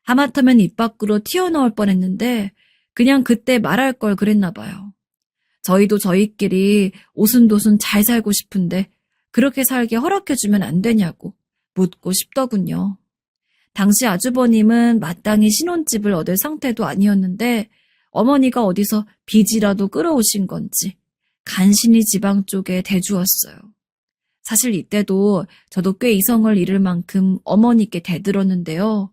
하마터면 입 밖으로 튀어나올 뻔했는데 그냥 그때 말할 걸 그랬나 봐요. 저희도 저희끼리 오순도순 잘 살고 싶은데 그렇게 살게 허락해주면 안 되냐고 묻고 싶더군요. 당시 아주버님은 마땅히 신혼집을 얻을 상태도 아니었는데 어머니가 어디서 빚이라도 끌어오신 건지 간신히 지방 쪽에 대주었어요. 사실 이때도 저도 꽤 이성을 잃을 만큼 어머니께 대들었는데요.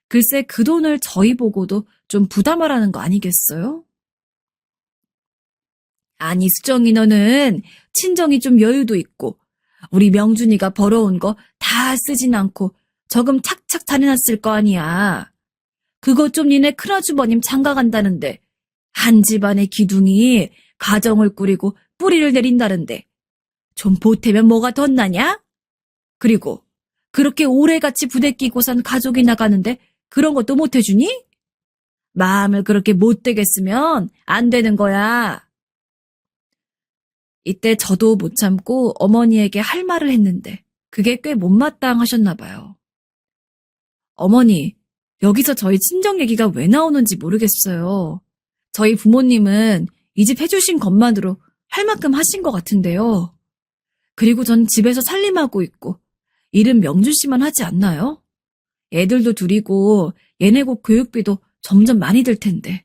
글쎄 그 돈을 저희 보고도 좀 부담하라는 거 아니겠어요? 아니 수정이 너는 친정이 좀 여유도 있고 우리 명준이가 벌어온 거 다 쓰진 않고 저금 착착 다려놨을 거 아니야. 그거 좀 니네 큰아주버님 장가 간다는데 한 집안의 기둥이 가정을 꾸리고 뿌리를 내린다는데 좀 보태면 뭐가 덧나냐? 그리고 그렇게 오래같이 부대끼고 산 가족이 나가는데 그런 것도 못해주니? 마음을 그렇게 못되게 쓰면 안 되는 거야. 이때 저도 못 참고 어머니에게 할 말을 했는데 그게 꽤 못마땅하셨나 봐요. 어머니, 여기서 저희 친정 얘기가 왜 나오는지 모르겠어요. 저희 부모님은 이 집 해주신 것만으로 할 만큼 하신 것 같은데요. 그리고 전 집에서 살림하고 있고 일은 명주 씨만 하지 않나요? 애들도 둘이고 얘네 곧 교육비도 점점 많이 들 텐데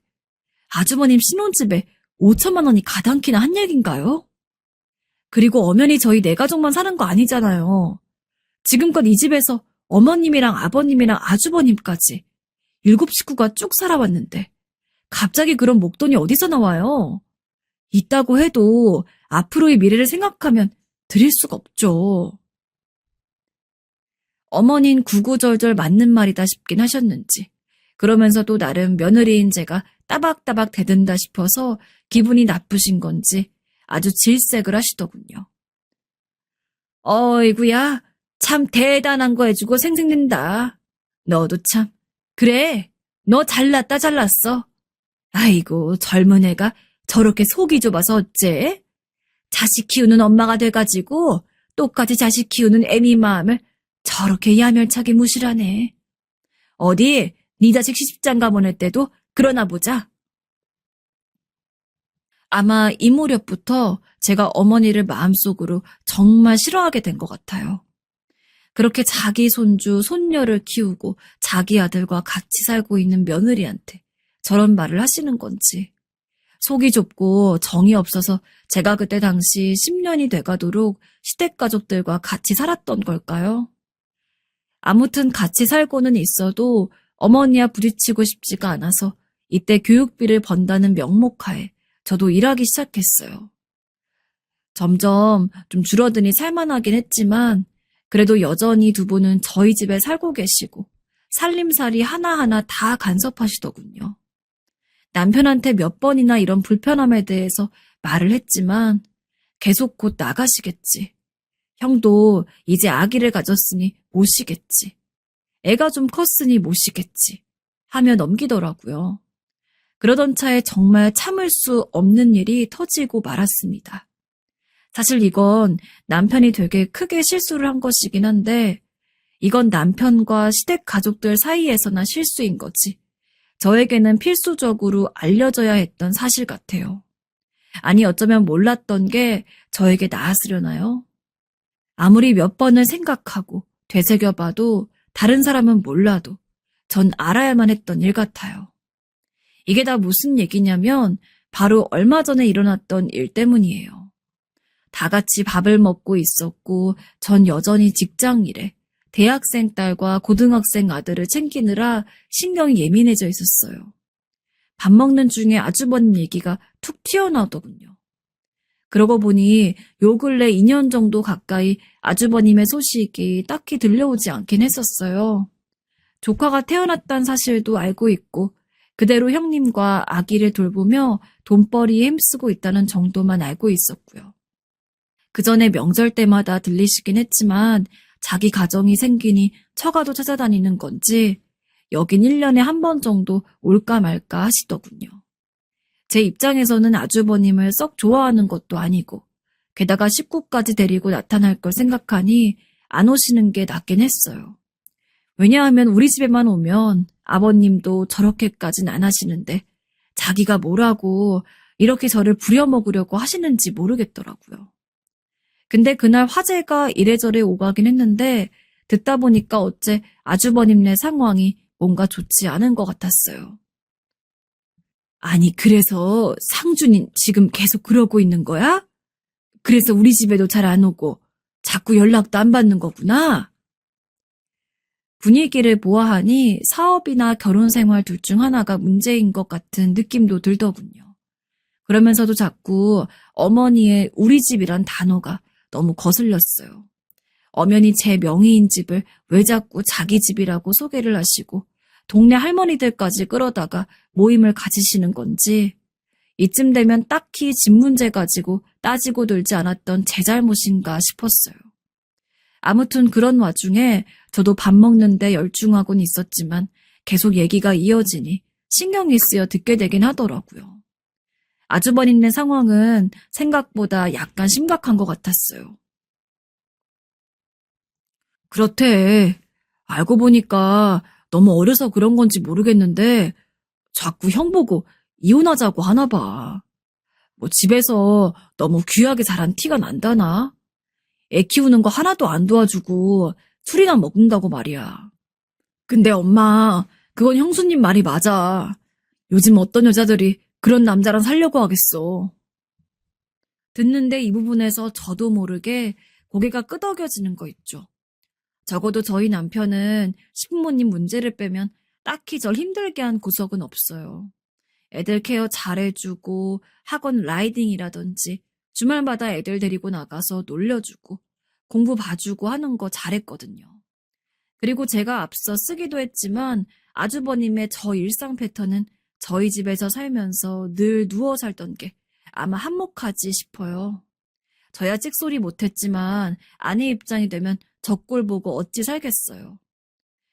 아주버님 신혼집에 5천만 원이 가당키나 한 얘긴가요? 그리고 엄연히 저희 네 가족만 사는 거 아니잖아요. 지금껏 이 집에서 어머님이랑 아버님이랑 아주버님까지 7식구가 쭉 살아왔는데 갑자기 그런 목돈이 어디서 나와요? 있다고 해도 앞으로의 미래를 생각하면 드릴 수가 없죠. 어머닌 구구절절 맞는 말이다 싶긴 하셨는지 그러면서도 나름 며느리인 제가 따박따박 대든다 싶어서 기분이 나쁘신 건지 아주 질색을 하시더군요. 어이구야, 참 대단한 거 해주고 생색낸다. 너도 참. 그래, 너 잘났다 잘났어. 아이고, 젊은 애가 저렇게 속이 좁아서 어째? 자식 키우는 엄마가 돼가지고 똑같이 자식 키우는 애미 마음을 저렇게 야멸차게 무시하네. 어디 네 자식 시집장가 보낼 때도 그러나 보자. 아마 이 무렵부터 제가 어머니를 마음속으로 정말 싫어하게 된 것 같아요. 그렇게 자기 손주, 손녀를 키우고 자기 아들과 같이 살고 있는 며느리한테 저런 말을 하시는 건지. 속이 좁고 정이 없어서 제가 그때 당시 10년이 돼가도록 시댁가족들과 같이 살았던 걸까요? 아무튼 같이 살고는 있어도 어머니와 부딪히고 싶지가 않아서 이때 교육비를 번다는 명목하에 저도 일하기 시작했어요. 점점 좀 줄어드니 살만하긴 했지만 그래도 여전히 두 분은 저희 집에 살고 계시고 살림살이 하나하나 다 간섭하시더군요. 남편한테 몇 번이나 이런 불편함에 대해서 말을 했지만 계속 곧 나가시겠지. 형도 이제 아기를 가졌으니 모시겠지. 애가 좀 컸으니 모시겠지. 하며 넘기더라고요. 그러던 차에 정말 참을 수 없는 일이 터지고 말았습니다. 사실 이건 남편이 되게 크게 실수를 한 것이긴 한데 이건 남편과 시댁 가족들 사이에서나 실수인 거지. 저에게는 필수적으로 알려져야 했던 사실 같아요. 아니 어쩌면 몰랐던 게 저에게 나았으려나요? 아무리 몇 번을 생각하고 되새겨봐도 다른 사람은 몰라도 전 알아야만 했던 일 같아요. 이게 다 무슨 얘기냐면 바로 얼마 전에 일어났던 일 때문이에요. 다 같이 밥을 먹고 있었고 전 여전히 직장 일에 대학생 딸과 고등학생 아들을 챙기느라 신경이 예민해져 있었어요. 밥 먹는 중에 아주버님 얘기가 툭 튀어나오더군요. 그러고 보니 요 근래 2년 정도 가까이 아주버님의 소식이 딱히 들려오지 않긴 했었어요. 조카가 태어났다는 사실도 알고 있고 그대로 형님과 아기를 돌보며 돈벌이에 힘쓰고 있다는 정도만 알고 있었고요. 그 전에 명절 때마다 들리시긴 했지만 자기 가정이 생기니 처가도 찾아다니는 건지 여긴 1년에 한 번 정도 올까 말까 하시더군요. 제 입장에서는 아주버님을 썩 좋아하는 것도 아니고 게다가 식구까지 데리고 나타날 걸 생각하니 안 오시는 게 낫긴 했어요. 왜냐하면 우리 집에만 오면 아버님도 저렇게까진 안 하시는데 자기가 뭐라고 이렇게 저를 부려먹으려고 하시는지 모르겠더라고요. 근데 그날 화제가 이래저래 오가긴 했는데 듣다 보니까 어째 아주버님네 상황이 뭔가 좋지 않은 것 같았어요. 아니 그래서 상준이 지금 계속 그러고 있는 거야? 그래서 우리 집에도 잘 안 오고 자꾸 연락도 안 받는 거구나. 분위기를 보아하니 사업이나 결혼 생활 둘 중 하나가 문제인 것 같은 느낌도 들더군요. 그러면서도 자꾸 어머니의 우리 집이란 단어가 너무 거슬렸어요. 엄연히 제 명의인 집을 왜 자꾸 자기 집이라고 소개를 하시고 동네 할머니들까지 끌어다가 모임을 가지시는 건지 이쯤 되면 딱히 집 문제 가지고 따지고 들지 않았던 제 잘못인가 싶었어요. 아무튼 그런 와중에 저도 밥 먹는데 열중하곤 있었지만 계속 얘기가 이어지니 신경이 쓰여 듣게 되긴 하더라고요. 아주버님네 상황은 생각보다 약간 심각한 것 같았어요. 그렇대. 알고 보니까 너무 어려서 그런 건지 모르겠는데 자꾸 형 보고 이혼하자고 하나 봐. 뭐 집에서 너무 귀하게 자란 티가 난다나? 애 키우는 거 하나도 안 도와주고 술이나 먹는다고 말이야. 근데 엄마, 그건 형수님 말이 맞아. 요즘 어떤 여자들이 그런 남자랑 살려고 하겠어. 듣는데 이 부분에서 저도 모르게 고개가 끄덕여지는 거 있죠. 적어도 저희 남편은 식부모님 문제를 빼면 딱히 절 힘들게 한 구석은 없어요. 애들 케어 잘해주고 학원 라이딩이라든지 주말마다 애들 데리고 나가서 놀려주고 공부 봐주고 하는 거 잘했거든요. 그리고 제가 앞서 쓰기도 했지만 아주버님의 저 일상 패턴은 저희 집에서 살면서 늘 누워 살던 게 아마 한몫하지 싶어요. 저야 찍소리 못했지만 아내 입장이 되면 저 꼴 보고 어찌 살겠어요.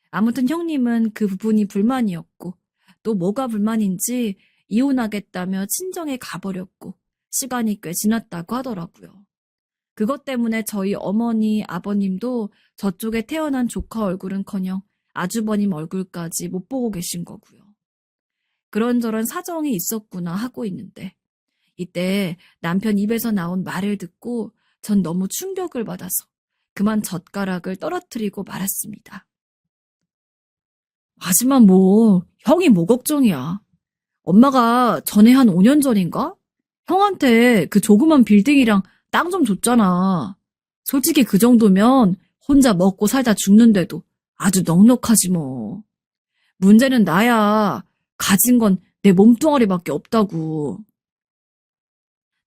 아무튼 형님은 그 부분이 불만이었고 또 뭐가 불만인지 이혼하겠다며 친정에 가버렸고 시간이 꽤 지났다고 하더라고요. 그것 때문에 저희 어머니, 아버님도 저쪽에 태어난 조카 얼굴은커녕 아주버님 얼굴까지 못 보고 계신 거고요. 그런저런 사정이 있었구나 하고 있는데 이때 남편 입에서 나온 말을 듣고 전 너무 충격을 받아서 그만 젓가락을 떨어뜨리고 말았습니다. 하지만 뭐 형이 뭐 걱정이야. 엄마가 전에 한 5년 전인가? 형한테 그 조그만 빌딩이랑 땅 좀 줬잖아. 솔직히 그 정도면 혼자 먹고 살다 죽는데도 아주 넉넉하지 뭐. 문제는 나야. 가진 건 내 몸뚱아리밖에 없다고.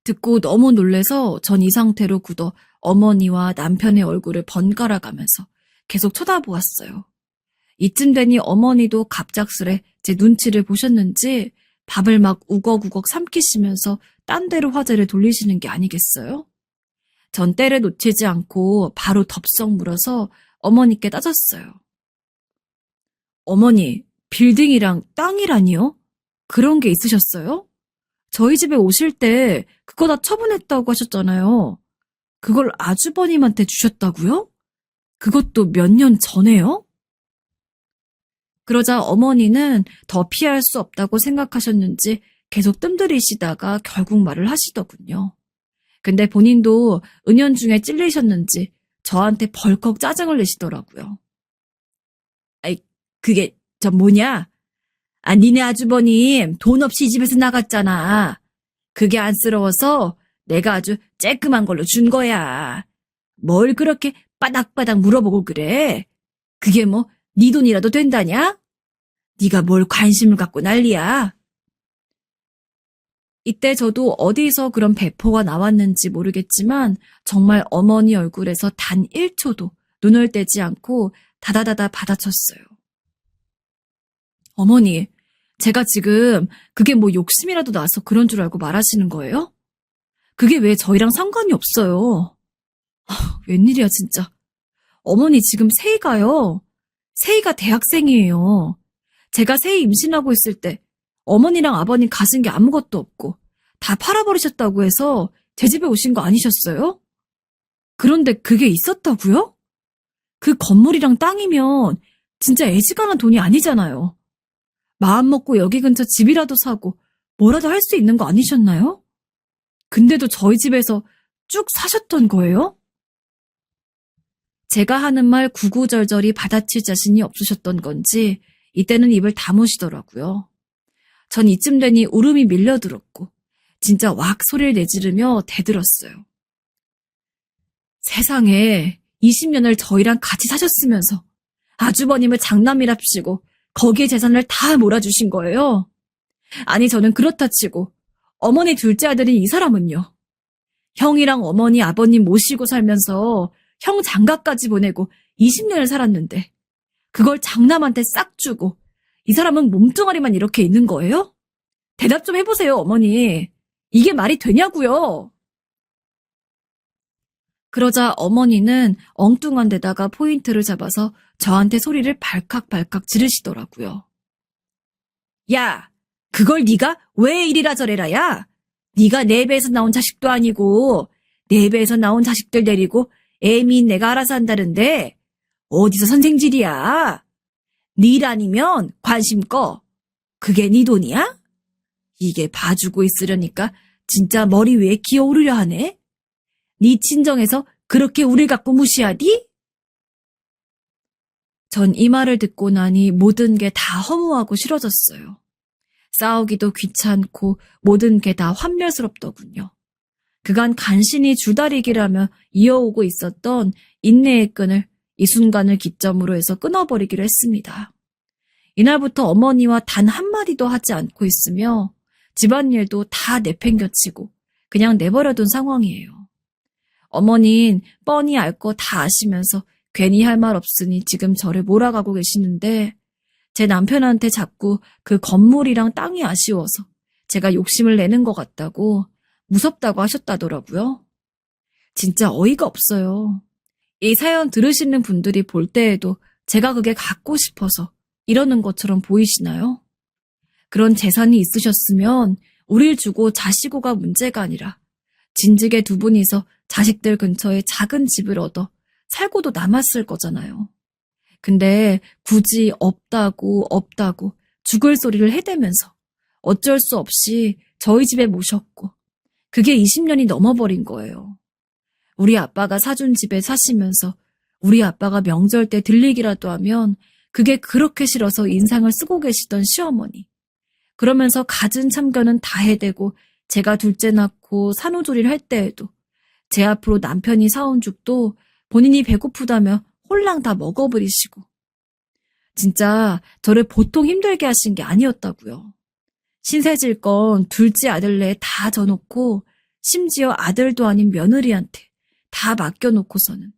듣고 너무 놀래서 전 이 상태로 굳어 어머니와 남편의 얼굴을 번갈아 가면서 계속 쳐다보았어요. 이쯤 되니 어머니도 갑작스레 제 눈치를 보셨는지 밥을 막 우걱우걱 삼키시면서 딴 데로 화제를 돌리시는 게 아니겠어요? 전 때를 놓치지 않고 바로 덥석 물어서 어머니께 따졌어요. 어머니, 빌딩이랑 땅이라니요? 그런 게 있으셨어요? 저희 집에 오실 때 그거 다 처분했다고 하셨잖아요. 그걸 아주버님한테 주셨다고요? 그것도 몇 년 전에요? 그러자 어머니는 더 피할 수 없다고 생각하셨는지 계속 뜸들이시다가 결국 말을 하시더군요. 근데 본인도 은연중에 찔리셨는지 저한테 벌컥 짜증을 내시더라고요. 아이, 그게 저 뭐냐? 아, 니네 아주버님 돈 없이 이 집에서 나갔잖아. 그게 안쓰러워서 내가 아주 쬐끔한 걸로 준 거야. 뭘 그렇게 바닥바닥 물어보고 그래? 그게 뭐 네 돈이라도 된다냐? 네가 뭘 관심을 갖고 난리야? 이때 저도 어디서 그런 배포가 나왔는지 모르겠지만 정말 어머니 얼굴에서 단 1초도 눈을 떼지 않고 다다다다 받아쳤어요. 어머니, 제가 지금 그게 뭐 욕심이라도 나서 그런 줄 알고 말하시는 거예요? 그게 왜 저희랑 상관이 없어요? 웬일이야 진짜. 어머니 지금 세희가요. 세희가 대학생이에요. 제가 세희 임신하고 있을 때 어머니랑 아버님 가진 게 아무것도 없고 다 팔아버리셨다고 해서 제 집에 오신 거 아니셨어요? 그런데 그게 있었다고요? 그 건물이랑 땅이면 진짜 애지간한 돈이 아니잖아요. 마음 먹고 여기 근처 집이라도 사고 뭐라도 할 수 있는 거 아니셨나요? 근데도 저희 집에서 쭉 사셨던 거예요? 제가 하는 말 구구절절히 받아칠 자신이 없으셨던 건지 이때는 입을 다무시더라고요. 전 이쯤 되니 울음이 밀려들었고 진짜 왁 소리를 내지르며 대들었어요. 세상에 20년을 저희랑 같이 사셨으면서 아주버님을 장남이랍시고 거기에 재산을 다 몰아주신 거예요. 아니 저는 그렇다 치고 어머니 둘째 아들인 이 사람은요. 형이랑 어머니 아버님 모시고 살면서 형 장가까지 보내고 20년을 살았는데 그걸 장남한테 싹 주고 이 사람은 몸뚱아리만 이렇게 있는 거예요? 대답 좀 해보세요, 어머니. 이게 말이 되냐고요? 그러자 어머니는 엉뚱한 데다가 포인트를 잡아서 저한테 소리를 발칵발칵 지르시더라고요. 야, 그걸 네가 왜 이리라 저래라야? 네가 내 배에서 나온 자식도 아니고 내 배에서 나온 자식들 데리고 애미인 내가 알아서 한다는데 어디서 선생질이야? 네 일 아니면 관심 꺼. 그게 네 돈이야? 이게 봐주고 있으려니까 진짜 머리 위에 기어오르려 하네. 네 친정에서 그렇게 우릴 갖고 무시하디? 전 이 말을 듣고 나니 모든 게 다 허무하고 싫어졌어요. 싸우기도 귀찮고 모든 게 다 환멸스럽더군요. 그간 간신히 줄다리기라며 이어오고 있었던 인내의 끈을 이 순간을 기점으로 해서 끊어버리기로 했습니다. 이날부터 어머니와 단 한마디도 하지 않고 있으며 집안일도 다 내팽겨치고 그냥 내버려둔 상황이에요. 어머니는 뻔히 알 거 다 아시면서 괜히 할 말 없으니 지금 저를 몰아가고 계시는데 제 남편한테 자꾸 그 건물이랑 땅이 아쉬워서 제가 욕심을 내는 것 같다고 무섭다고 하셨다더라고요. 진짜 어이가 없어요. 이 사연 들으시는 분들이 볼 때에도 제가 그게 갖고 싶어서 이러는 것처럼 보이시나요? 그런 재산이 있으셨으면 우릴 주고 자시고가 문제가 아니라 진즉에 두 분이서 자식들 근처에 작은 집을 얻어 살고도 남았을 거잖아요. 근데 굳이 없다고 죽을 소리를 해대면서 어쩔 수 없이 저희 집에 모셨고 그게 20년이 넘어버린 거예요. 우리 아빠가 사준 집에 사시면서 우리 아빠가 명절 때 들리기라도 하면 그게 그렇게 싫어서 인상을 쓰고 계시던 시어머니. 그러면서 갖은 참견은 다 해대고 제가 둘째 낳고 산후조리를 할 때에도 제 앞으로 남편이 사온 죽도 본인이 배고프다며 홀랑 다 먹어버리시고 진짜 저를 보통 힘들게 하신 게 아니었다고요. 신세질 건 둘째 아들네 다 져놓고 심지어 아들도 아닌 며느리한테 다 맡겨놓고서는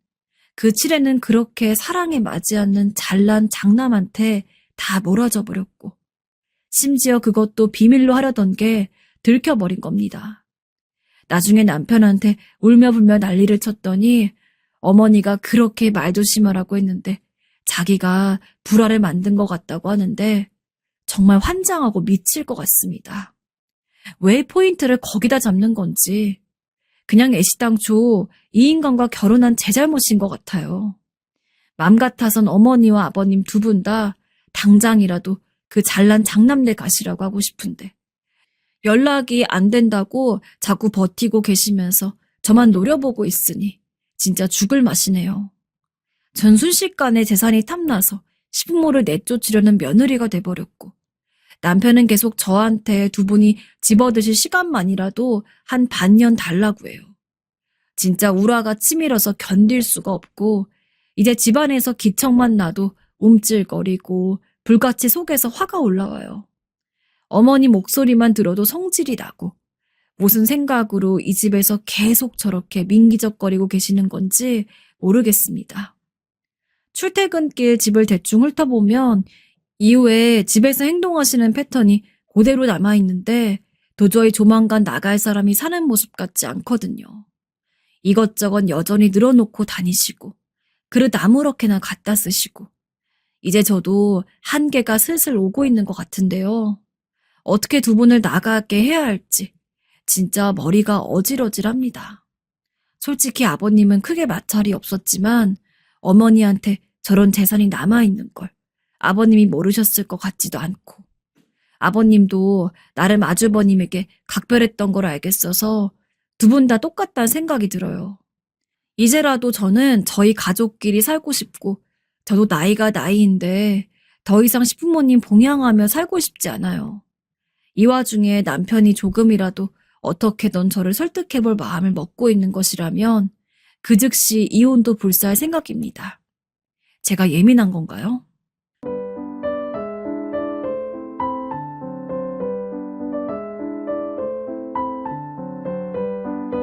그 칠에는 그렇게 사랑에 맞지 않는 잘난 장남한테 다 몰아줘 버렸고 심지어 그것도 비밀로 하려던 게 들켜버린 겁니다. 나중에 남편한테 울며불며 난리를 쳤더니 어머니가 그렇게 말 조심하라고 했는데 자기가 불화를 만든 것 같다고 하는데 정말 환장하고 미칠 것 같습니다. 왜 포인트를 거기다 잡는 건지 그냥 애시당초 이 인간과 결혼한 제 잘못인 것 같아요. 맘 같아선 어머니와 아버님 두 분 다 당장이라도 그 잘난 장남네 가시라고 하고 싶은데 연락이 안 된다고 자꾸 버티고 계시면서 저만 노려보고 있으니 진짜 죽을 맛이네요. 전 순식간에 재산이 탐나서 시부모를 내쫓으려는 며느리가 돼버렸고 남편은 계속 저한테 두 분이 집어드실 시간만이라도 한 반년 달라고 해요. 진짜 우라가 치밀어서 견딜 수가 없고 이제 집안에서 기척만 나도 움찔거리고 불같이 속에서 화가 올라와요. 어머니 목소리만 들어도 성질이 나고 무슨 생각으로 이 집에서 계속 저렇게 민기적거리고 계시는 건지 모르겠습니다. 출퇴근길 집을 대충 훑어보면 이후에 집에서 행동하시는 패턴이 그대로 남아있는데 도저히 조만간 나갈 사람이 사는 모습 같지 않거든요. 이것저것 여전히 늘어놓고 다니시고 그릇 아무렇게나 갖다 쓰시고 이제 저도 한계가 슬슬 오고 있는 것 같은데요. 어떻게 두 분을 나가게 해야 할지 진짜 머리가 어질어질합니다. 솔직히 아버님은 크게 마찰이 없었지만 어머니한테 저런 재산이 남아있는 걸 아버님이 모르셨을 것 같지도 않고 아버님도 나름 아주버님에게 각별했던 걸 알겠어서 두 분 다 똑같다는 생각이 들어요. 이제라도 저는 저희 가족끼리 살고 싶고 저도 나이가 나이인데 더 이상 시부모님 봉양하며 살고 싶지 않아요. 이 와중에 남편이 조금이라도 어떻게든 저를 설득해볼 마음을 먹고 있는 것이라면 그 즉시 이혼도 불사할 생각입니다. 제가 예민한 건가요?